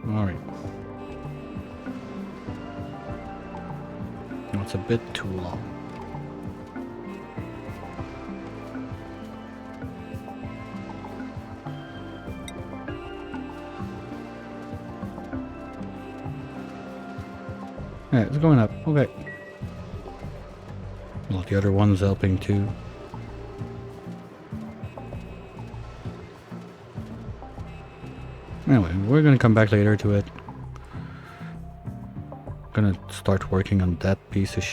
S1: Alright. It's a bit too long. Alright, it's going up. Okay. Well, the other one's helping too. Anyway, we're gonna come back later to it. Gonna start working on that piece of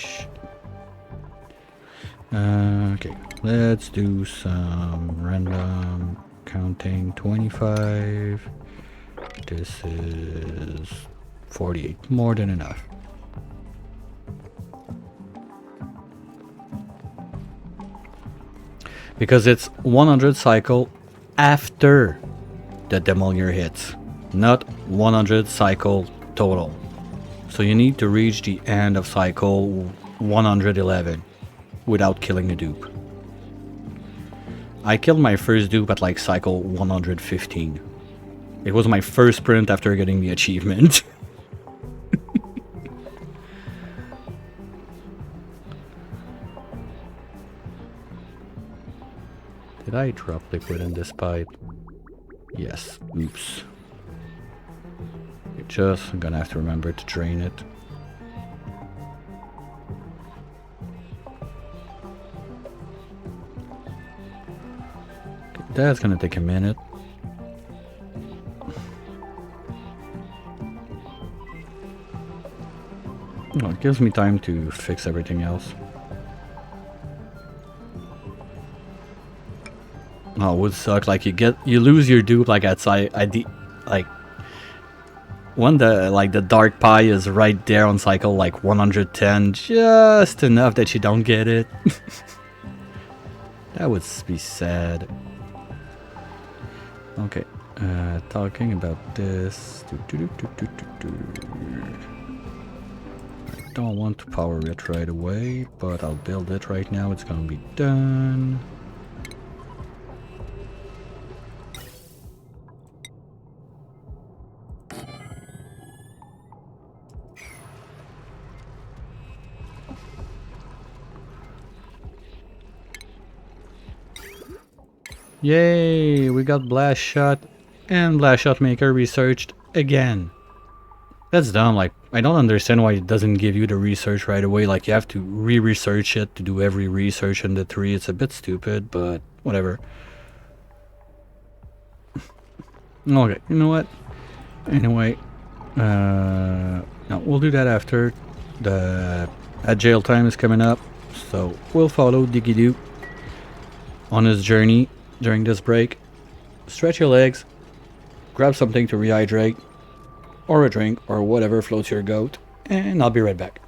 S1: okay, let's do some random counting. 25. This is 48. More than enough. Because it's 100 cycle after the demolier hits, not 100 cycle total. So you need to reach the end of cycle 111 without killing a dupe. I killed my first dupe at like cycle 115. It was my first sprint after getting the achievement. Did I drop liquid in this pipe? Yes. Oops. I'm gonna have to remember to drain it. Okay, that's gonna take a minute. Oh, it gives me time to fix everything else. Oh, it would suck. Like you lose your dupe like when the dark pie is right there on cycle like 110, just enough that you don't get it. That would be sad. Okay, talking about this. I don't want to power it right away, but I'll build it right now. It's gonna be done. Yay, we got blast shot and blast shot maker researched again. That's dumb. Like, I don't understand why it doesn't give you the research right away. Like, you have to re-research it to do every research in the 3. It's a bit stupid, but whatever. Okay, you know what? Anyway, no, we'll do that after. The jail time is coming up, so we'll follow Diggy Doo on his journey during this break. Stretch your legs, grab something to rehydrate, or a drink, or whatever floats your goat, and I'll be right back.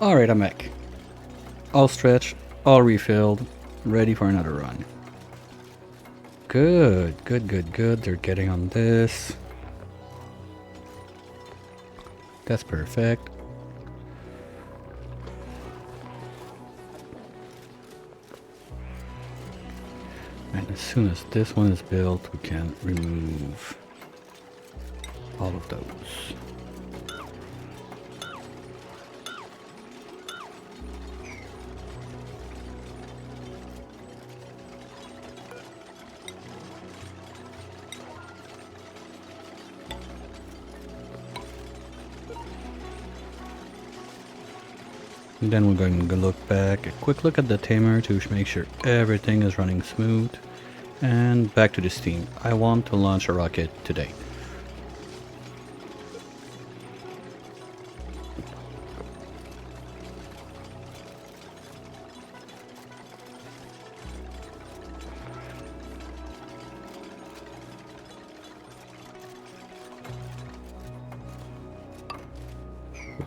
S1: Alright, I'm back. All stretched, all refilled, ready for another run. Good, good, good, good. They're getting on this. That's perfect. And as soon as this one is built, we can remove all of those. And then we're going to look back, a quick look at the tamer to make sure everything is running smooth. And back to the steam. I want to launch a rocket today.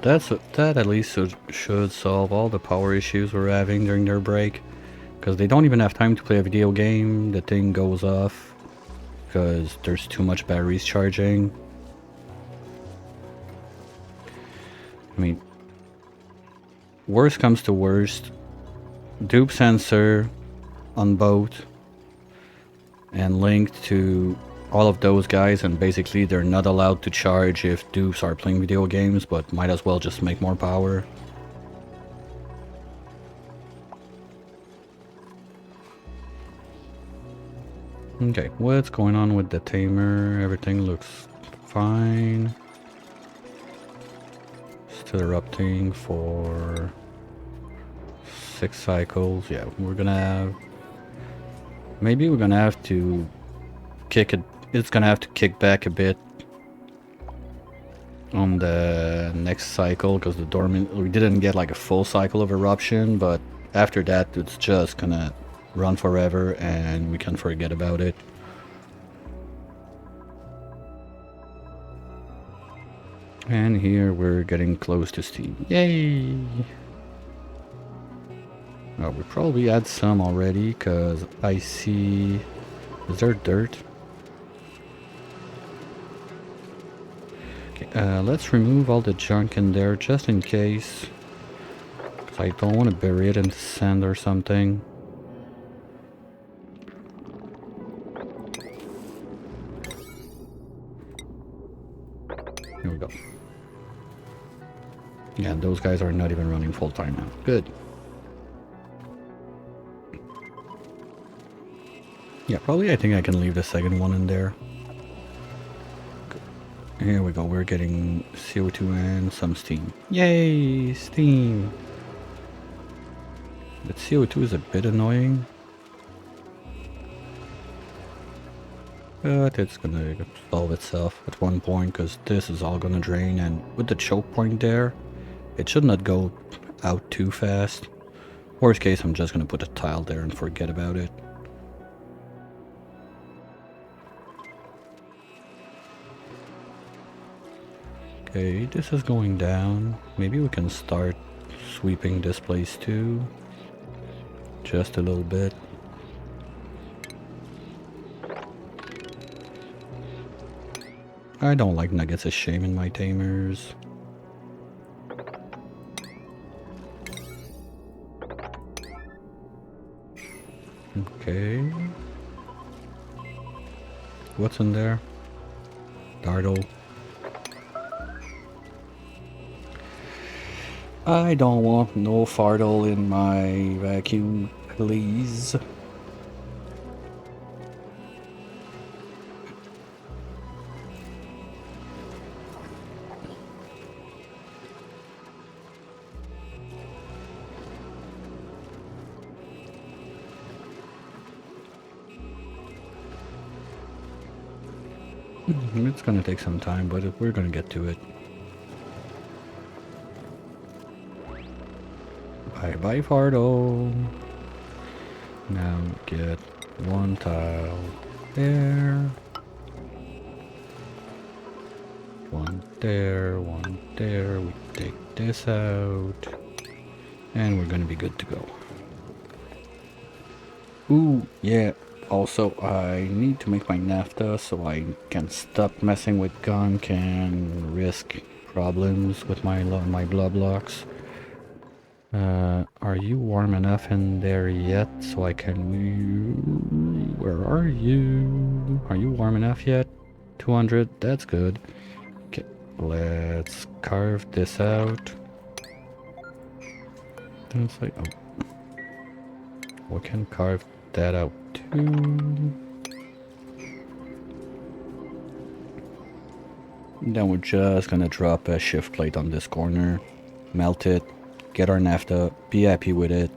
S1: That at least should solve all the power issues we're having during their break. Because they don't even have time to play a video game, the thing goes off. Because there's too much batteries charging. I mean, worst comes to worst, dupe sensor on both. And linked to all of those guys, and basically they're not allowed to charge if dupes are playing video games, but might as well just make more power. Okay, what's going on with the tamer? Everything looks fine. Still erupting for 6 cycles. Yeah, we're gonna have... Maybe we're gonna have to kick it. It's gonna have to kick back a bit on the next cycle because the dormant, we didn't get like a full cycle of eruption, but after that it's just gonna run forever and we can forget about it. And here we're getting close to steam. Yay! Oh, we probably had some already because I see... Is there dirt? Okay, let's remove all the junk in there just in case. Because I don't want to bury it in sand or something. Here we go. Yeah, those guys are not even running full time now. Good. Yeah, probably I think I can leave the second one in there. Here we go, we're getting CO2 and some steam. Yay, steam! But CO2 is a bit annoying. But it's gonna solve itself at one point because this is all gonna drain, and with the choke point there, it should not go out too fast. Worst case, I'm just gonna put a tile there and forget about it. Okay, this is going down. Maybe we can start sweeping this place too. Just a little bit. I don't like nuggets of shame in my tamers. Okay. What's in there? Dartle. I don't want no fartle in my vacuum, please. It's gonna take some time, but we're gonna get to it. Bye bye, Fardo. Now get one tile there. One there, one there. We take this out. And we're gonna be good to go. Ooh, yeah. Also, I need to make my NAFTA so I can stop messing with gunk and risk problems with my blood blocks. Are you warm enough in there yet so I can... Where are you? Are you warm enough yet? 200, that's good. Okay, let's carve this out. Then it's like, oh, we can carve that out too. Then we're just gonna drop a shift plate on this corner, melt it, get our NAFTA, be happy with it.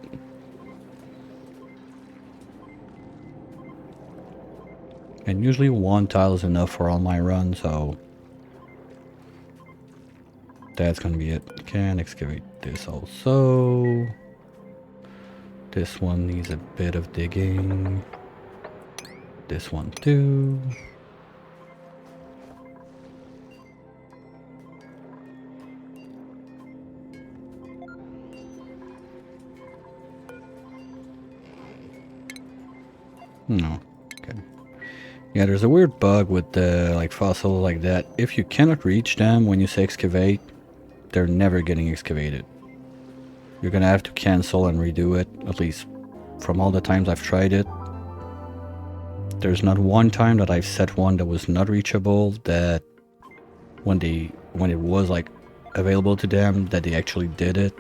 S1: And usually one tile is enough for all my runs, so that's gonna be it. Can excavate this also. This one needs a bit of digging. This one too. No. Okay. Yeah, there's a weird bug with the like fossils like that. If you cannot reach them when you say excavate, they're never getting excavated. You're gonna have to cancel and redo it, at least from all the times I've tried it. There's not one time that I've set one that was not reachable that when it was like available to them that they actually did it.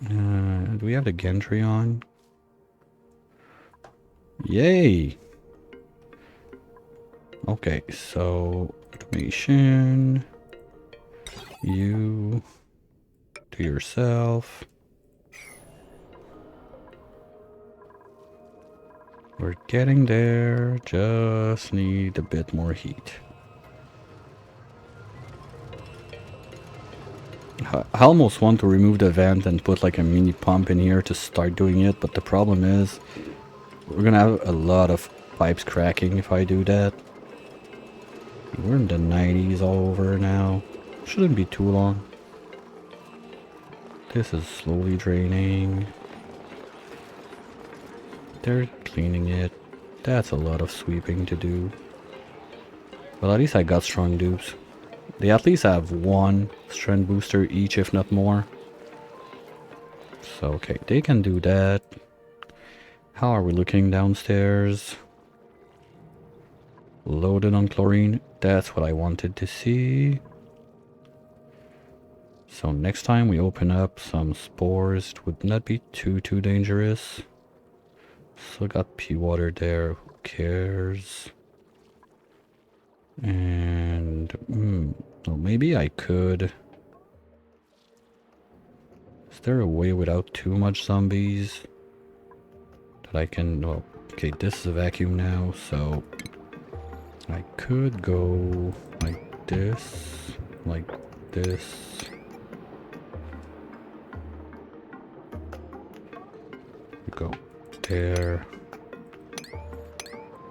S1: Do we have the gantry on? Yay! Okay, so automation. You do yourself. We're getting there, just need a bit more heat. I almost want to remove the vent and put like a mini pump in here to start doing it, but the problem is we're gonna have a lot of pipes cracking if I do that. We're in the 90s all over now. Shouldn't be too long. This is slowly draining. They're cleaning it. That's a lot of sweeping to do. But at least I got strong dupes. They at least have one strength booster each, if not more. So, okay, they can do that. How are we looking downstairs? Loaded on chlorine. That's what I wanted to see. So next time we open up some spores, it would not be too dangerous. Still got pea water there, who cares? And well, maybe I could. Is there a way without too much zombies that I can? Well, okay, this is a vacuum now, so I could go like this, like this. Go there.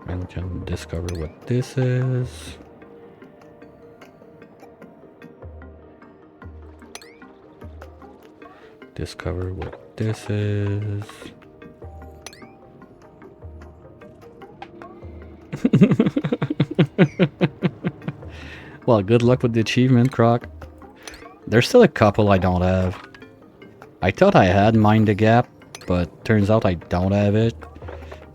S1: And we can discover what this is. Discover what this is. Well, good luck with the achievement, Croc. There's still a couple I don't have. I thought I had Mind the Gap, but turns out I don't have it.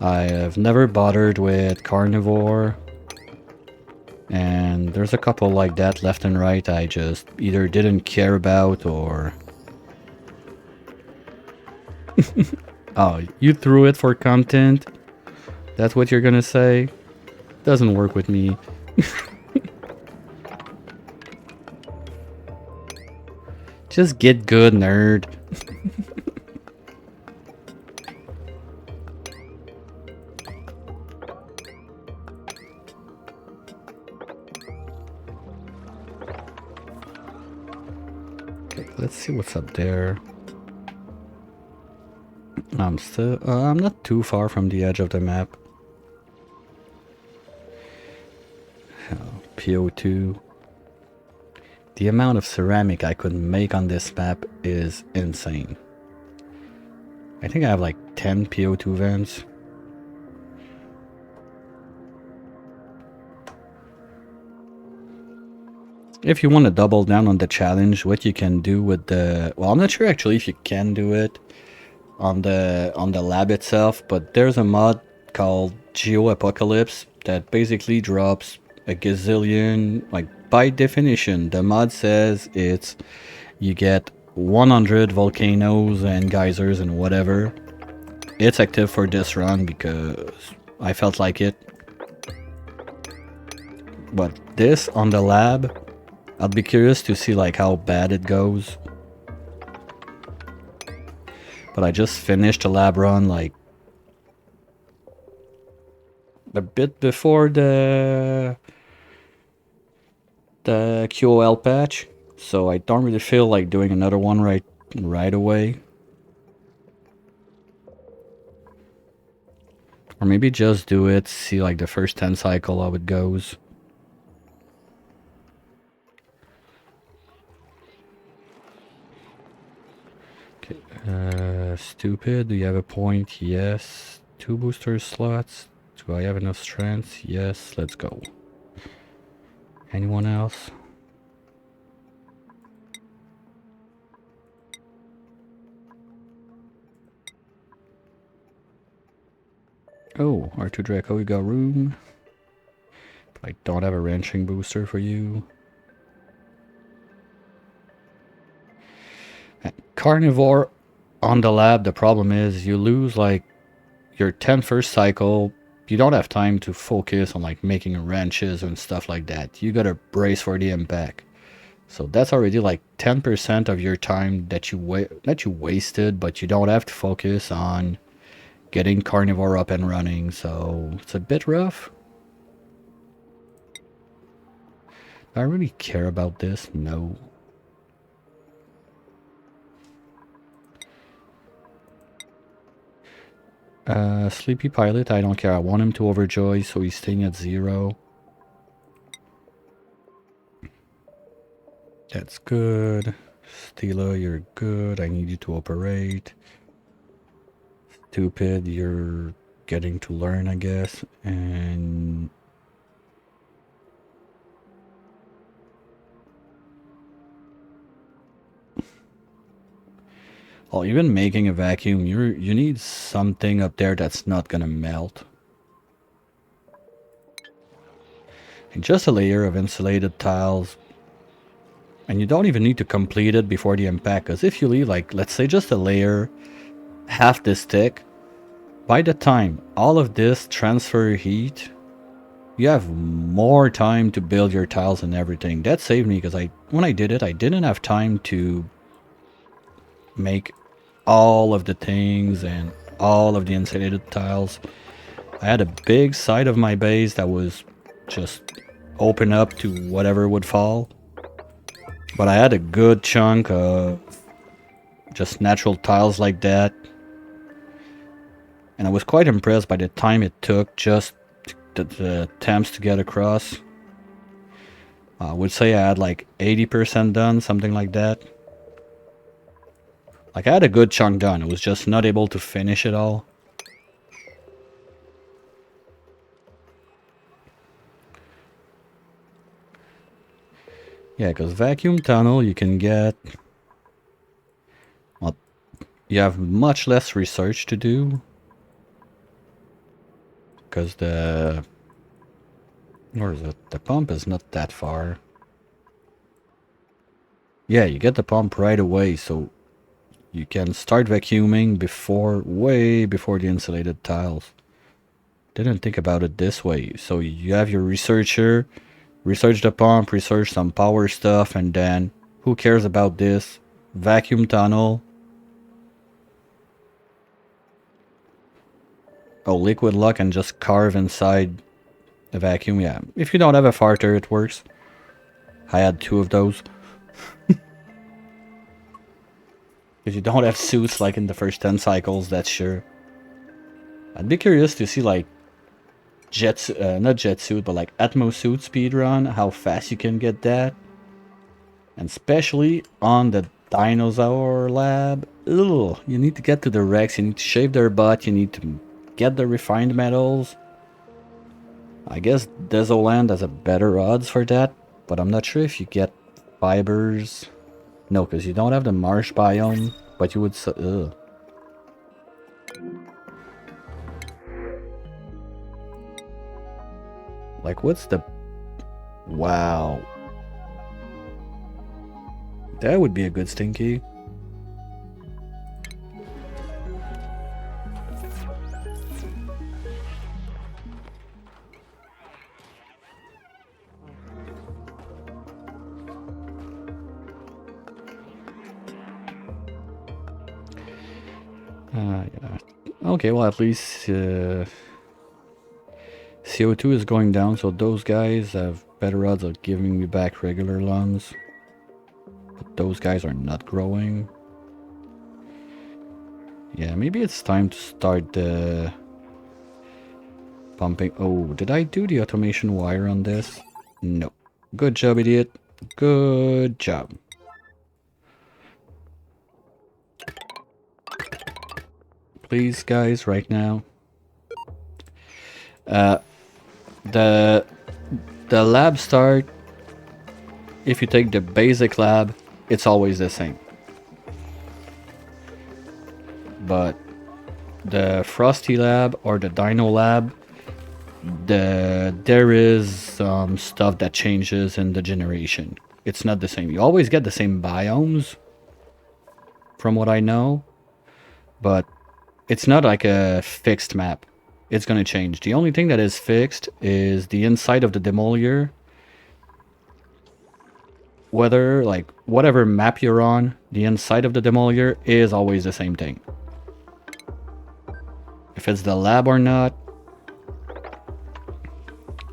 S1: I have never bothered with Carnivore. And there's a couple like that left and right I just either didn't care about or... Oh, you threw it for content? That's what you're gonna say? Doesn't work with me. Just get good, nerd. Okay, let's see what's up there. I'm not too far from the edge of the map. PO2. The amount of ceramic I could make on this map is insane. I think I have like 10 PO2 vents. If you want to double down on the challenge, what you can do with the... Well, I'm not sure actually if you can do it on the lab itself, but there's a mod called Geo Apocalypse that basically drops a gazillion, like by definition, the mod says it's you get 100 volcanoes and geysers and whatever. It's active for this run because I felt like it. But this on the lab, I'd be curious to see like how bad it goes. But I just finished a lab run like a bit before the QOL patch, so I don't really feel like doing another one right away. Or maybe just do it, see like the first 10 cycle how it goes. Okay, stupid, do you have a point? Yes. 2 booster slots. Do I have enough strength? Yes, let's go. Anyone else? Oh, R2 Draco, we got room. But I don't have a wrenching booster for you. Carnivore on the lab, the problem is you lose like your 10 first cycle. You don't have time to focus on like making wrenches and stuff like that. You gotta brace for the impact. So that's already like 10% of your time that you wasted, but you don't have to focus on getting Carnivore up and running. So it's a bit rough. Do I really care about this? No. Sleepy Pilot, I don't care. I want him to overjoy, so he's staying at 0. That's good. Stila, you're good. I need you to operate. Stupid, you're getting to learn, I guess. And... oh, even making a vacuum, you need something up there that's not gonna melt. And just a layer of insulated tiles. And you don't even need to complete it before the impact, because if you leave, like, let's say just a layer, half this thick, by the time all of this transfer heat, you have more time to build your tiles and everything. That saved me, because when I did it, I didn't have time to make all of the things and all of the insulated tiles. I had a big side of my base that was just open up to whatever would fall. But I had a good chunk of just natural tiles like that. And I was quite impressed by the time it took just the attempts to get across. I would say I had like 80% done, something like that. Like I had a good chunk done, I was just not able to finish it all. Yeah, because vacuum tunnel you can get... well, you have much less research to do. Because the... where is it? The pump is not that far. Yeah, you get the pump right away, so you can start vacuuming way before the insulated tiles. Didn't think about it this way. So you have your researcher, research the pump, research some power stuff, and then who cares about this? Vacuum tunnel. Oh, liquid luck and just carve inside the vacuum. Yeah, if you don't have a farter, it works. I had 2 of those. If you don't have suits like in the first 10 cycles, that's sure. I'd be curious to see like not jet suit, but like Atmo suit speedrun, how fast you can get that. And especially on the dinosaur lab. Ugh, you need to get to the Rex, you need to shave their butt, you need to get the refined metals. I guess Desoland has a better odds for that, but I'm not sure if you get fibers. No, because you don't have the marsh biome, but you would... Ugh. Like, what's the... Wow. That would be a good stinky. Yeah. Okay, well, at least CO2 is going down, so those guys have better odds of giving me back regular lungs. But those guys are not growing. Yeah, maybe it's time to start the pumping. Oh, did I do the automation wire on this? No. Good job, idiot. Good job. Please, guys, right now. The lab start, if you take the basic lab, it's always the same. But the Frosty lab or the Dino lab, there is some stuff that changes in the generation. It's not the same. You always get the same biomes, from what I know, but it's not like a fixed map. It's gonna change. The only thing that is fixed is the inside of the demolier. Whether, like, whatever map you're on, the inside of the demolier is always the same thing. If it's the lab or not,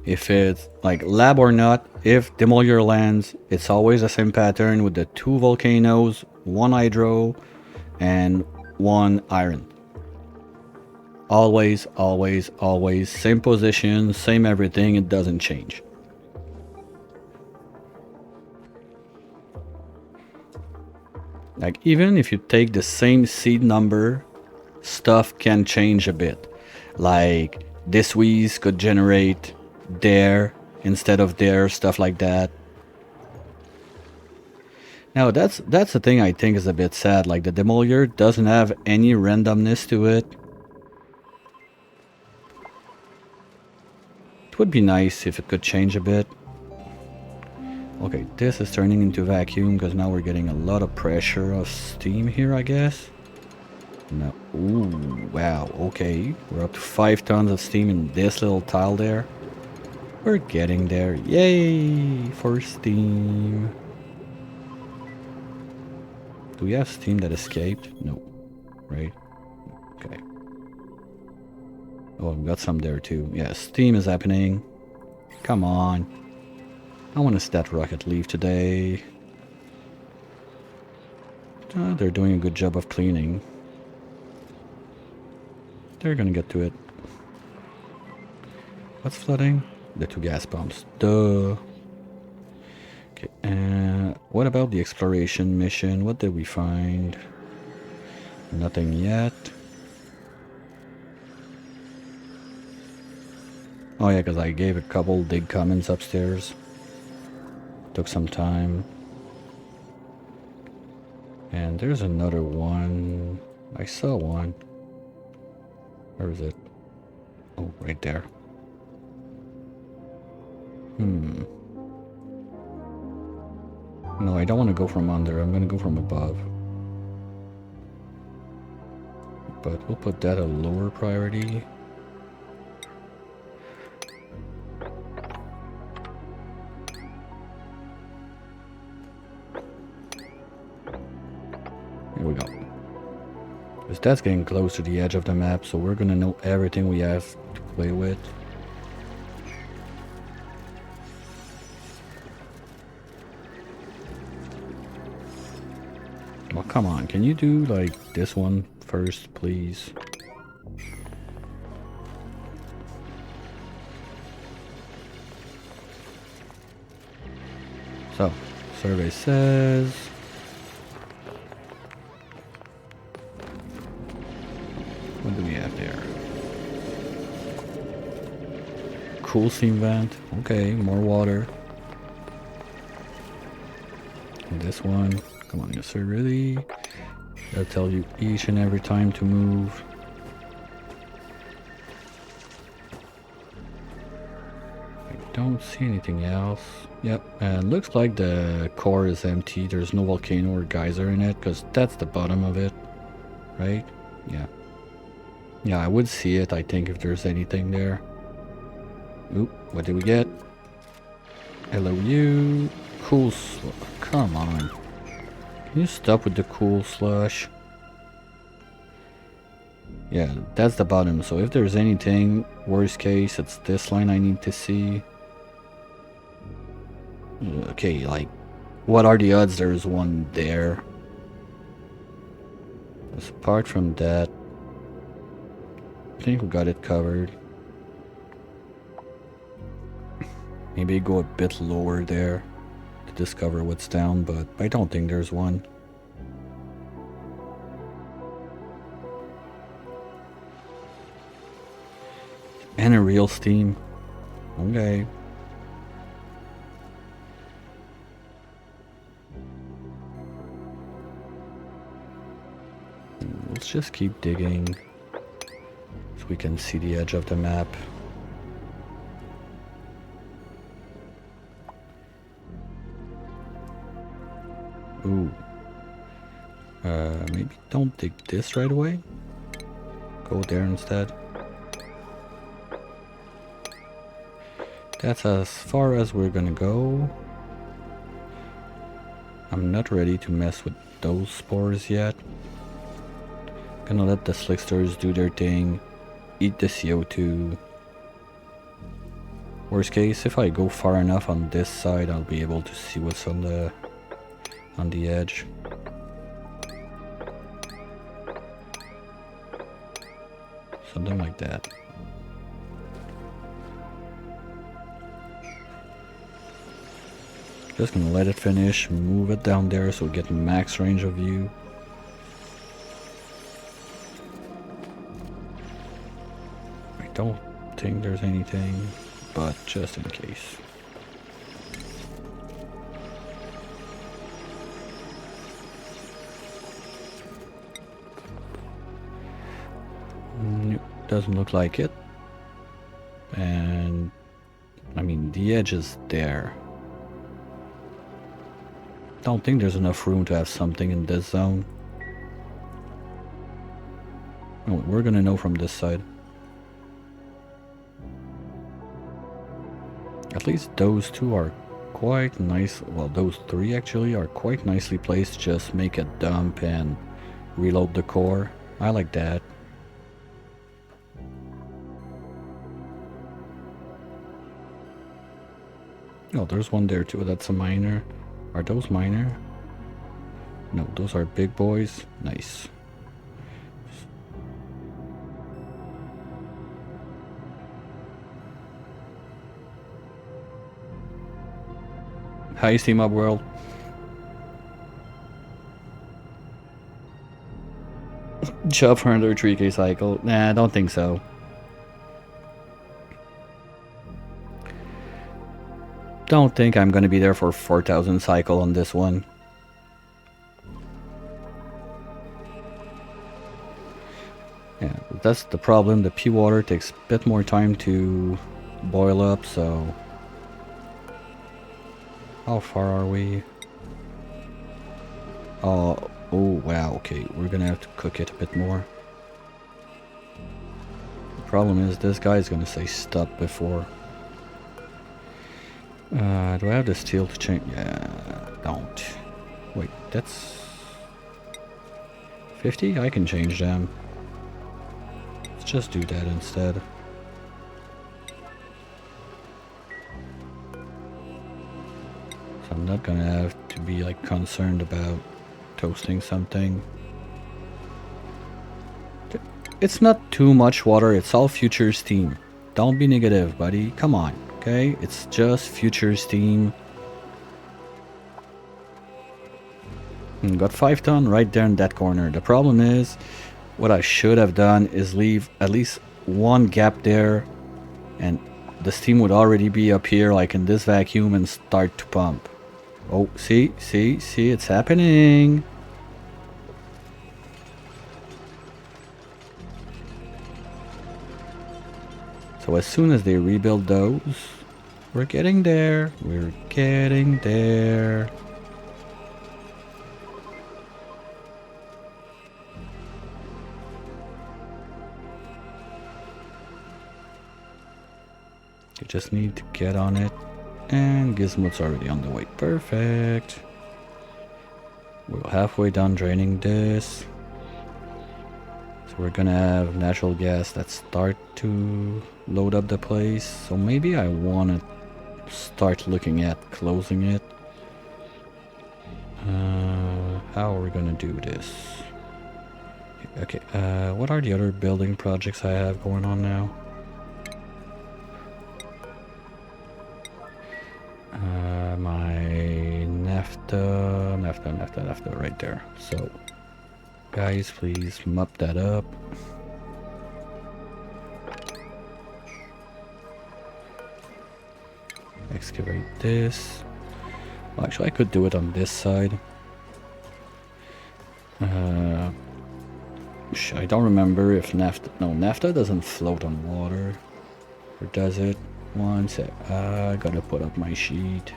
S1: if it's like lab or not, if demolier lands, it's always the same pattern with the 2 volcanoes, 1 hydro, and 1 iron. Always, always, always, same position, same everything, it doesn't change. Like, even if you take the same seed number, stuff can change a bit. Like, this Wheeze could generate there instead of there, stuff like that. Now, that's the thing I think is a bit sad. Like, the demolier doesn't have any randomness to it. It would be nice if it could change a bit. Okay, this is turning into vacuum because now we're getting a lot of pressure of steam here, I guess. No. Ooh, wow, okay. We're up to 5 tons of steam in this little tile there. We're getting there. Yay for steam. Do we have steam that escaped? No. Right? Okay. Oh, we got some there too. Yeah, steam is happening. Come on. I want to see that rocket leave today. They're doing a good job of cleaning. They're gonna get to it. What's flooding? The 2 gas pumps. Duh. Okay, what about the exploration mission? What did we find? Nothing yet. Oh yeah, because I gave a couple dig comments upstairs. Took some time. And there's another one. I saw one. Where is it? Oh, right there. No, I don't want to go from under. I'm going to go from above. But we'll put that a lower priority. Here we go. Because that's getting close to the edge of the map, so we're going to know everything we have to play with. Well, come on. Can you do, like, this one first, please? So Survey says... What do we have there? Cool steam vent. Okay, more water. And this one. Come on, yes sir, really? They'll tell you each and every time to move. I don't see anything else. Yep, and looks like the core is empty. There's no volcano or geyser in it, because that's the bottom of it. Right? Yeah. Yeah, I would see it, I think, if there's anything there. Oop, what did we get? Hello, you. Cool slush. Come on. Can you stop with the cool slush? Yeah, that's the bottom. So if there's anything, worst case, it's this line I need to see. Okay, like, what are the odds there's one there? Because apart from that, I think we got it covered. Maybe go a bit lower there to discover what's down, but I don't think there's one. And a real steam. Okay. Let's just keep digging so we can see the edge of the map. Ooh. Maybe don't dig this right away. Go there instead. That's as far as we're gonna go. I'm not ready to mess with those spores yet. Gonna let the slicksters do their thing. Eat the CO2. Worst case, if I go far enough on this side, I'll be able to see what's on the edge. Something like that. Just gonna let it finish, move it down there so we get max range of view. I don't think there's anything, but just in case. Doesn't look like it. And I mean, the edge is there. Don't think there's enough room to have something in this zone. Oh, we're gonna know from this side. At least those two are quite nice. Well, those three actually are quite nicely placed. Just make a dump and reload the core. I like that. Oh, there's one there too. That's a miner. Are those minor? No, those are big boys. Nice. Hi, Steam Up World. Job for another 3K cycle? Nah, I don't think so. Don't think I'm gonna be there for 4,000 cycle on this one. Yeah, that's the problem. The pea water takes a bit more time to boil up, so... How far are we? Oh wow, okay. We're gonna have to cook it a bit more. The problem is this guy's gonna say stop before. Do I have the steel to change? Yeah, don't. Wait, that's 50? I can change them. Let's just do that instead. So I'm not gonna have to be like concerned about toasting something. It's not too much water, it's all future steam. Don't be negative, buddy. Come on. Okay, it's just future steam. Got 5 ton right there in that corner. The problem is, what I should have done is leave at least one gap there, and the steam would already be up here like in this vacuum and start to pump. Oh, see, it's happening. So as soon as they rebuild those, we're getting there. We're getting there. You just need to get on it. And Gizmo's already on the way. Perfect. We're halfway done draining this. So we're gonna have natural gas that start to load up the place. So maybe I want to start looking at closing it. How are we gonna do this? Okay, what are the other building projects I have going on now? My naphtha right there. So, guys, please mop that up. Excavate this. Well, actually, I could do it on this side. I don't remember if naphtha... No, naphtha doesn't float on water. Or does it? One sec. I gotta put up my sheet.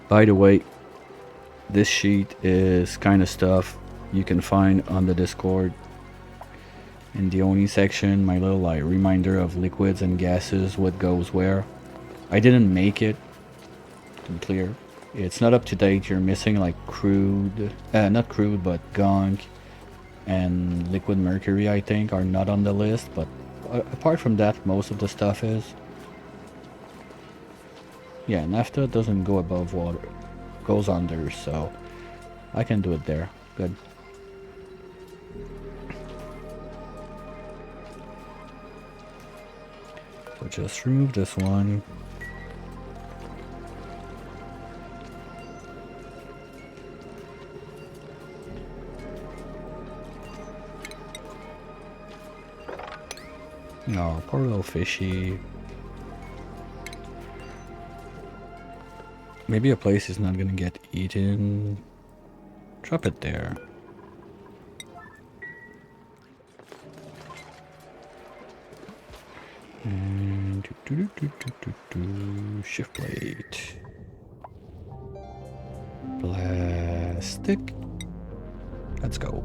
S1: By the way, this sheet is kind of stuff you can find on the Discord. In the Oni section, my little reminder of liquids and gases, what goes where. I didn't make it, to be clear. It's not up to date. You're missing like crude, not crude, but gunk and liquid mercury, I think, are not on the list. But apart from that, most of the stuff is. Yeah, naphtha doesn't go above water, goes under, so I can do it there. Good. So just remove this one. No, poor little fishy. Maybe a place is not gonna get eaten. Drop it there. And shift plate. Plastic. Let's go.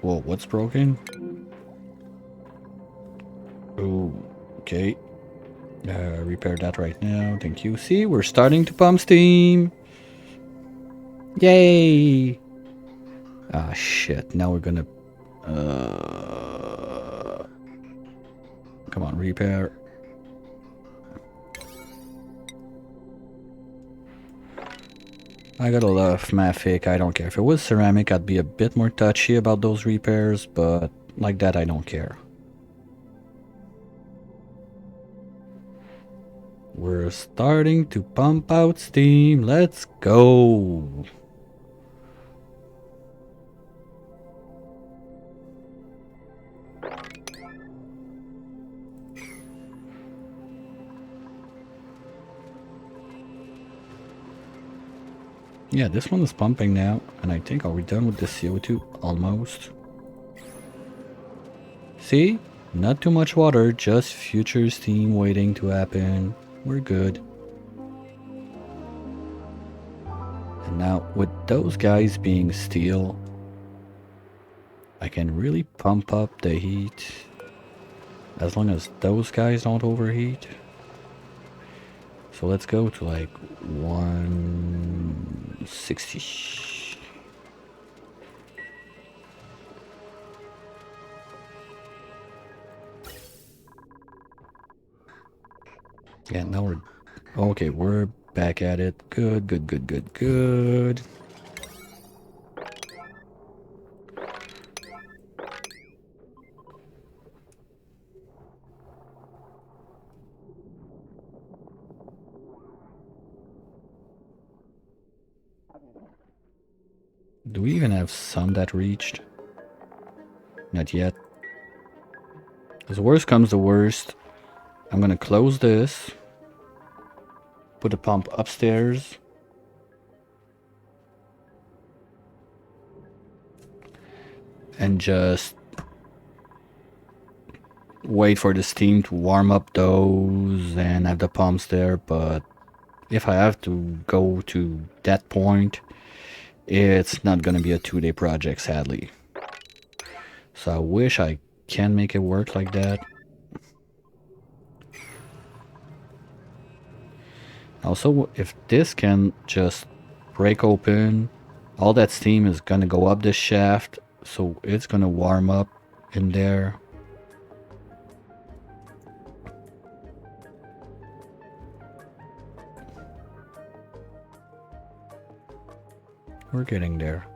S1: Whoa, what's broken? Okay. Repair that right now. Thank you. See, we're starting to pump steam. Yay! Ah, shit. Now we're gonna... Come on, repair. I got a lot of Mafic. I don't care. If it was ceramic, I'd be a bit more touchy about those repairs, but like that, I don't care. We're starting to pump out steam. Let's go. Yeah, this one is pumping now, and I think, are we done with the CO2? Almost. See? Not too much water, just future steam waiting to happen. We're good. And now, with those guys being steel, I can really pump up the heat. As long as those guys don't overheat. So let's go to like 160. Yeah, now we're... Okay, we're back at it. Good, good, good, good, good. Do we even have some that reached? Not yet. As worst comes to worst, I'm gonna close this. Put the pump upstairs. And just wait for the steam to warm up those and have the pumps there. But if I have to go to that point, it's not gonna be a 2-day project, sadly. So I wish I can make it work like that. Also, if this can just break open, all that steam is gonna go up this shaft, so it's gonna warm up in there. We're getting there.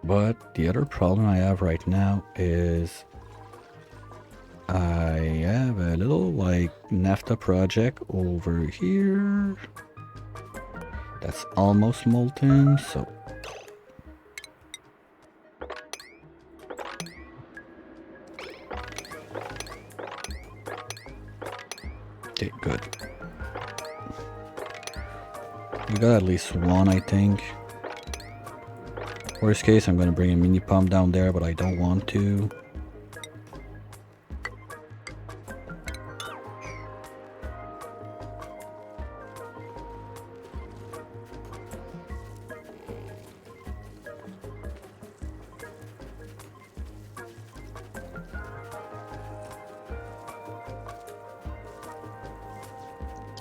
S1: But the other problem I have right now is I have a little like naphtha project over here that's almost molten, so okay, good. We got at least one, I think. Worst case, I'm gonna bring a mini pump down there, but I don't want to.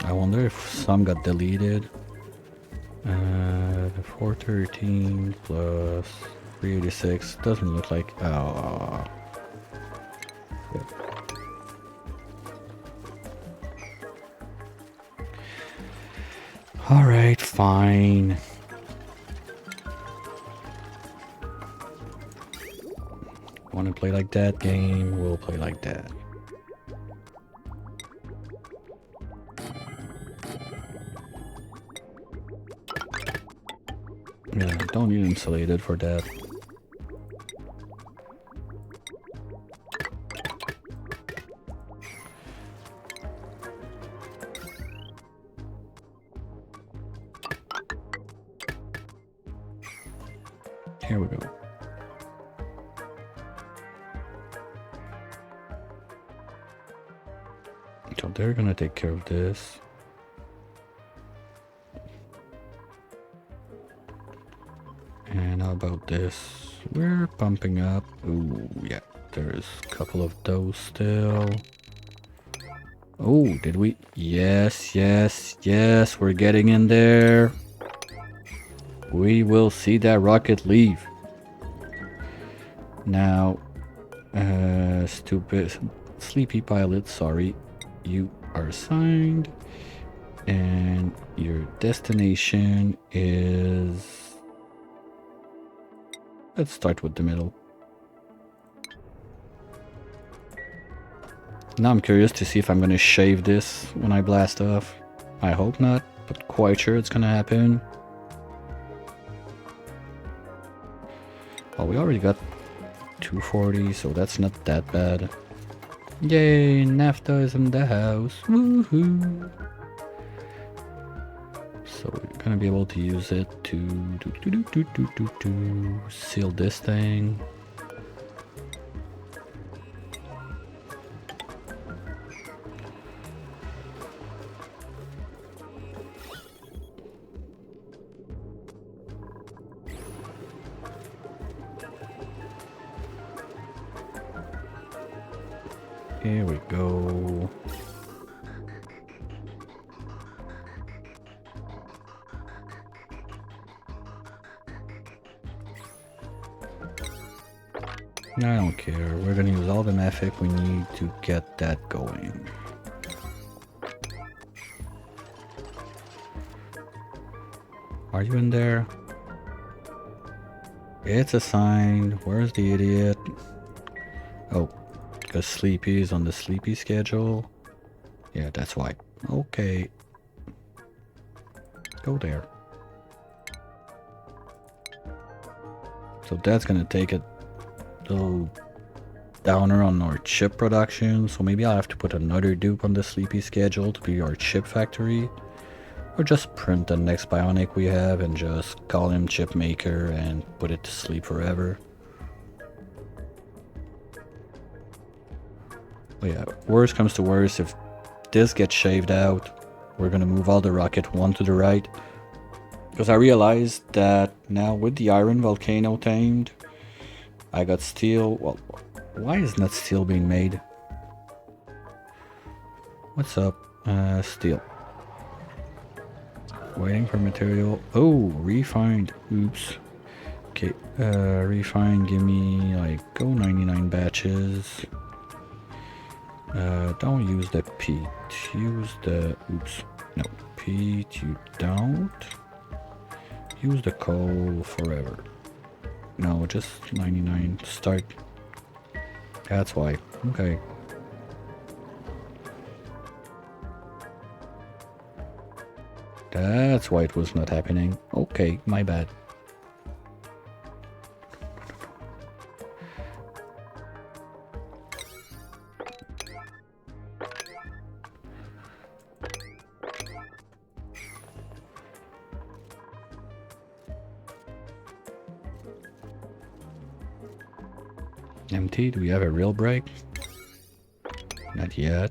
S1: I wonder if some got deleted. 413 plus 386 doesn't look like. Oh. Yeah. All right, fine. Want to play like that game? We'll play like that. Yeah, don't need insulated for that. Here we go. So they're gonna take care of this. And how about this? We're pumping up. Ooh, yeah, there's a couple of those still. Oh, did we? Yes, yes, yes, we're getting in there. We will see that rocket leave. Now, stupid sleepy pilot, sorry. You are assigned. And your destination is... Let's start with the middle. Now I'm curious to see if I'm gonna shave this when I blast off. I hope not, but quite sure it's gonna happen. Well, we already got 240, so that's not that bad. Yay, naphtha is in the house. Woohoo! So we're gonna be able to use it to seal this thing. Here we go. I don't care. We're gonna use all the Mephic we need to get that going. Are you in there? It's assigned. Where's the idiot? Oh, Because Sleepy is on the Sleepy schedule. Yeah, that's why. Okay. Go there. So that's gonna take a little downer on our chip production. So maybe I'll have to put another dupe on the Sleepy schedule to be our chip factory. Or just print the next Bionic we have and just call him chip maker and put it to sleep forever. But yeah, worst comes to worst, if this gets shaved out, we're gonna move all the rocket one to the right. Because I realized that now with the Iron Volcano tamed, I got steel. Well, why is not steel being made? What's up? Steel. Waiting for material. Oh, refined. Oops. Okay, refined, give me like, go 99 batches. Don't use the peat. Use the, oops. No, peat, you don't. Use the coal forever. No, just 99 to start. That's why. Okay. That's why it was not happening. Okay, my bad. Empty, do we have a real break? Not yet.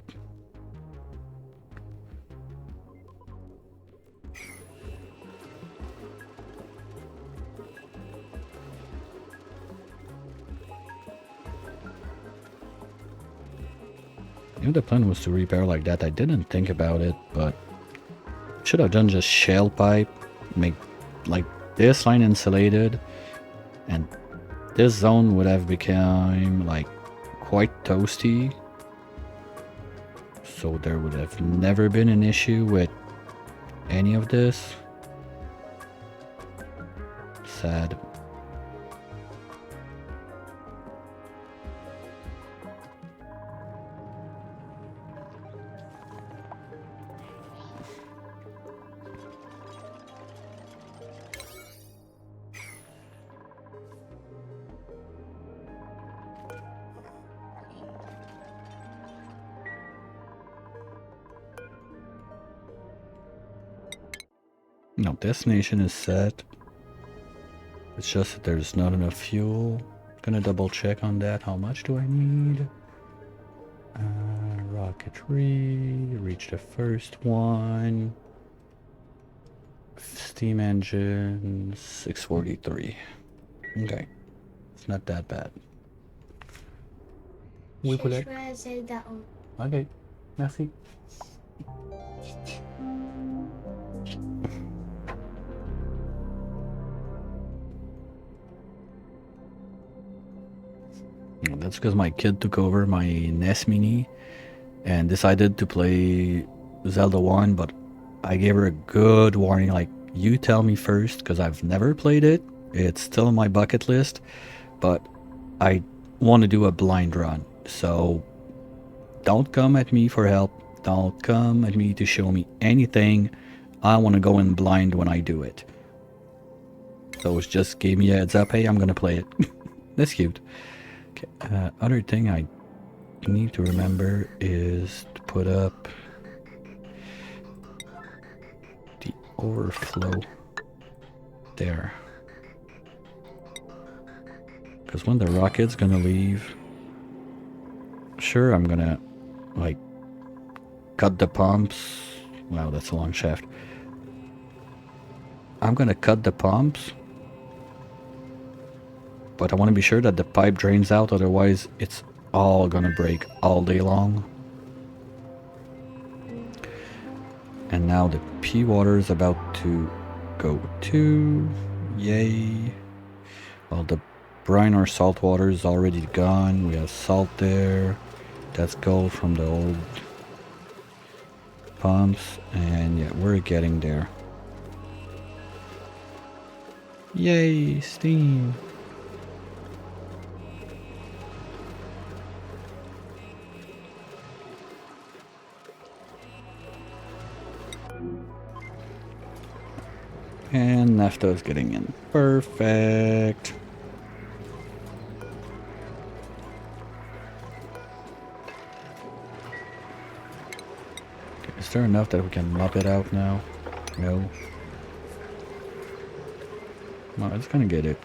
S1: If the plan was to repair like that, I didn't think about it, but should have done just shell pipe, make like this line insulated, and this zone would have become like quite toasty, so there would have never been an issue with any of this. Sad. No, destination is set. It's just that there's not enough fuel. Gonna double check on that. How much do I need? Rocketry. Reach the first one. Steam engine. 643. Okay. It's not that bad. Oui, poulet. Ok. Merci. That's because my kid took over my NES Mini and decided to play Zelda 1, but I gave her a good warning, like, you tell me first, because I've never played it. It's still on my bucket list, but I want to do a blind run. So don't come at me for help. Don't come at me to show me anything. I want to go in blind when I do it. So it just gave me a heads up, hey, I'm gonna play it. That's cute. Okay, other thing I need to remember is to put up the overflow there. Because when the rocket's gonna leave, sure, I'm gonna like cut the pumps. Wow, that's a long shaft. I'm gonna cut the pumps, but I want to be sure that the pipe drains out, otherwise it's all gonna break all day long. And now the pea water is about to go too. Yay. Well, the brine or salt water is already gone. We have salt there. That's gold from the old pumps. And yeah, we're getting there. Yay, steam. And Nafta is getting in. Perfect. Okay, is there enough that we can mop it out now? No. No, it's gonna get it.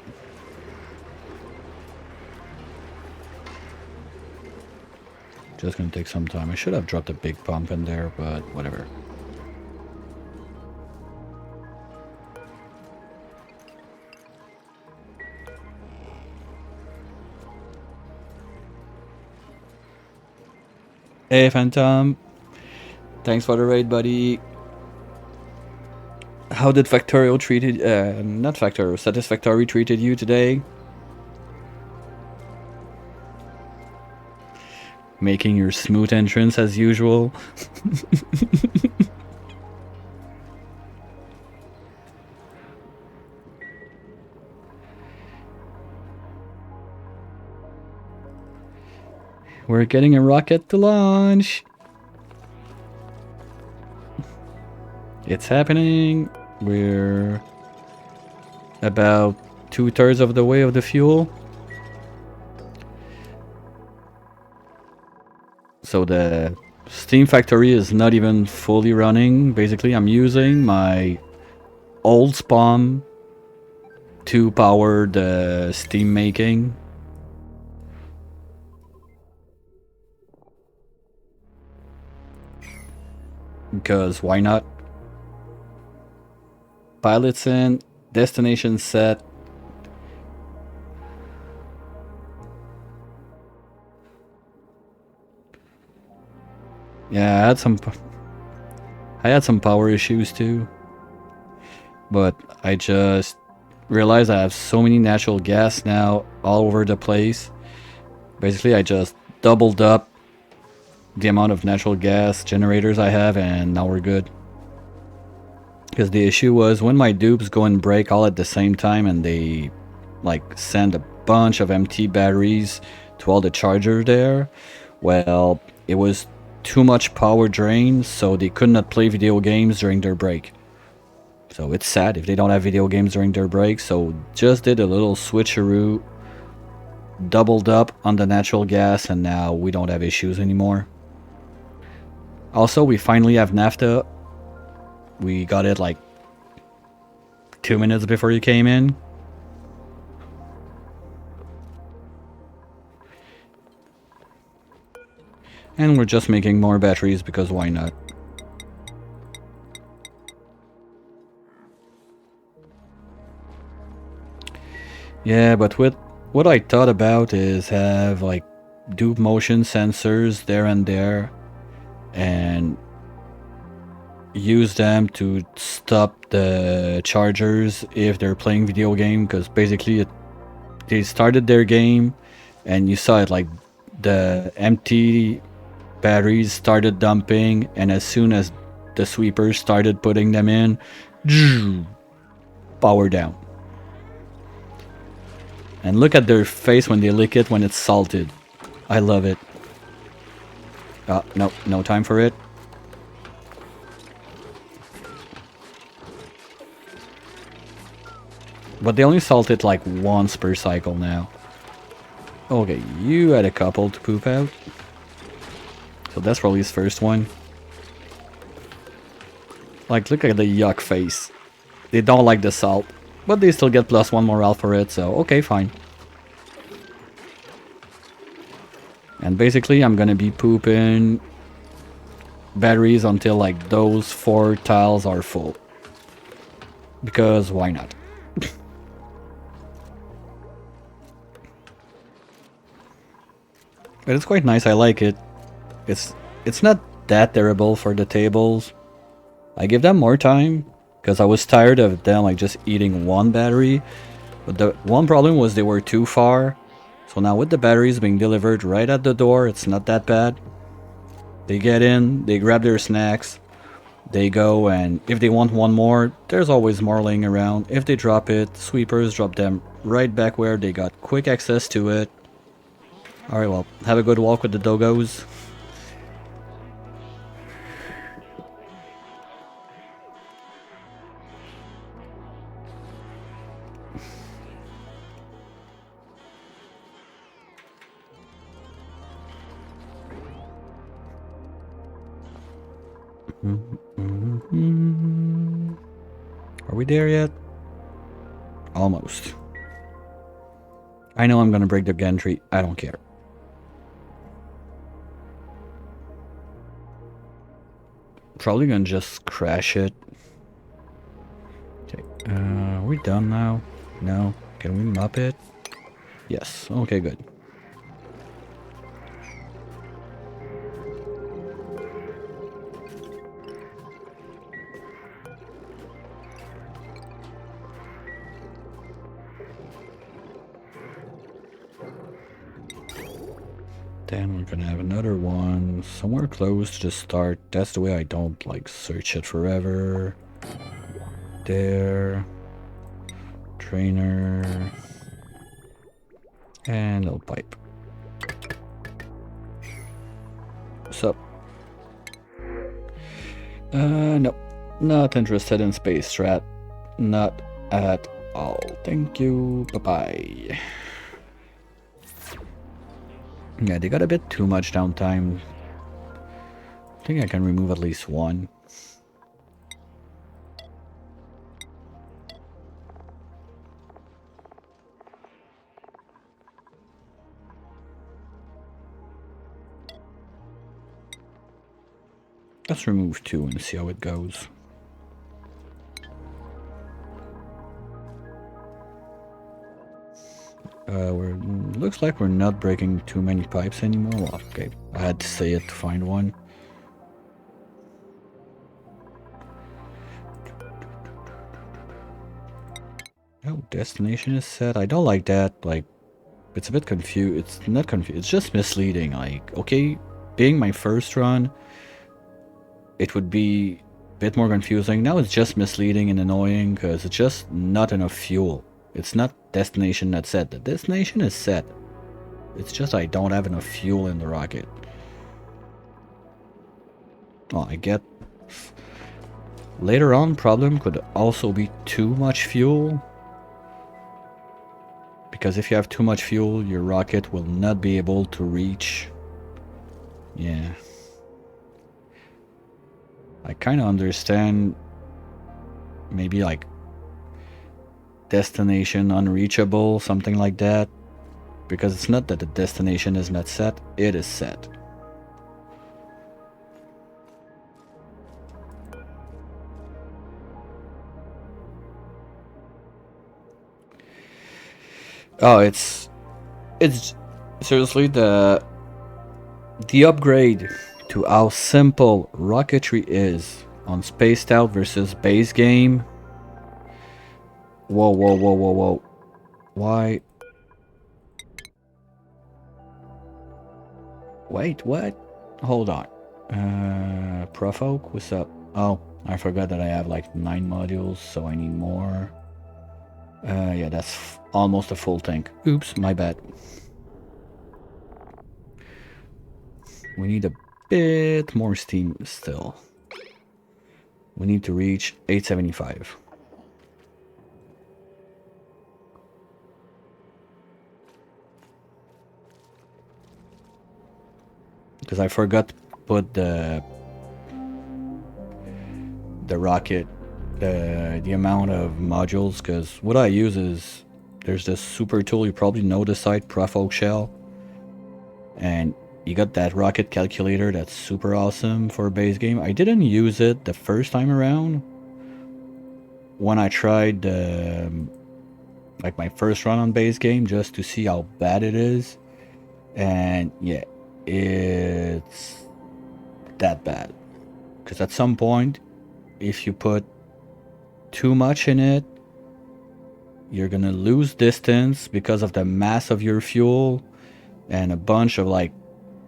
S1: Just gonna take some time. I should have dropped a big pump in there, but whatever. Hey, Phantom. Thanks for the raid, buddy. How did Factorio treated... not Factorio, Satisfactory treated you today? Making your smooth entrance as usual. We're getting a rocket to launch. It's happening. We're about 2/3 of the way of the fuel. So the Steam factory is not even fully running. Basically, I'm using my old spawn to power the steam making. Because why not? Pilots in, destination set. Yeah, I had some power issues too. But I just realized I have so many natural gas now all over the place. Basically, I just doubled up the amount of natural gas generators I have, and now we're good. Because the issue was when my dupes go and break all at the same time and they like send a bunch of empty batteries to all the chargers there, well, it was too much power drain, so they could not play video games during their break. So it's sad if they don't have video games during their break, so just did a little switcheroo, doubled up on the natural gas, and now we don't have issues anymore. Also, we finally have NAFTA. We got it like 2 minutes before you came in. And we're just making more batteries because why not? Yeah, but what I thought about is have like dupe motion sensors there and there and use them to stop the chargers if they're playing video game, because basically they started their game and you saw it, like the empty batteries started dumping, and as soon as the sweepers started putting them in, power down. And look at their face when they lick it when it's salted. I love it. No time for it. But they only salt it like once per cycle now. Okay, you had a couple to poop out. So that's probably his first one. Like, look at the yuck face. They don't like the salt, but they still get +1 morale for it, so okay, fine. And basically, I'm gonna be pooping batteries until like those 4 tiles are full. Because why not? But it's quite nice, I like it. It's not that terrible for the tables. I give them more time, because I was tired of them like just eating one battery. But the one problem was they were too far. So now with the batteries being delivered right at the door, it's not that bad. They get in, they grab their snacks, they go, and if they want one more, there's always more laying around. If they drop it, sweepers drop them right back where they got quick access to it. Alright, well, have a good walk with the doggos. Are we there yet? Almost. I know I'm gonna break the gantry. I don't care. Probably gonna just crash it. Okay. Are we done now? No. Can we mop it? Yes. Okay, good. Then we're gonna have another one somewhere close to start. That's the way I don't like search it forever. There. Trainer. And little pipe. What's up? Nope. Not interested in space strat. Not at all. Thank you. Bye-bye. Yeah, they got a bit too much downtime. I think I can remove at least one. Let's remove two and see how it goes. Looks like we're not breaking too many pipes anymore. Well, okay, I had to say it to find one. Oh, destination is set. I don't like that. Like, it's a bit confused. It's not confused. It's just misleading. Like, okay, being my first run, it would be a bit more confusing. Now it's just misleading and annoying because it's just not enough fuel. It's not destination that's set. The destination is set. It's just I don't have enough fuel in the rocket. Well, I get... Later on, problem could also be too much fuel. Because if you have too much fuel, your rocket will not be able to reach. Yeah. I kind of understand maybe like destination unreachable, something like that. Because it's not that the destination is not set, it is set. Oh, it's seriously the upgrade to how simple rocketry is on Spaced Out versus base game. Whoa, whoa, whoa, whoa, whoa. Why? Wait, what? Hold on. Profolk, what's up? Oh, I forgot that I have like 9 modules, so I need more. Yeah, that's almost a full tank. Oops, my bad. We need a bit more steam still. We need to reach 875. Because I forgot to put the rocket, the amount of modules, because what I use is, there's this super tool, you probably know the site, Profolk Shell, and you got that rocket calculator that's super awesome for a base game. I didn't use it the first time around when I tried like my first run on base game, just to see how bad it is, and yeah, it's that bad. Because at some point, if you put too much in it, you're gonna lose distance because of the mass of your fuel and a bunch of like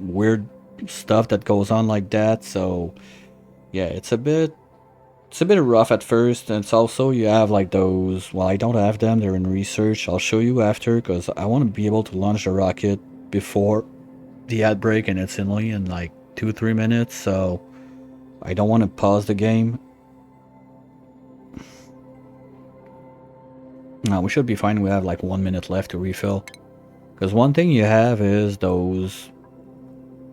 S1: weird stuff that goes on like that. So yeah, it's a bit rough at first, and it's also, you have like those, well, I don't have them, they're in research, I'll show you after, because I want to be able to launch the rocket before the ad break, and it's only in like 2-3 minutes, so I don't want to pause the game. No, we should be fine. We have like 1 minute left to refill. Because one thing you have is those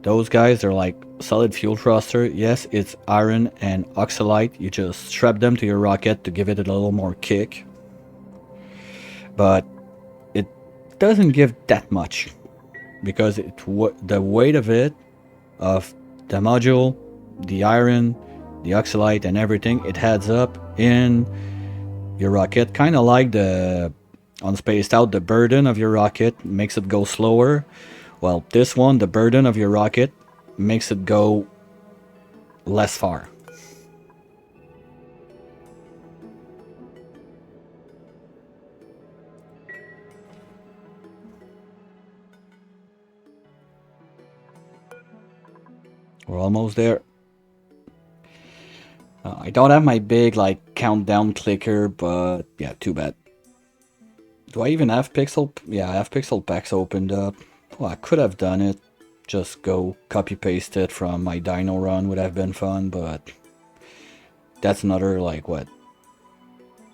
S1: Those guys, they're like solid fuel thruster. Yes, it's iron and oxalite. You just strap them to your rocket to give it a little more kick. But it doesn't give that much. Because the weight of the module, the iron, the oxalite and everything, it adds up in your rocket. Kind of like on Spaced Out, the burden of your rocket makes it go slower. Well, this one, the burden of your rocket makes it go less far. We're almost there. I don't have my big like countdown clicker, but yeah, too bad. Do I even have pixel? Yeah, I have pixel packs opened up. Well, I could have done it. Just go copy paste it from my Dino run would have been fun, but that's another like what,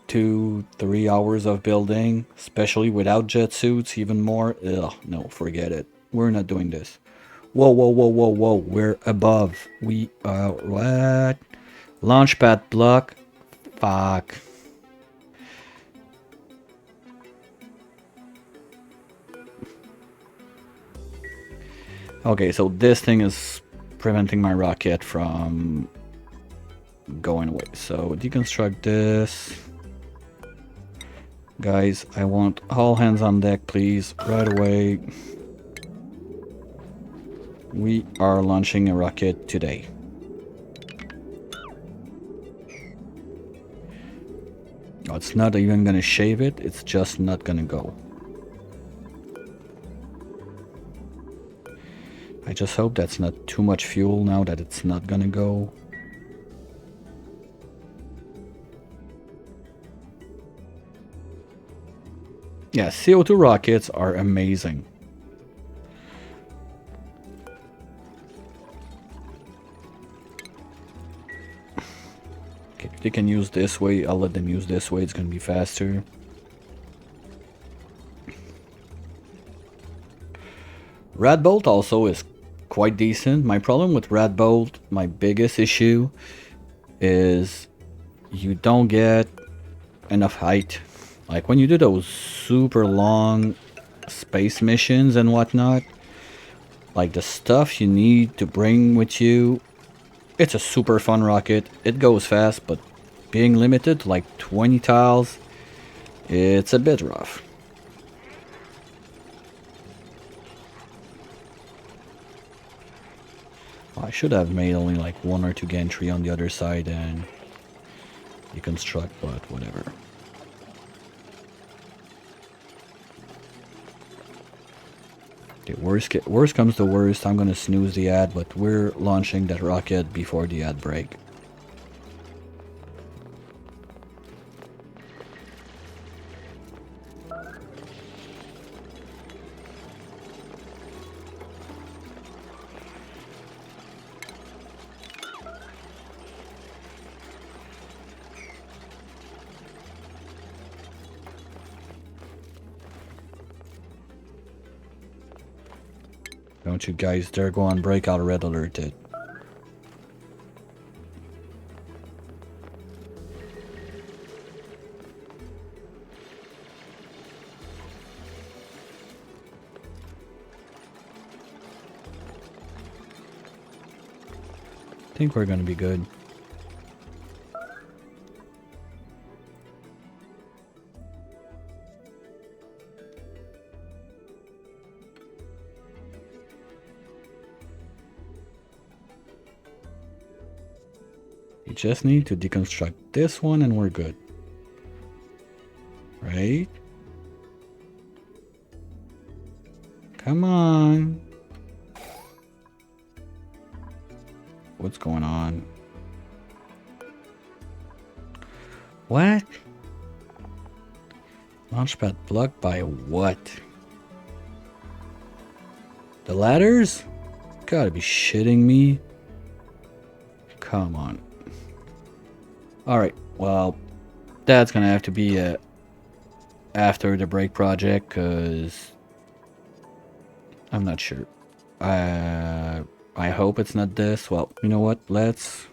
S1: 2-3 hours of building, especially without jet suits, even more. Ugh, no, forget it. We're not doing this. Whoa, whoa, whoa, whoa, whoa. We're above. We are what? Launchpad block. Fuck. Okay, so this thing is preventing my rocket from going away. So deconstruct this. Guys, I want all hands on deck, please, right away. We are launching a rocket today. Oh, it's not even gonna shave it, it's just not gonna go. I just hope that's not too much fuel now that it's not gonna go. Yeah, CO2 rockets are amazing. Okay, if they can use this way, I'll let them use this way, it's gonna be faster. Rad Bolt also is quite decent. My problem with Rad Bolt, my biggest issue, is you don't get enough height. Like when you do those super long space missions and whatnot, like the stuff you need to bring with you, it's a super fun rocket. It goes fast, but being limited to like 20 tiles, it's a bit rough. I should have made only like 1 or 2 gantry on the other side and deconstruct, but whatever. Okay, worst comes to worst, I'm gonna snooze the ad, but we're launching that rocket before the ad break. Don't you guys dare go on breakout red alerted. I think we're gonna be good. You just need to deconstruct this one and we're good. Right? Come on. What's going on? What? Launchpad blocked by what? The ladders? Gotta be shitting me. Come on. Alright, well, that's gonna have to be after the break project, because I'm not sure. I hope it's not this. Well, you know what? Let's...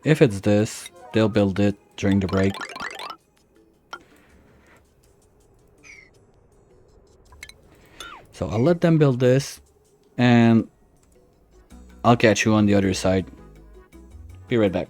S1: If it's this, they'll build it during the break. So I'll let them build this, and I'll catch you on the other side. Be right back.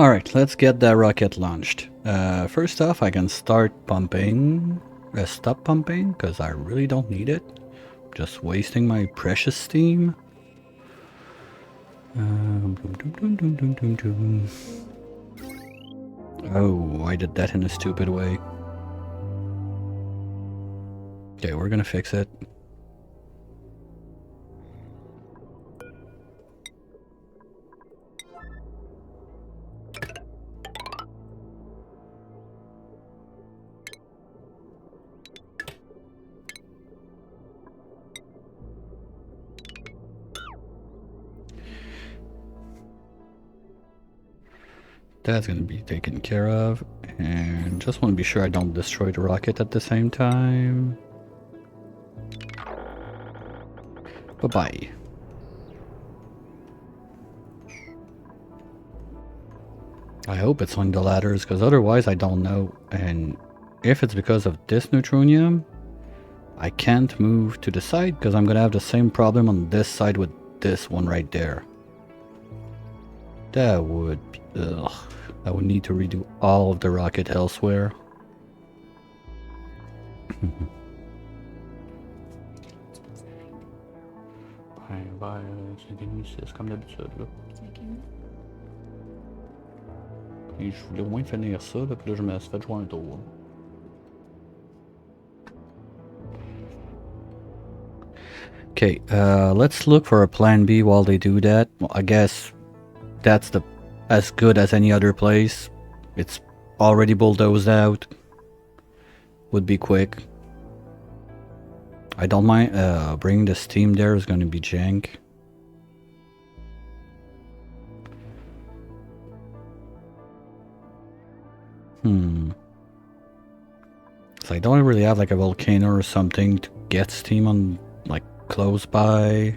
S1: Alright, let's get that rocket launched. First off, I can start pumping. Stop pumping, because I really don't need it. Just wasting my precious steam. Oh, I did that in a stupid way. Okay, we're gonna fix it. That's gonna be taken care of. And just want to be sure I don't destroy the rocket at the same time. Bye-bye. I hope it's on the ladders, because otherwise I don't know. And if it's because of this neutronium, I can't move to the side, because I'm gonna have the same problem on this side with this one right there. That would be... ugh. I would need to redo all of the rocket elsewhere. C'est comme d'habitude là. Et je voulais au moins finir ça, là, puis là je me suis fait jouer un tour. Okay, let's look for a plan B while they do that. Well, I guess that's as good as any other place. It's already bulldozed out. Would be quick. I don't mind bringing the steam there is going to be jank. So I don't really have like a volcano or something to get steam on, like, close by.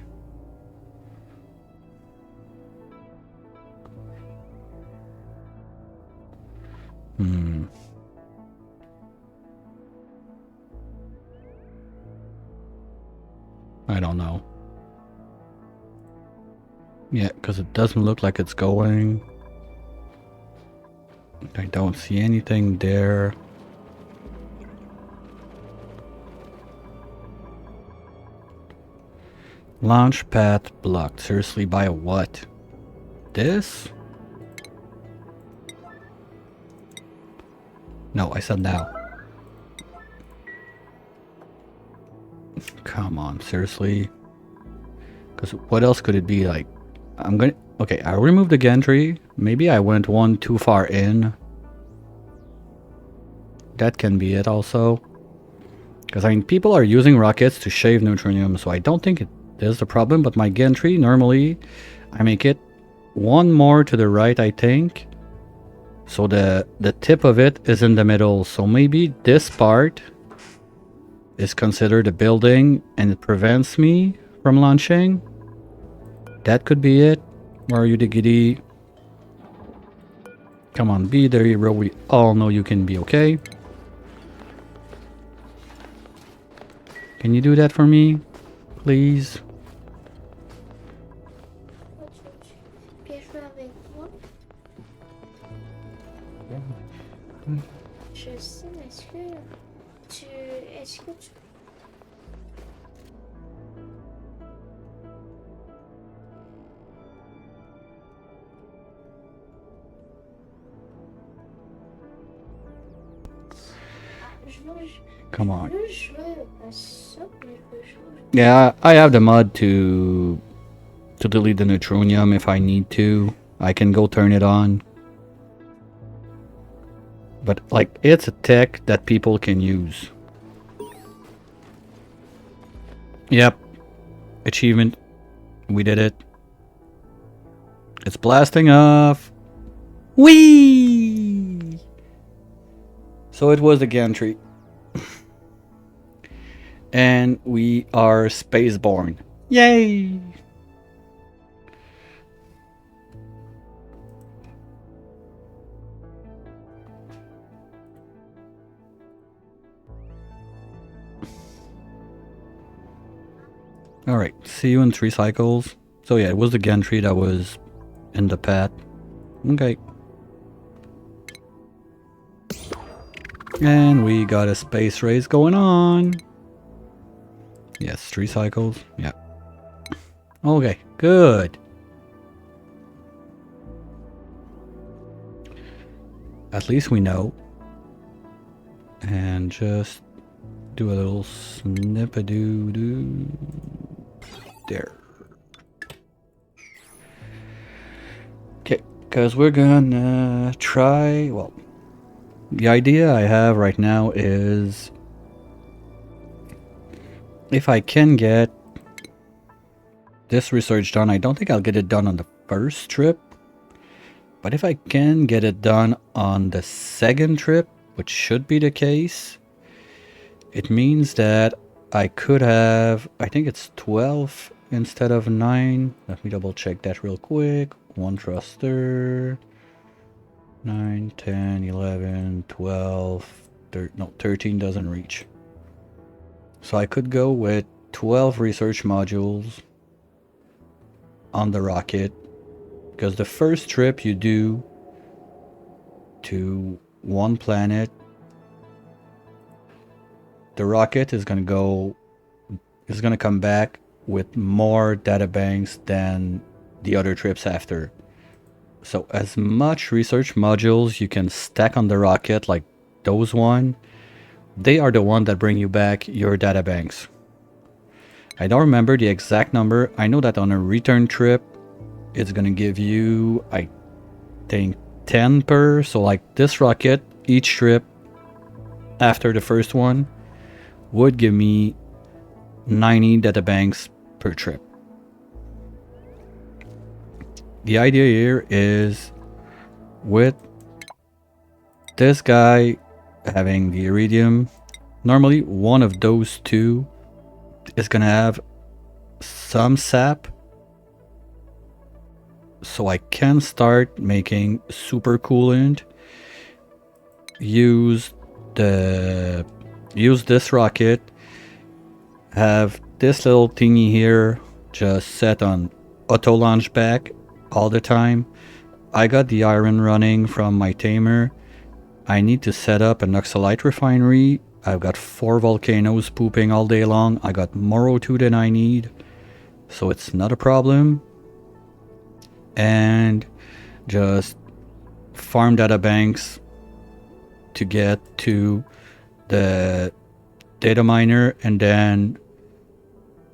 S1: I don't know. Yeah, because it doesn't look like it's going. I don't see anything there. Launch pad blocked. Seriously, by what? This? No, I said now. Come on, seriously? Because what else could it be? Like, I'm gonna... Okay, I removed the gantry. Maybe I went one too far in. That can be it also. Because, I mean, people are using rockets to shave neutronium, so I don't think it is the problem. But my gantry, normally, I make it one more to the right, I think. So the tip of it is in the middle. So maybe this part is considered a building and it prevents me from launching. That could be it. Where are you, diggity? Come on, be the hero. We all know you can be okay. Can you do that for me? Please?
S2: Je sais, mais est-ce que tu...
S1: Come on. Yeah, I have the mod to delete the neutronium if I need to. I can go turn it on. But, like, it's a tech that people can use. Yep. Achievement. We did it. It's blasting off. Whee! So it was the gantry. And we are spaceborne. Yay! Alright, see you in 3 cycles. So yeah, it was the gantry that was in the pad. Okay. And we got a space race going on. Yes, 3 cycles. Yeah. Okay, good. At least we know. And just do a little snip-a-doo-doo. There. Okay, because we're gonna try, well, the idea I have right now is if I can get this research done, I don't think I'll get it done on the first trip, but if I can get it done on the second trip, which should be the case, it means that I could have, I think it's 12 instead of 9. Let me double check that real quick. 1 thruster, 9, 10, 11, 12, 13 doesn't reach. So I could go with 12 research modules on the rocket, because the first trip you do to one planet, the rocket is going to come back with more data banks than the other trips after. So as much research modules you can stack on the rocket, like those one, they are the one that bring you back your data banks. I don't remember the exact number. I know that on a return trip, it's gonna give you, I think, 10 per. So like this rocket, each trip after the first one would give me 90 data banks per trip. The idea here is with this guy having the iridium, normally one of those two is gonna have some sap, so I can start making super coolant, use this rocket, have this little thingy here just set on auto launch back all the time. I got the iron running from my tamer. I need to set up an oxalite refinery. I've got 4 volcanoes pooping all day long. I got more O2 than I need, so it's not a problem. And just farm data banks to get to the data miner, and then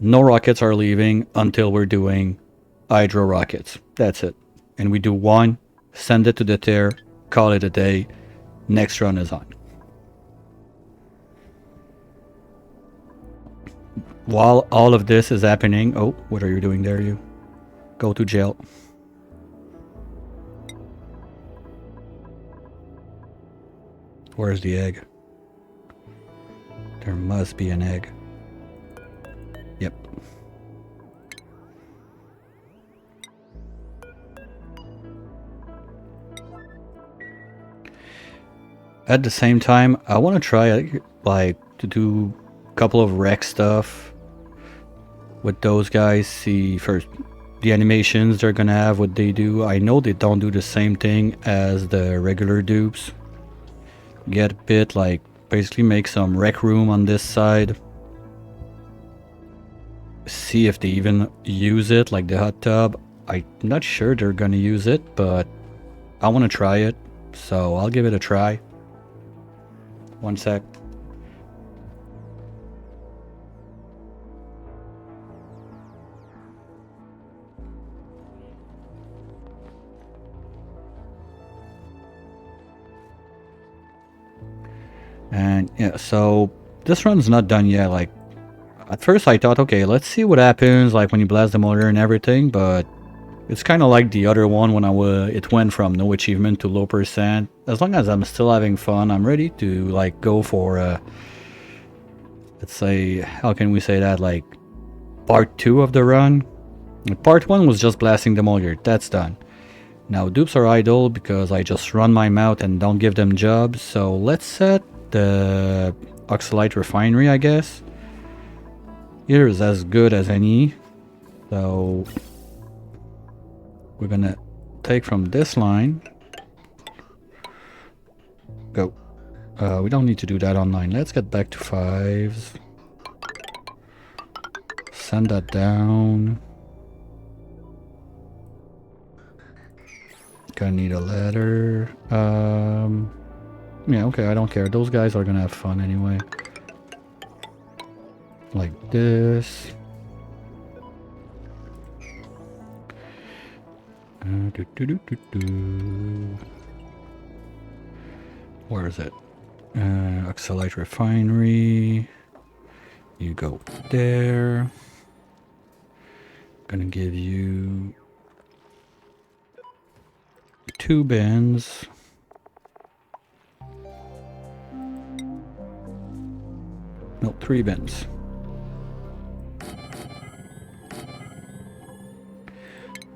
S1: no rockets are leaving until we're doing hydro rockets. That's it. And we do one, send it to the tear, call it a day. Next run is on. While all of this is happening, oh, what are you doing there, you? Go to jail. Where's the egg? There must be an egg. Yep. At the same time, I want to try like to do a couple of rec stuff with those guys. See first the animations they're gonna have, what they do. I know they don't do the same thing as the regular dupes. Get a bit like basically make some rec room on this side. See if they even use it, like the hot tub. I'm not sure they're gonna use it, but I want to try it, so I'll give it a try. One sec. And yeah, so this run's not done yet. Like at first I thought, okay, let's see what happens like when you blast the motor and everything, but it's kind of like the other one when it went from no achievement to low percent. As long as I'm still having fun, I'm ready to like go for let's say, how can we say that, like part 2 of the run. Part 1 was just blasting the motor, that's done. Now dupes are idle because I just run my mouth and don't give them jobs, so let's set the oxalite refinery, I guess. Here is as good as any, so we're gonna take from this line, go, We don't need to do that online. Let's get back to 5s. Send that down. Gonna need a ladder. Yeah, okay, I don't care. Those guys are gonna have fun anyway. Like this. Where is it? Oxalite refinery. You go there. Gonna give you 2 bins. No, 3 bins.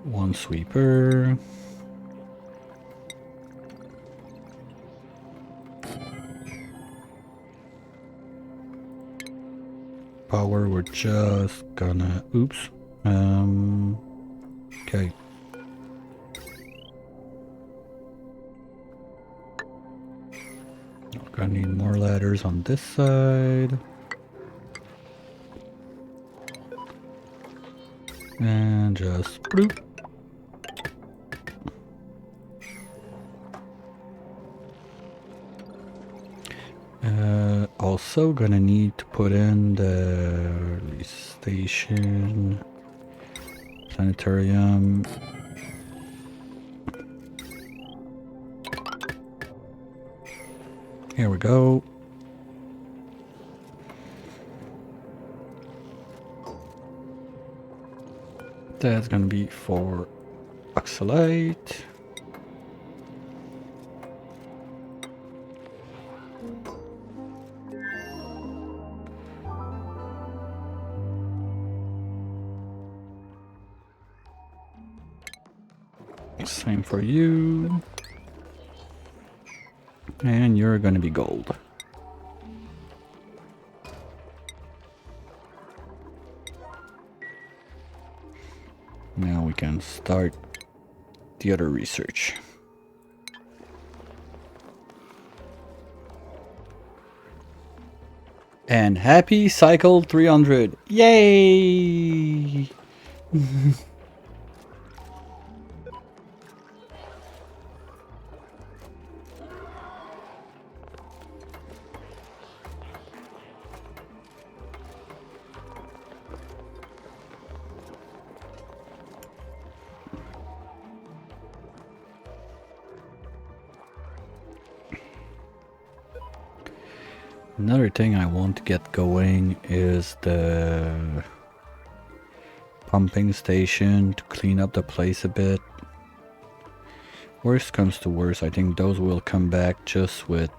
S1: One sweeper. Power, we're just gonna... Oops. Okay. We're gonna need more ladders on this side. And just... bloop. Also gonna need to put in the release station, sanitarium. Here we go. That's gonna be for oxalate. Same for you. And you're gonna be gold. Now we can start the other research. And happy cycle 300. Yay! Another thing I want to get going is the pumping station to clean up the place a bit. Worst comes to worst, I think those will come back just with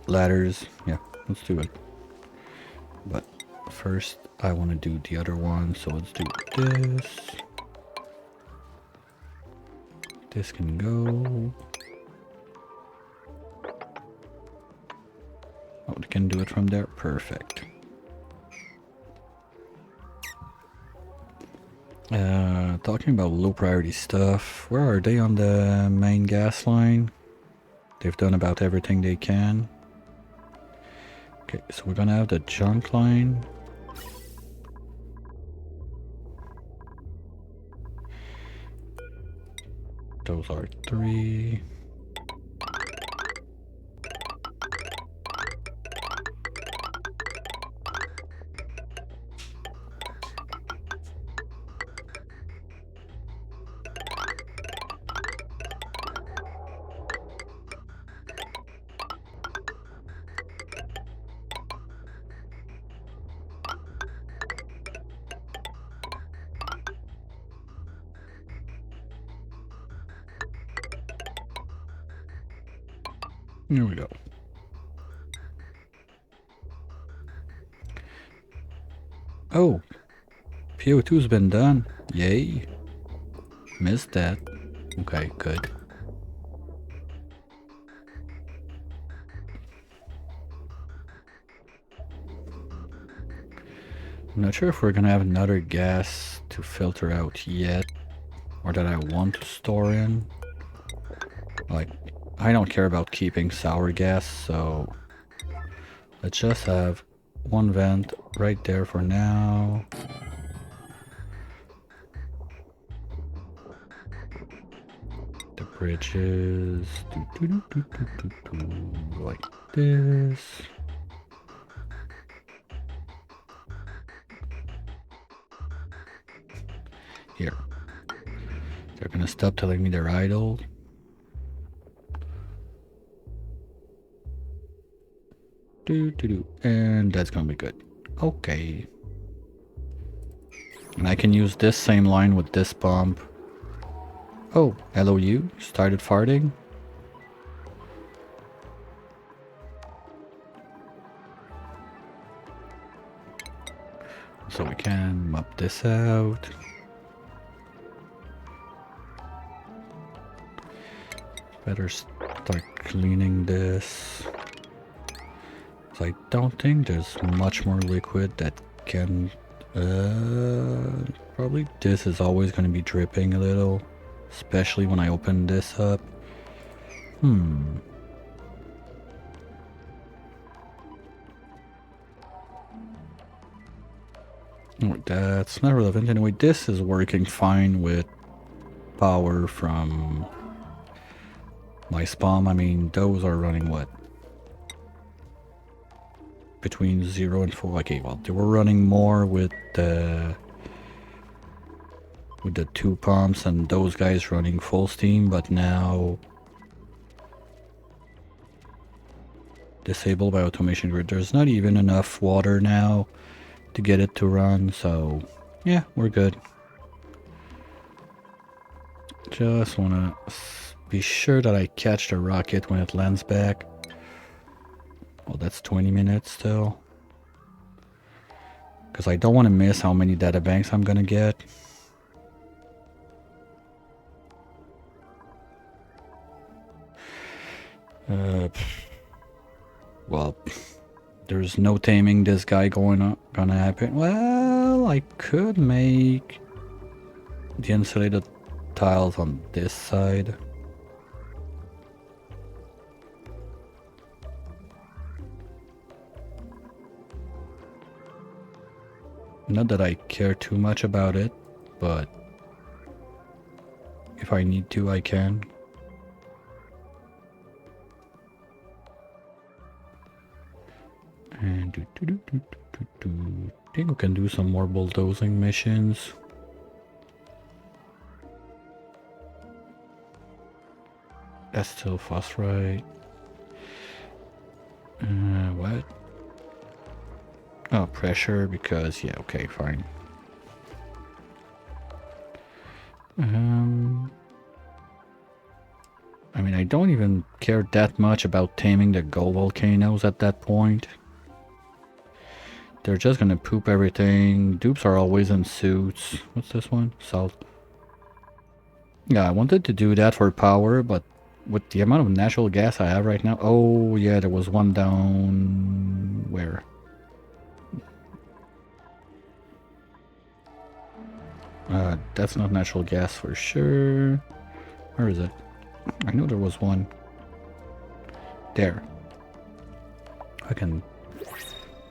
S1: ladders. Yeah, let's do it. But first I want to do the other one, so let's do this. This can go. Oh, we can do it from there. Perfect. Talking about low priority stuff, where are they on the main gas line? They've done about everything they can. Okay, so we're gonna have the junk line. Those are 3. Here we go. Oh, PO2's been done. Yay. Missed that. Okay, good. I'm not sure if we're gonna have another gas to filter out yet, or that I want to store in. Like, I don't care about keeping sour gas, so let's just have one vent right there for now. The bridges, like this. Here. They're gonna stop telling me they're idle. And that's gonna be good. Okay. And I can use this same line with this pump. Oh, hello you. Started farting. So we can mop this out. Better start cleaning this. So I don't think there's much more liquid that can... probably this is always going to be dripping a little. Especially when I open this up. Oh, that's not relevant. Anyway, this is working fine with power from my spawn. I mean, those are running what? Between 0 and 4. Okay, well, they were running more with the 2 pumps and those guys running full steam, but now disabled by automation grid. There's not even enough water now to get it to run, so yeah, we're good. Just wanna be sure that I catch the rocket when it lands back. Well, that's 20 minutes still. Because I don't want to miss how many data banks I'm gonna get. Well, there's no taming this guy gonna happen. Well, I could make the insulated tiles on this side. Not that I care too much about it, but if I need to, I can. And I think we can do some more bulldozing missions. That's still phosphorite. What? Oh, pressure, because, yeah, okay, fine. I mean, I don't even care that much about taming the gold volcanoes at that point. They're just gonna poop everything. Dupes are always in suits. What's this one? Salt. Yeah, I wanted to do that for power, but with the amount of natural gas I have right now... Oh, yeah, there was one down... Where? That's not natural gas for sure. Where is it? I know there was one. There. I can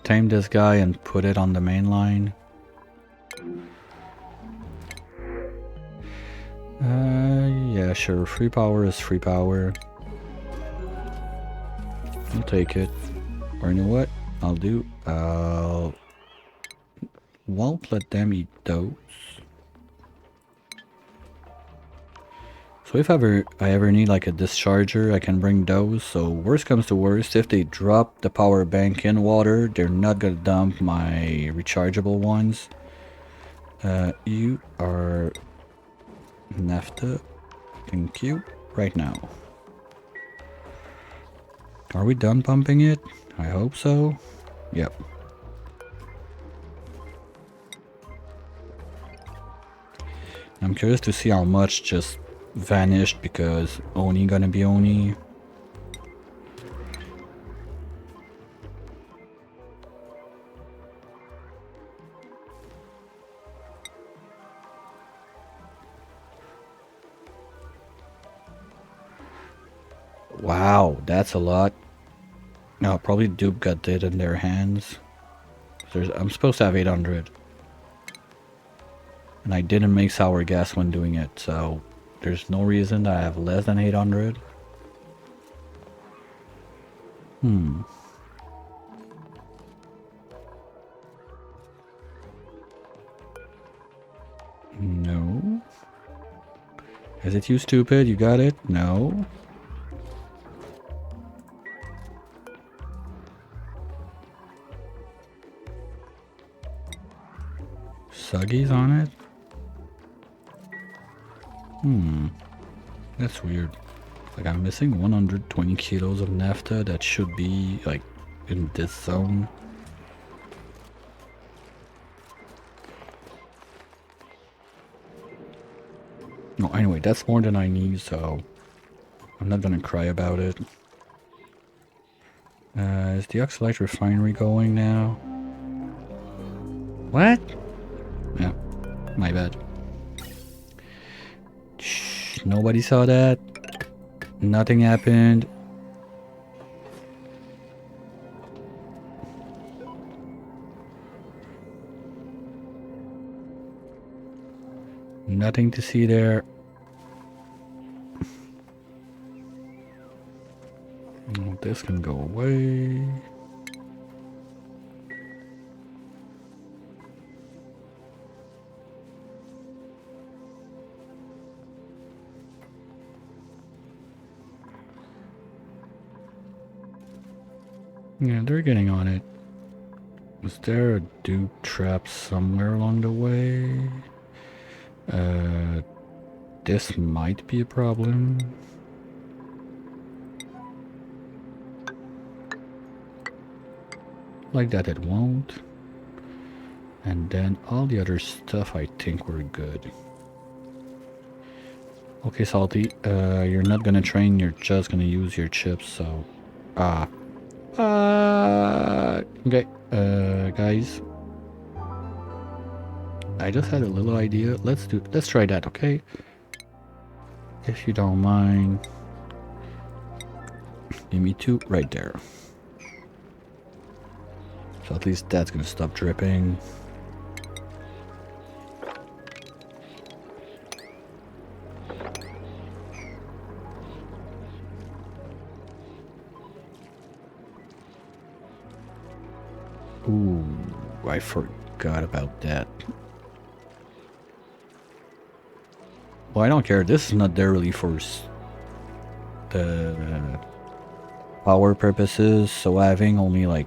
S1: tame this guy and put it on the main line. Yeah, sure. Free power is free power. I'll take it. Or you know what? I'll won't let them eat those. So if I ever need like a discharger, I can bring those. So worst comes to worst, if they drop the power bank in water, they're not gonna dump my rechargeable ones. You are NAFTA. Thank you. Right now. Are we done pumping it? I hope so. Yep. I'm curious to see how much just vanished because Oni gonna be Oni. Wow, that's a lot. No, probably dupe got it in their hands. I'm supposed to have 800. And I didn't make sour gas when doing it, so there's no reason that I have less than 800. No. Is it you, stupid? You got it? No. Suggies on it? That's weird. Like, I'm missing 120 kilos of naphtha that should be, like, in this zone. No, anyway, that's more than I need, so I'm not gonna cry about it. Is the Oxalite refinery going now? What? Yeah, my bad. Shh, nobody saw that. Nothing happened. Nothing to see there. Oh, this can go away. Yeah, they're getting on it. Was there a dupe trap somewhere along the way? This might be a problem. Like that it won't. And then all the other stuff I think we're good. Okay, Salty, you're not gonna train, you're just gonna use your chips, so... okay, guys. I just had a little idea. Let's try that, okay? If you don't mind. Give me 2 right there. So at least that's gonna stop dripping. Ooh, I forgot about that. Well, I don't care. This is not there really for the power purposes, so having only like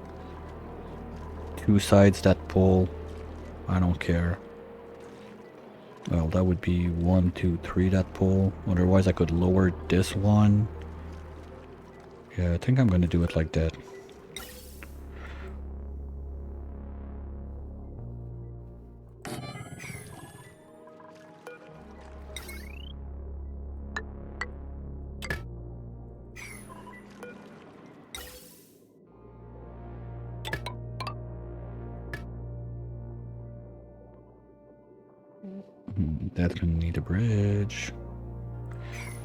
S1: 2 sides that pull, I don't care. Well, that would be 1, 2, 3 that pull. Otherwise, I could lower this one. Yeah, I think I'm gonna do it like that. That's gonna need a bridge.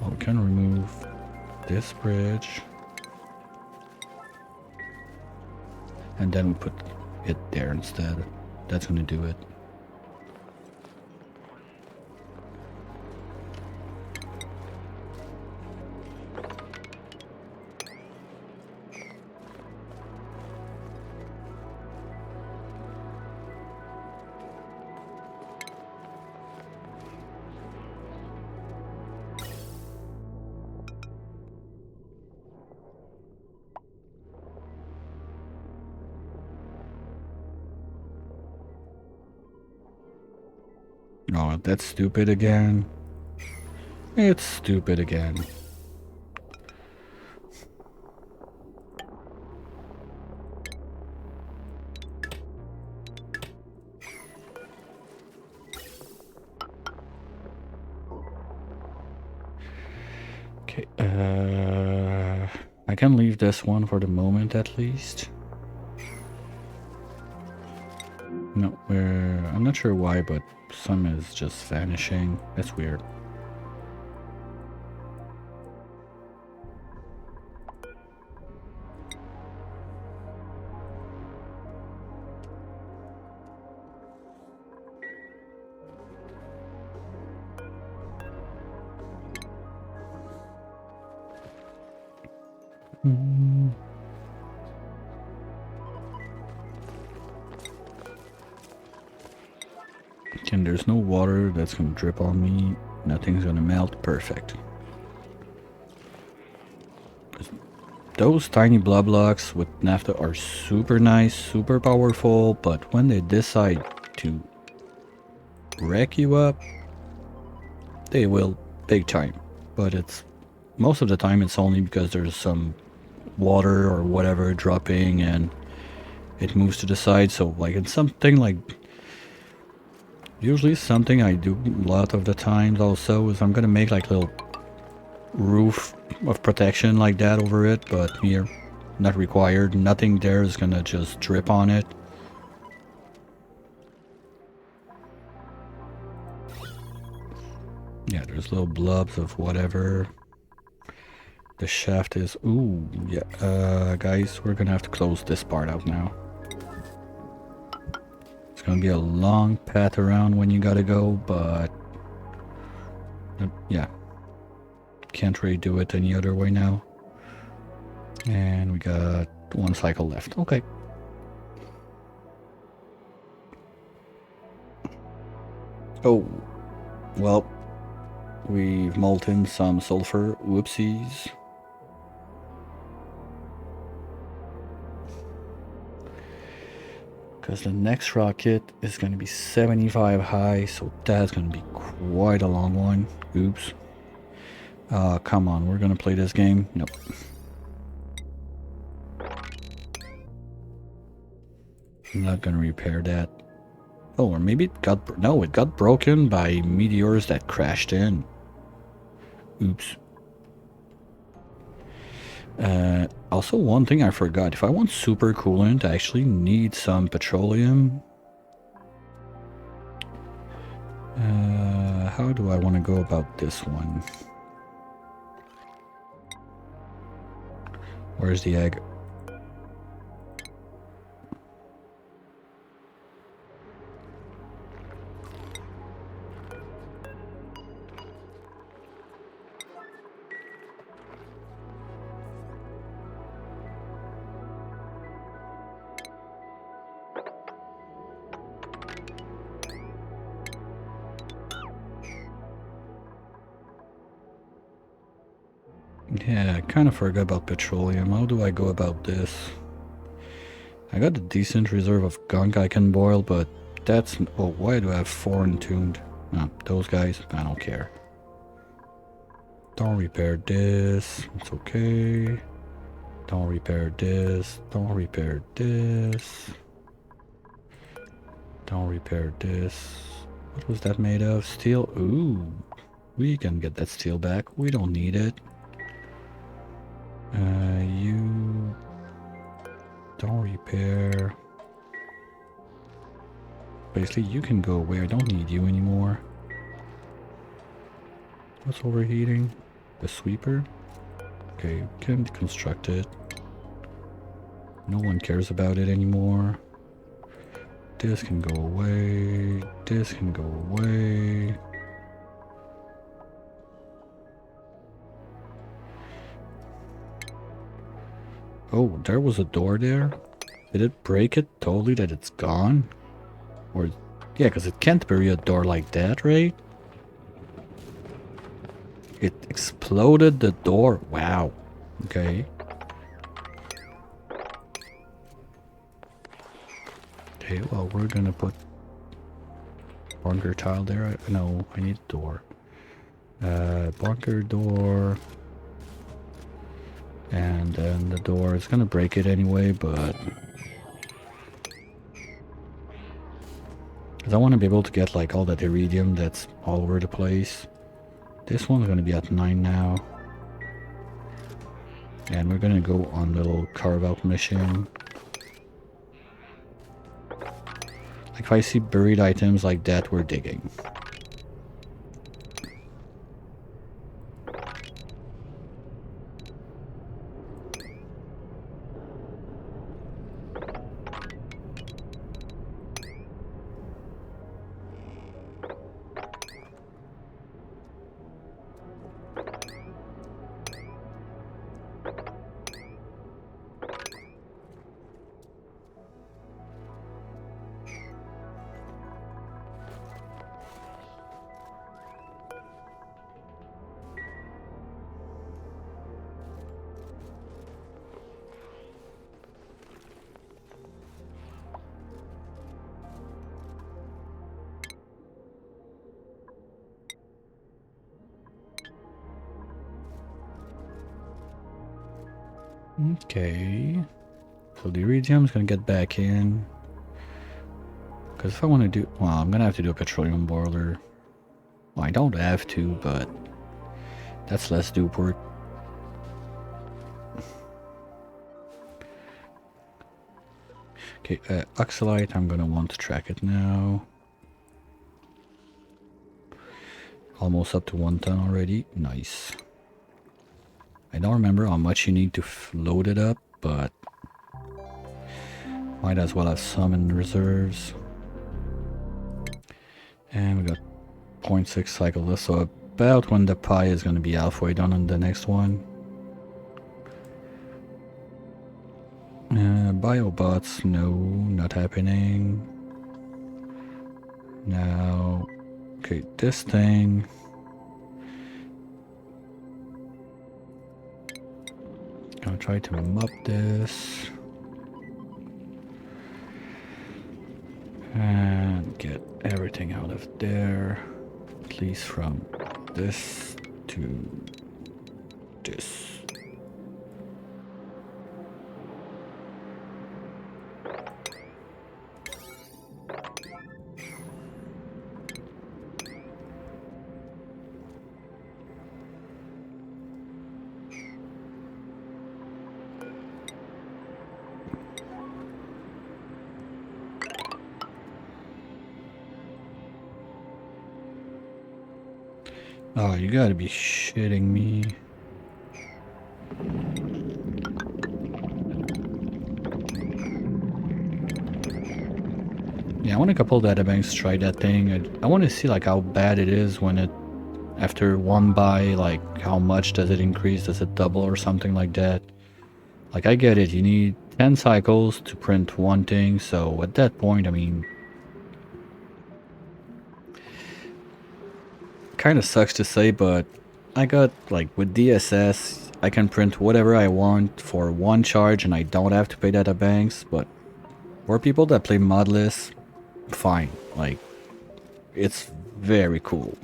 S1: Well, we can remove this bridge. And then we put it there instead. That's gonna do it. Oh, that's stupid again. It's stupid again. Okay, I can leave this one for the moment at least. No, I'm not sure why, but some is just vanishing. That's weird. And there's no water that's gonna drip on me. Nothing's gonna melt. Perfect. Those tiny blob blocks with naphtha are super nice, super powerful, but when they decide to wreck you up, they will big time. But it's most of the time it's only because there's some water or whatever dropping and it moves to the side. So like it's something like usually something I do a lot of the times also is I'm gonna make like little roof of protection like that over it, but here not required. Nothing there is gonna just drip on it. Yeah, there's little blobs of whatever. The shaft is... Ooh, yeah. Guys, we're gonna have to close this part out now. It's gonna be a long path around when you gotta go, but... yeah. Can't really do it any other way now. And we got one cycle left. Okay. Oh. Well, we've molten some sulfur. Whoopsies. Because the next rocket is going to be 75 high, so that's going to be quite a long one. Oops. Come on, we're going to play this game. Nope. I'm not going to repair that. Oh, or maybe it got... No, it got broken by meteors that crashed in. Oops. Also, one thing I forgot. If I want super coolant, I actually need some petroleum. How do I want to go about this one? Where's the egg? Yeah, I kind of forgot about petroleum. How do I go about this? I got a decent reserve of gunk I can boil, but that's... Oh, why do I have 4 entombed? Oh, those guys, I don't care. Don't repair this. It's okay. Don't repair this. Don't repair this. Don't repair this. What was that made of? Steel? Ooh. We can get that steel back. We don't need it. You... Don't repair. Basically, you can go away. I don't need you anymore. What's overheating? The sweeper? Okay, we can deconstruct it. No one cares about it anymore. This can go away. This can go away. Oh, there was a door there. Did it break it totally that it's gone? Or... yeah, because it can't bury a door like that, right? It exploded the door. Wow. Okay. Okay, well, we're gonna put bunker tile there. No, I need a door. Bunker door. And then the door is gonna break it anyway, but... because I want to be able to get like all that iridium that's all over the place. This one's gonna be at 9 now. And we're gonna go on a little carve out mission. Like if I see buried items like that, we're digging. Okay. So the iridium's gonna get back in. Because if I want to do... Well, I'm gonna have to do a petroleum boiler. Well, I don't have to, but... That's less dupe work. Okay, oxalite, I'm gonna want to track it now. Almost up to 1 ton already. Nice. I don't remember how much you need to load it up, but might as well have some in reserves. And we got 0.6 cycle left, so about when the pie is going to be halfway done on the next one. Biobots, no, not happening. Now, okay, this thing. I'll try to mop this. And get everything out of there. At least from this to this. Oh, you gotta be shitting me. Yeah, I want a couple data banks to try that thing. I want to see like how bad it is when it, after one buy, like how much does it increase? Does it double or something like that? Like I get it, you need 10 cycles to print one thing, so at that point, I mean, kind of sucks to say, but I got, like, with DSS, I can print whatever I want for one charge and I don't have to pay data banks, but for people that play modless, fine. Like, it's very cool.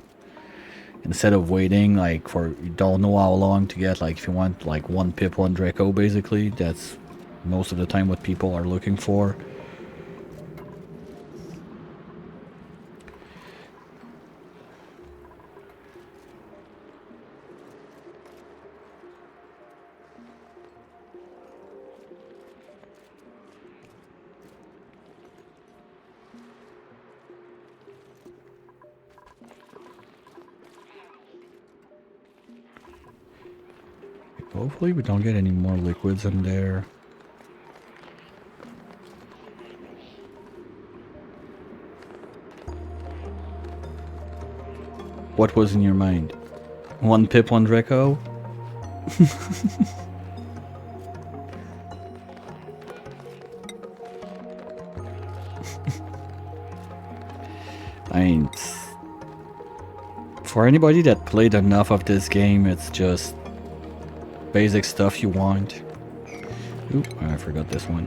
S1: Instead of waiting, like, for you don't know how long to get, like, if you want, like, 1 pip, 1 Draco, basically, that's most of the time what people are looking for. Hopefully we don't get any more liquids in there. What was in your mind? 1 pip, 1 Draco? I mean, for anybody that played enough of this game, it's just basic stuff you want. Oop, I forgot this one.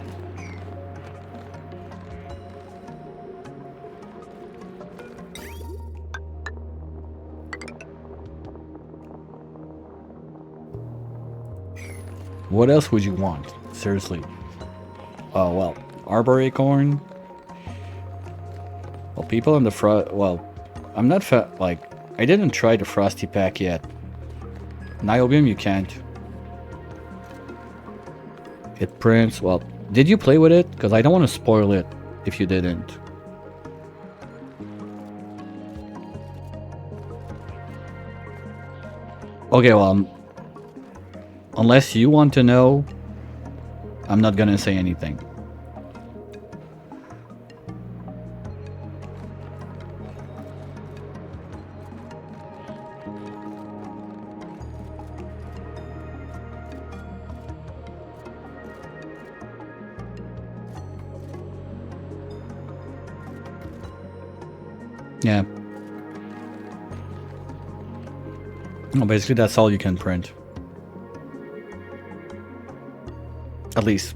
S1: What else would you want? Seriously. Oh, well, Arbor Acorn. Well, people in the well, I'm not like, I didn't try the Frosty Pack yet. Niobium, you can't. It prints, well, did you play with it? Because I don't want to spoil it if you didn't. Okay, well, unless you want to know, I'm not gonna say anything. Yeah. Well, basically that's all you can print. At least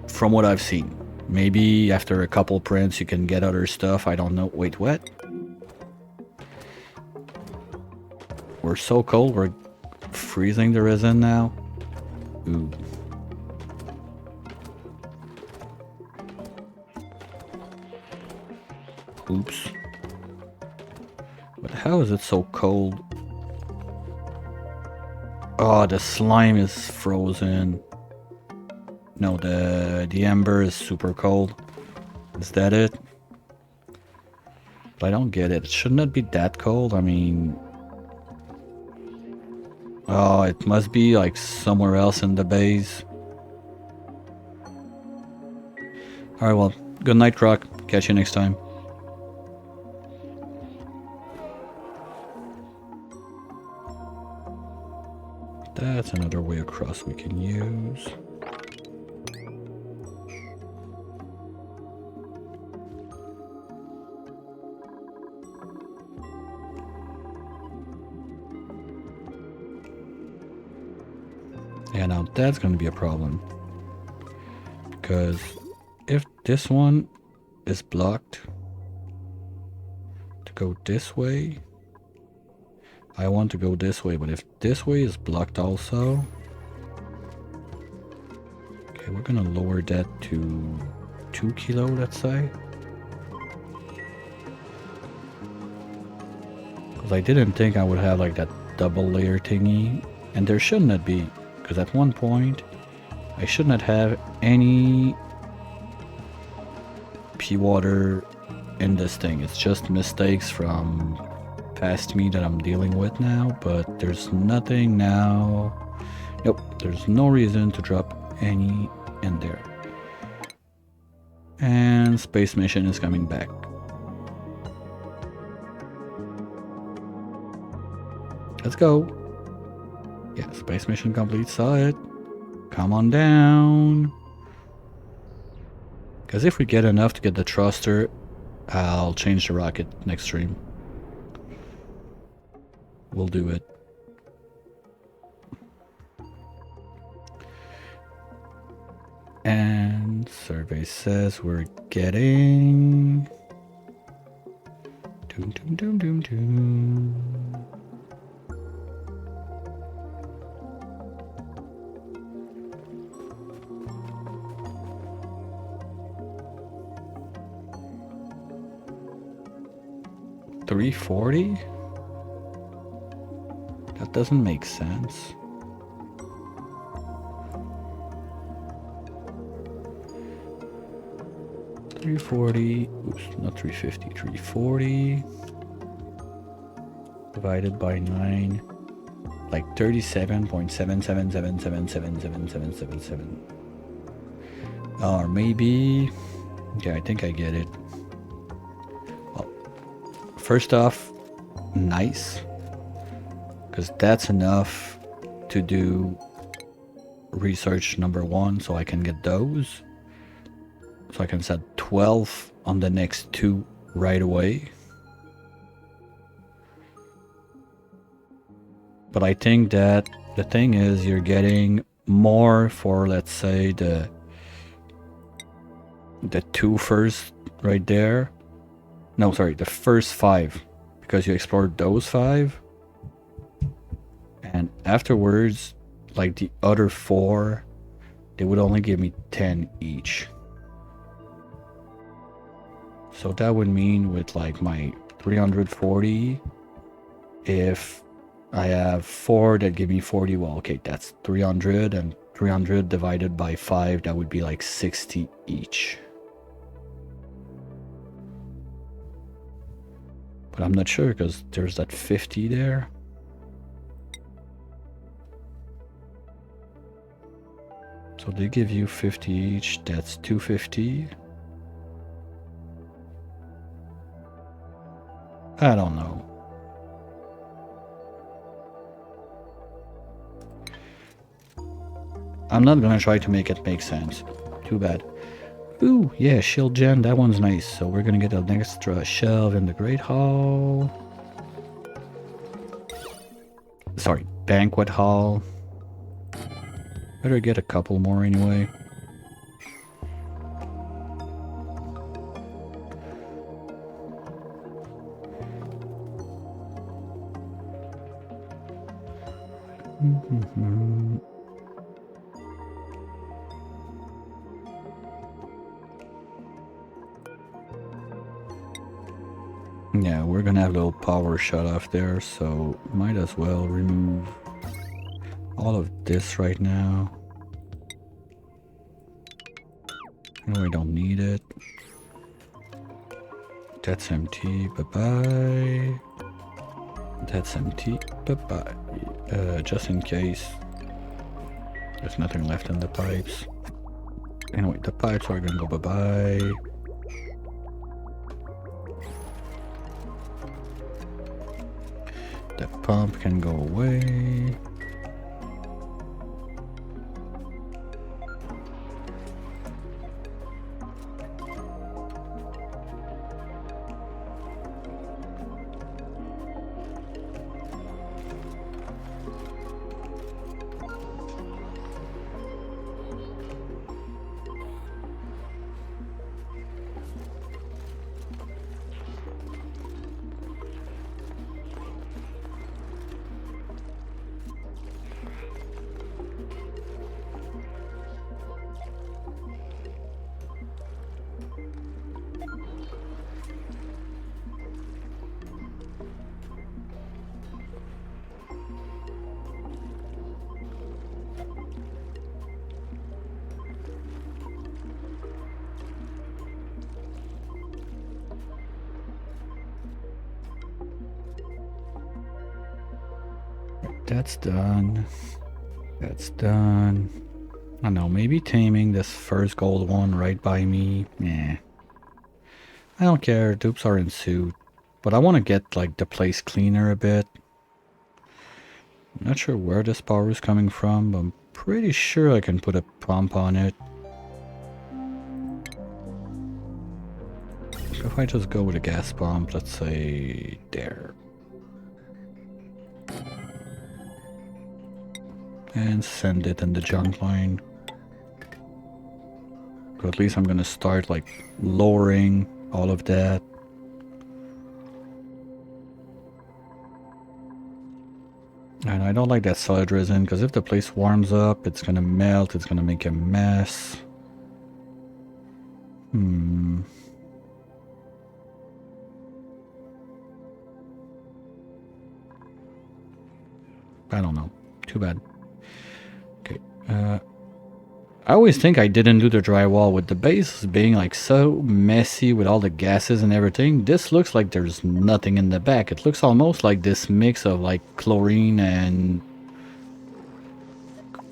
S1: from what I've seen. Maybe after a couple prints you can get other stuff, I don't know. Wait, what? We're so cold, we're freezing the resin now. Ooh. Oops. But how is it so cold? Oh, the slime is frozen. No, the ember is super cold. Is that it? But I don't get it. Shouldn't it be that cold? I mean... Oh, it must be like somewhere else in the base. Alright, well, good night, Croc. Catch you next time. That's another way across we can use. Yeah, now that's going to be a problem. Because if this one is blocked to go this way, I want to go this way, but if this way is blocked also... Okay, we're going to lower that to 2 kilo, let's say. Because I didn't think I would have like that double layer thingy, and there shouldn't be. Because at one point, I should not have any pea water in this thing. It's just mistakes from past me that I'm dealing with now, but there's nothing now. Nope, there's no reason to drop any in there. And space mission is coming back. Let's go. Yeah, space mission complete, saw it. Come on down. Because if we get enough to get the thruster, I'll change the rocket next stream. We'll do it. And survey says we're getting... Doom, doom, doom, doom, doom. $340? That doesn't make sense. $340, oops, not $350, $340 divided by 9, like 37.7777777777. Or maybe, yeah, I think I get it. Well, first off, nice, because that's enough to do research number 1, so I can get those. So I can set 12 on the next 2 right away. But I think that the thing is you're getting more for, let's say, the 2 first right there. No, sorry, the first 5. Because you explored those 5. And afterwards, like the other 4, they would only give me 10 each. So that would mean with like my 340, if I have 4 that give me 40, well, okay, that's 300, and 300 divided by 5, that would be like 60 each. But I'm not sure because there's that 50 there. So they give you 50 each, that's 250. I don't know. I'm not gonna try to make it make sense. Too bad. Ooh, yeah, shield gen, that one's nice. So we're gonna get an extra shelf in the Great Hall. Sorry, Banquet Hall. Better get a couple more anyway. we're gonna have a little power shut off there, so might as well remove all of this right now. No, I don't need it. That's empty, bye-bye. That's empty, bye-bye. Just in case. There's nothing left in the pipes. Anyway, the pipes are gonna go bye-bye. The pump can go away. That's done. That's done. I don't know, maybe taming this first gold one right by me. Nah. I don't care, dupes are in suit. But I want to get like the place cleaner a bit. I'm not sure where this power is coming from, but I'm pretty sure I can put a pump on it. If I just go with a gas pump, let's say there. And send it in the junk line. So at least I'm gonna start like lowering all of that. And I don't like that solid resin because if the place warms up, it's gonna melt, it's gonna make a mess. I don't know. Too bad. Okay. I always think I didn't do the drywall with the base being like so messy with all the gases and everything. This looks like there's nothing in the back. It looks almost like this mix of like chlorine and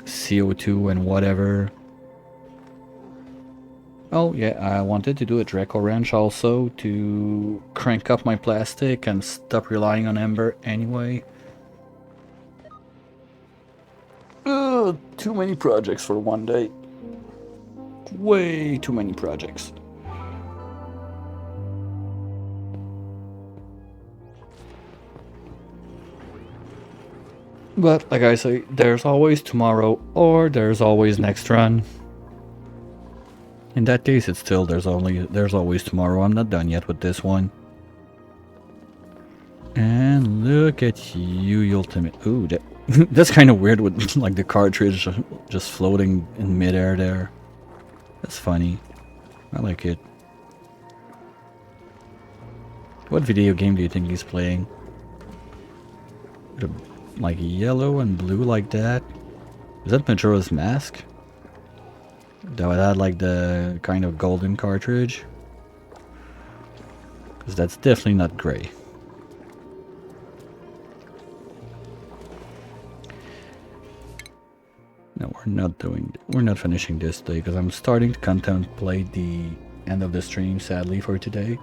S1: CO2 and whatever. Oh yeah, I wanted to do a Draco wrench also to crank up my plastic and stop relying on Ember anyway. Too many projects for one day. Way too many projects. But like I say, there's always tomorrow or there's always next run. In that case, it's still there's always tomorrow. I'm not done yet with this one. And look at you, ultimate. Ooh, that's kind of weird with like the cartridge just floating in midair there. That's funny. I like it. What video game do you think he's playing? Like yellow and blue like that? Is that Majora's Mask? That would add like the kind of golden cartridge? Because that's definitely not gray. No, we're not finishing this day because I'm starting to contemplate the end of the stream, sadly, for today.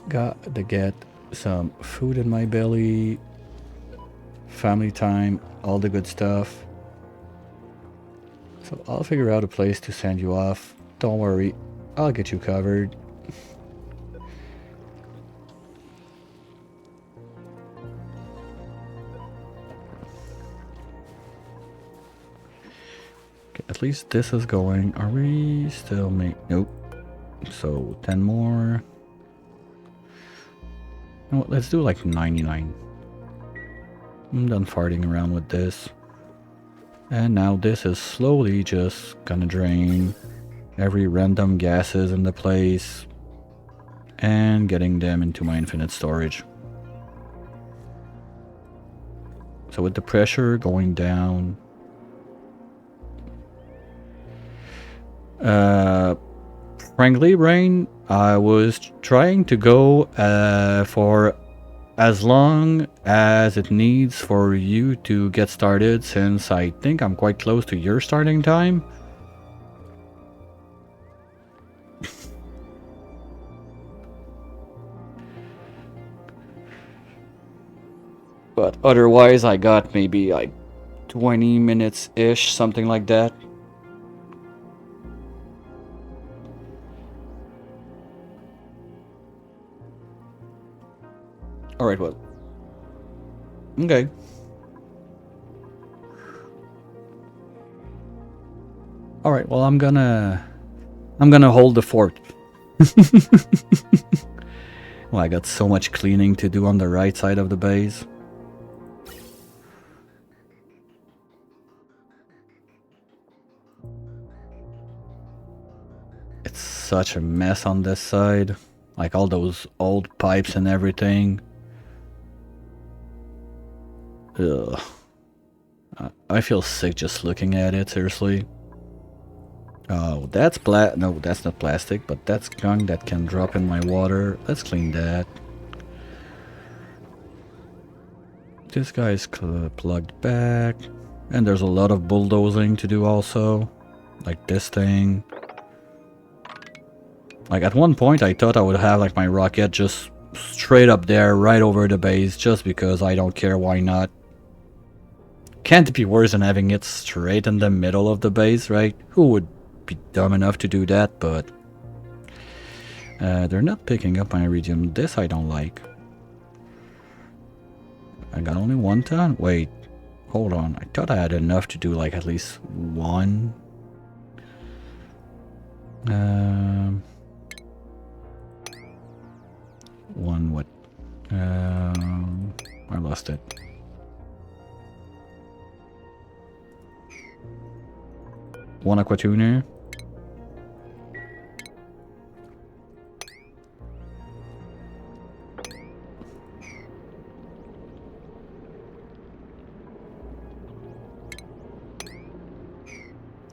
S1: Got to get some food in my belly, family time, all the good stuff. So I'll figure out a place to send you off. Don't worry, I'll get you covered. At least this is going. Are we still nope. So 10 more. No, let's do like 99. I'm done farting around with this. And now this is slowly just gonna drain every random gases in the place. and getting them into my infinite storage. So with the pressure going down, frankly, Brain, I was trying to go for as long as it needs for you to get started, since I think I'm quite close to your starting time. But otherwise, I got maybe like 20 minutes-ish, something like that. Alright, well. Okay. Alright, well, I'm gonna hold the fort. Well, I got so much cleaning to do on the right side of the base. It's such a mess on this side. Like all those old pipes and everything. Ugh. I feel sick just looking at it, seriously. Oh, that's no, that's not plastic, but that's gunk that can drop in my water. Let's clean that. This guy's plugged back. And there's a lot of bulldozing to do also. Like this thing. Like at one point I thought I would have like my rocket just straight up there right over the base, just because I don't care, why not. Can't be worse than having it straight in the middle of the base, right? Who would be dumb enough to do that? But they're not picking up my iridium. This I don't like. I got only 1 ton? Wait, hold on. I thought I had enough to do like at least 1. One what? I lost it. One aquatuner.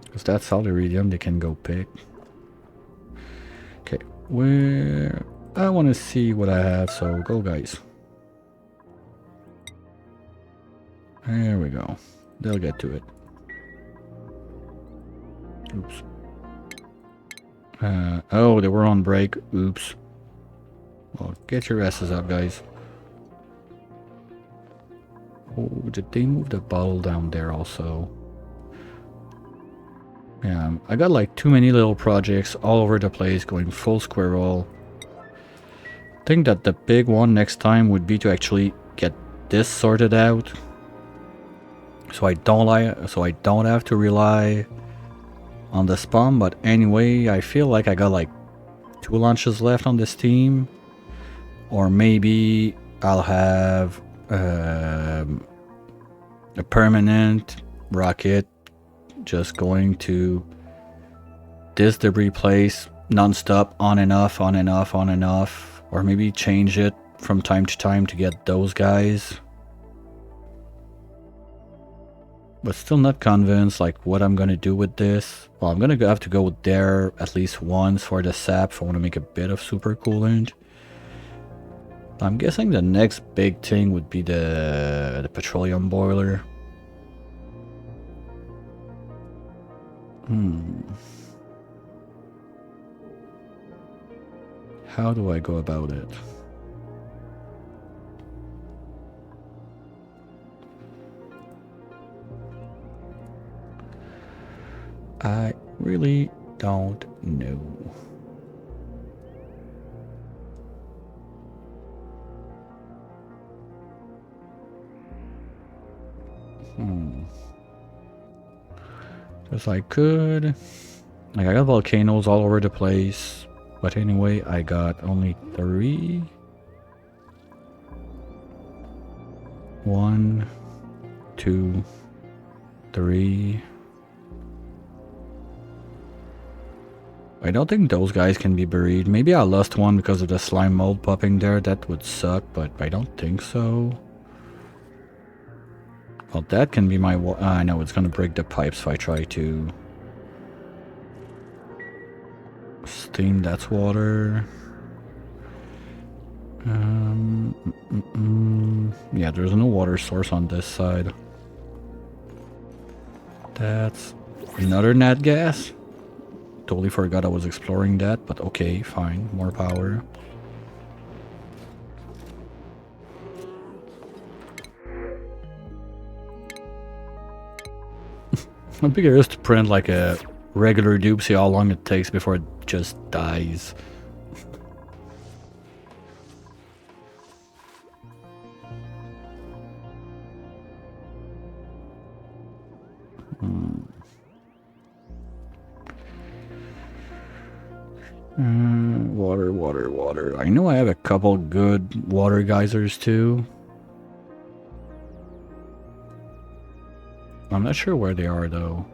S1: Because that's all the iridium they can go pick. Okay, where... I want to see what I have, so go guys. There we go. They'll get to it. Oops. Oh, they were on break. Oops. Well, get your asses up, guys. Oh, did they move the bottle down there also? Yeah, I got like too many little projects all over the place going full squirrel. I think that the big one next time would be to actually get this sorted out. So I don't have to rely on the spawn. But anyway, I feel like I got like 2 launches left on this team. Or maybe I'll have a permanent rocket just going to this debris place non-stop, on and off, on and off, on and off. Or maybe change it from time to time to get those guys. But still not convinced like what I'm gonna do with this. Well, I'm gonna have to go there at least once for the sap if I want to make a bit of super coolant. I'm guessing the next big thing would be the petroleum boiler. How do I go about it? I really don't know. Because I could... Like, I got volcanoes all over the place. But anyway, I got only 3. 1, 2, 3. I don't think those guys can be buried. Maybe I lost one because of the slime mold popping there. That would suck, but I don't think so. Well, that can be my... I know it's gonna break the pipes if I try to... steam, that's water. Yeah, there's no water source on this side. That's another nat gas. Totally forgot I was exploring that, but okay, fine. More power. I'm curious to print like a regular dupe, see how long it takes before it just dies. Water, water, water. I know I have a couple good water geysers too. I'm not sure where they are though.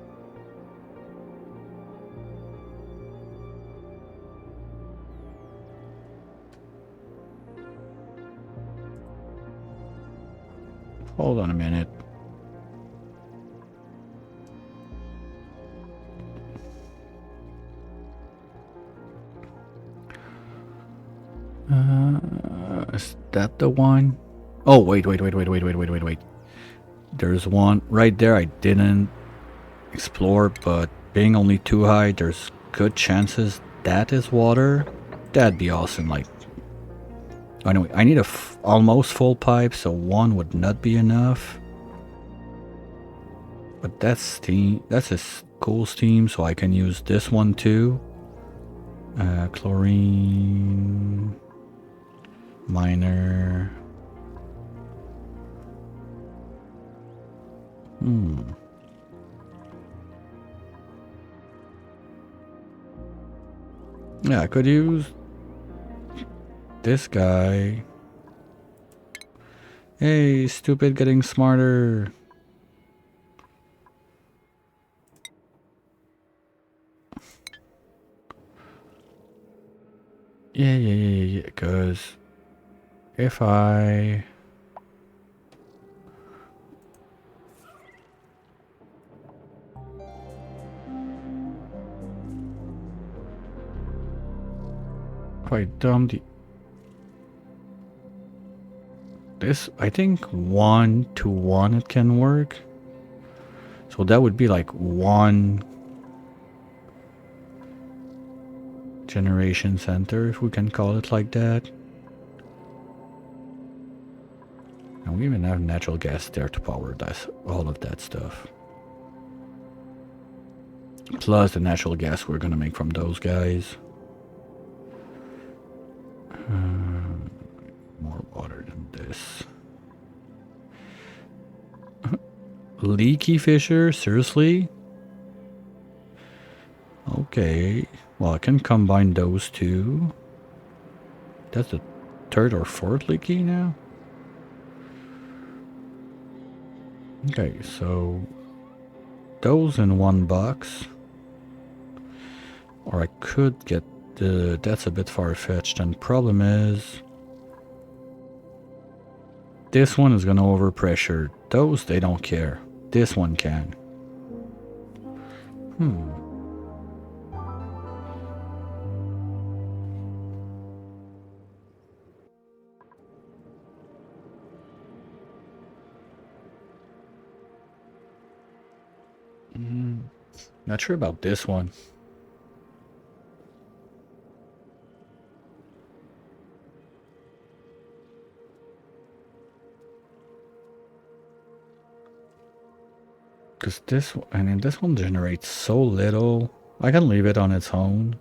S1: Hold on a minute. Is that the one? Oh, wait. There's one right there I didn't explore, but being only too high, there's good chances that is water. That'd be awesome. Like, anyway, I need a almost full pipe, so one would not be enough. But that's steam. That's a cool steam, so I can use this one too. Chlorine. Miner. Yeah, I could use this guy. Hey, stupid getting smarter. Yeah, because if I... Quite dumb. This, I think 1-to-1 it can work. So that would be like one generation center, if we can call it like that. And we even have natural gas there to power this, all of that stuff. Plus the natural gas we're gonna make from those guys. More water than this. Leaky fissure? Seriously? Okay. Well, I can combine those two. That's the third or fourth leaky now? Okay, so those in one box. Or I could get the... That's a bit far-fetched, and problem is... This one is gonna overpressure. Those, they don't care. This one can. Not sure about this one. Because this, I mean, this one generates so little. I can leave it on its own,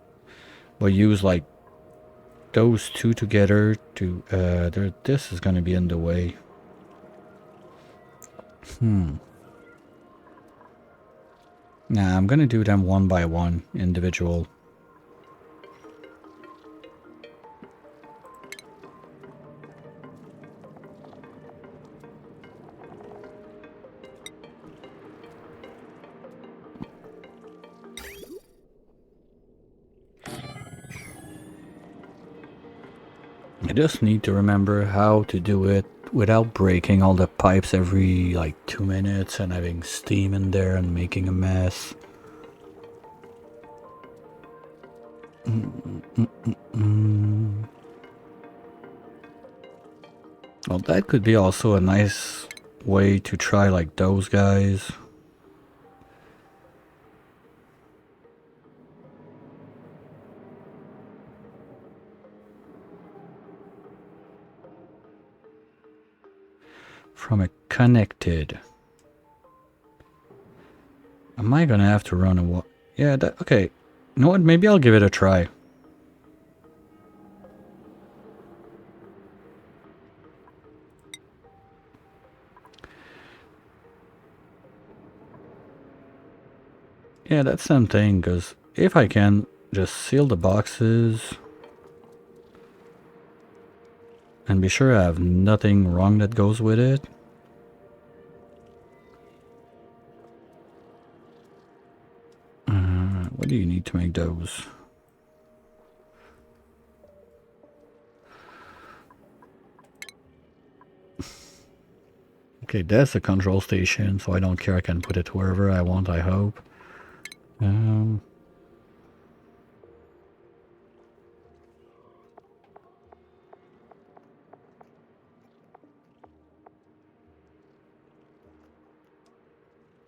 S1: but use like those two together to, this is going to be in the way. Nah, I'm going to do them one by one, individual. I just need to remember how to do it without breaking all the pipes every like 2 minutes and having steam in there and making a mess. Well, that could be also a nice way to try like those guys. From a connected. Am I gonna have to run a yeah, okay. You know what? Maybe I'll give it a try. Yeah, that's something, because if I can just seal the boxes and be sure I have nothing wrong that goes with it. What do you need to make those? Okay, that's the control station, so I don't care. I can put it wherever I want, I hope.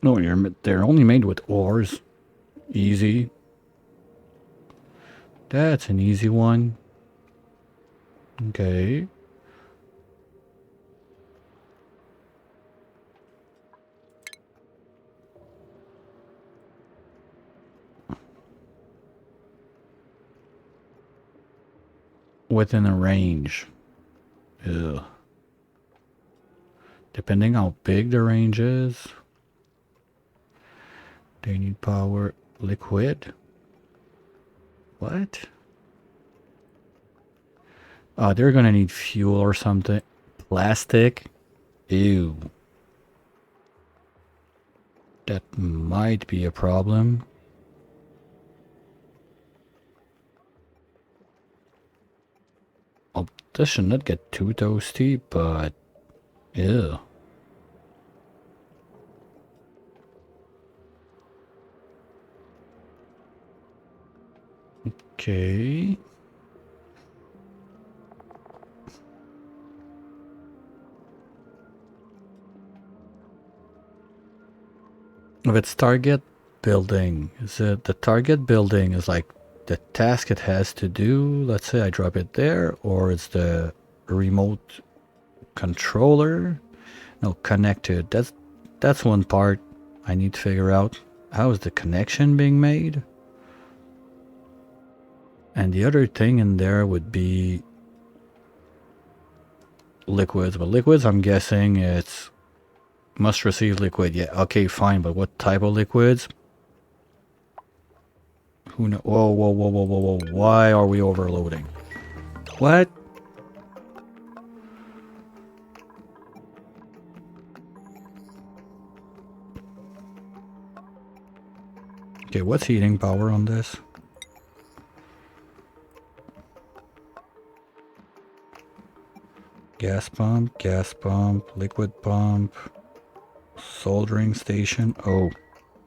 S1: No, they're only made with ores. Easy. That's an easy one. Okay. Within a range. Ugh. Depending how big the range is. They need power. Liquid? What? Oh, they're gonna need fuel or something. Plastic? Ew. That might be a problem. Oh, this should not get too toasty, but... ew. Okay. If it's target building, is it the target building is like the task it has to do? Let's say I drop it there, or it's the remote controller? No, connected. That's one part I need to figure out. How is the connection being made? And the other thing in there would be liquids. But liquids, I'm guessing it's must receive liquid. Yeah, okay, fine. But what type of liquids? Who knows? Whoa, whoa, whoa, whoa, whoa, whoa. Why are we overloading? What? Okay, what's heating power on this? Gas pump, liquid pump, soldering station. Oh,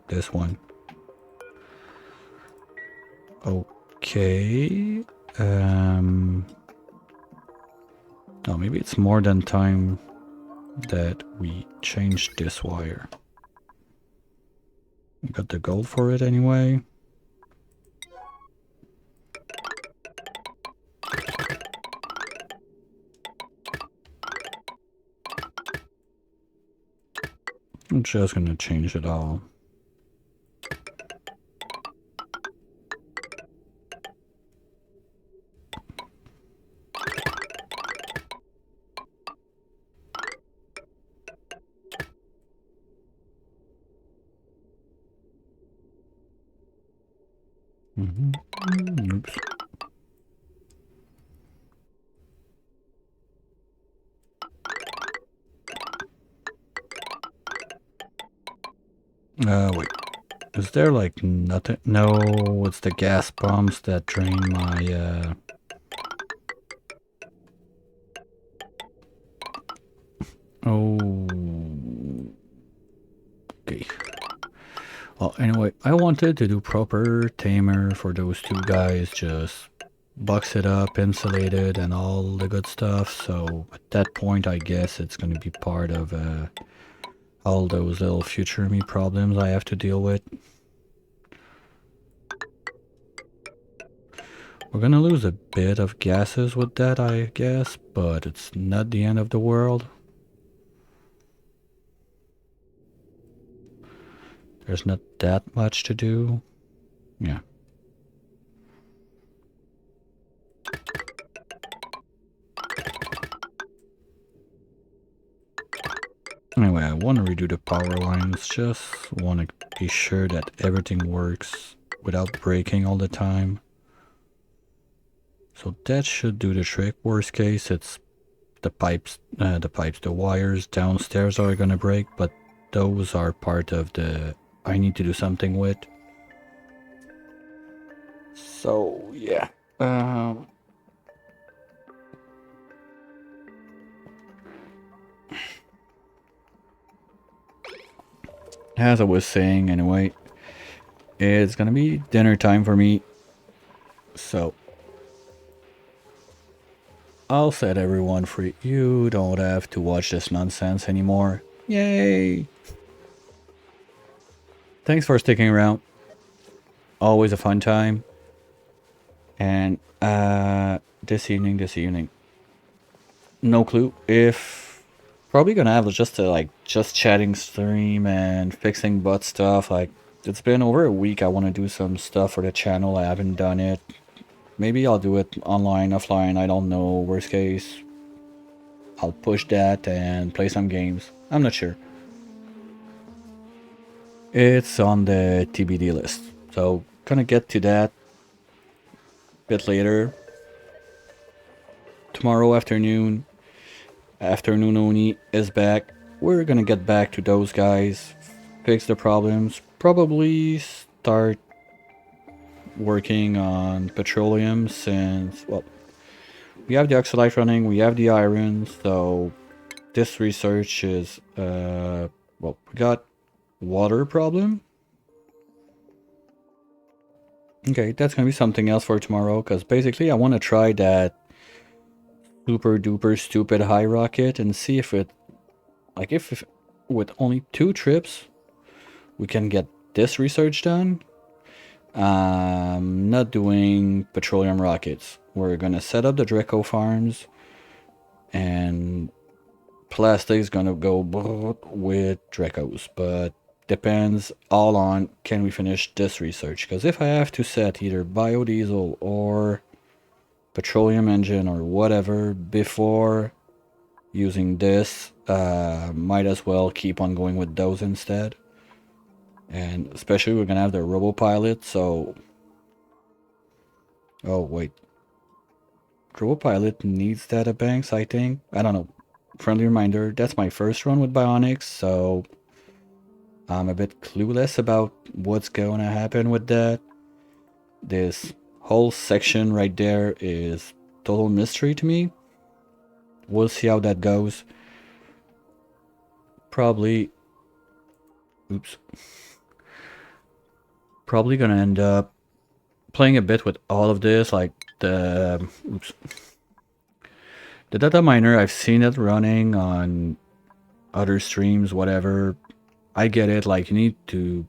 S1: this one. Okay. Oh, maybe it's more than time that we changed this wire. We got the gold for it anyway. I'm just gonna change it all. Oops. Wait. Is there like nothing? No, it's the gas pumps that drain my, Well, anyway, I wanted to do proper tamer for those two guys, just box it up, insulate it, and all the good stuff. So at that point, I guess it's going to be part of all those little future me problems I have to deal with. We're going to lose a bit of gases with that, I guess, but it's not the end of the world. There's not that much to do. Yeah. Anyway, I want to redo the power lines, just want to be sure that everything works without breaking all the time. So that should do the trick. Worst case, it's the the wires downstairs are gonna break, but those are part of the I need to do something with. So yeah. As I was saying anyway, it's gonna be dinner time for me. So I'll set everyone free. You don't have to watch this nonsense anymore. Yay! Thanks for sticking around. Always a fun time. And this evening, no clue if probably gonna have just a just chatting stream and fixing butt stuff. Like it's been over a week. I want to do some stuff for the channel. I haven't done it. Maybe I'll do it online, offline. I don't know. Worst case, I'll push that and play some games. I'm not sure. It's on the TBD list. So gonna get to that a bit later. Tomorrow afternoon Oni is back. We're gonna get back to those guys, fix the problems, probably start working on petroleum since, well, we have the oxalite running, we have the iron, so this research is, well, we got water problem. Okay, that's gonna be something else for tomorrow, because basically I want to try that super duper stupid high rocket and see if it, like if with only 2 trips we can get this research done. Not doing petroleum rockets. We're gonna set up the Draco farms and plastic's gonna go with Dracos, but depends all on can we finish this research, because if I have to set either biodiesel or petroleum engine or whatever before using this, might as well keep on going with those instead. And especially we're gonna have the robopilot, so oh wait, robopilot needs data banks, I think. I don't know. Friendly reminder, that's my first run with Bionics, so I'm a bit clueless about what's going to happen with that. This whole section right there is total mystery to me. We'll see how that goes. Probably, oops. Probably gonna end up playing a bit with all of this, like the, oops. The data miner, I've seen it running on other streams, whatever. I get it, like you need to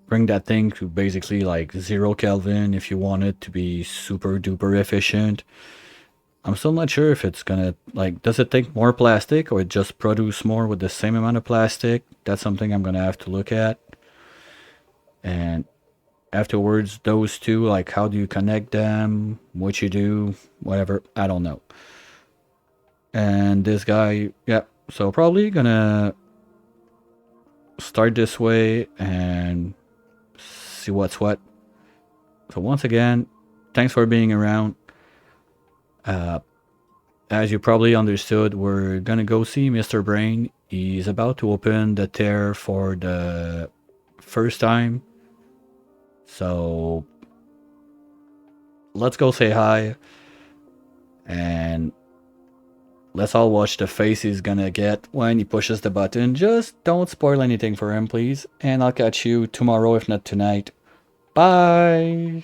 S1: bring that thing to basically like 0 Kelvin if you want it to be super duper efficient. I'm still not sure if it's gonna, like, does it take more plastic or it just produce more with the same amount of plastic? That's something I'm gonna have to look at. And afterwards, those two, like how do you connect them, what you do, whatever, I don't know. And this guy, yeah, so probably gonna start this way and see what's what. So once again, thanks for being around. As you probably understood, we're gonna go see Mr. Brain. He's about to open the tear for the first time. So let's go say hi. And let's all watch the face he's gonna get when he pushes the button. Just don't spoil anything for him, please. And I'll catch you tomorrow, if not tonight. Bye!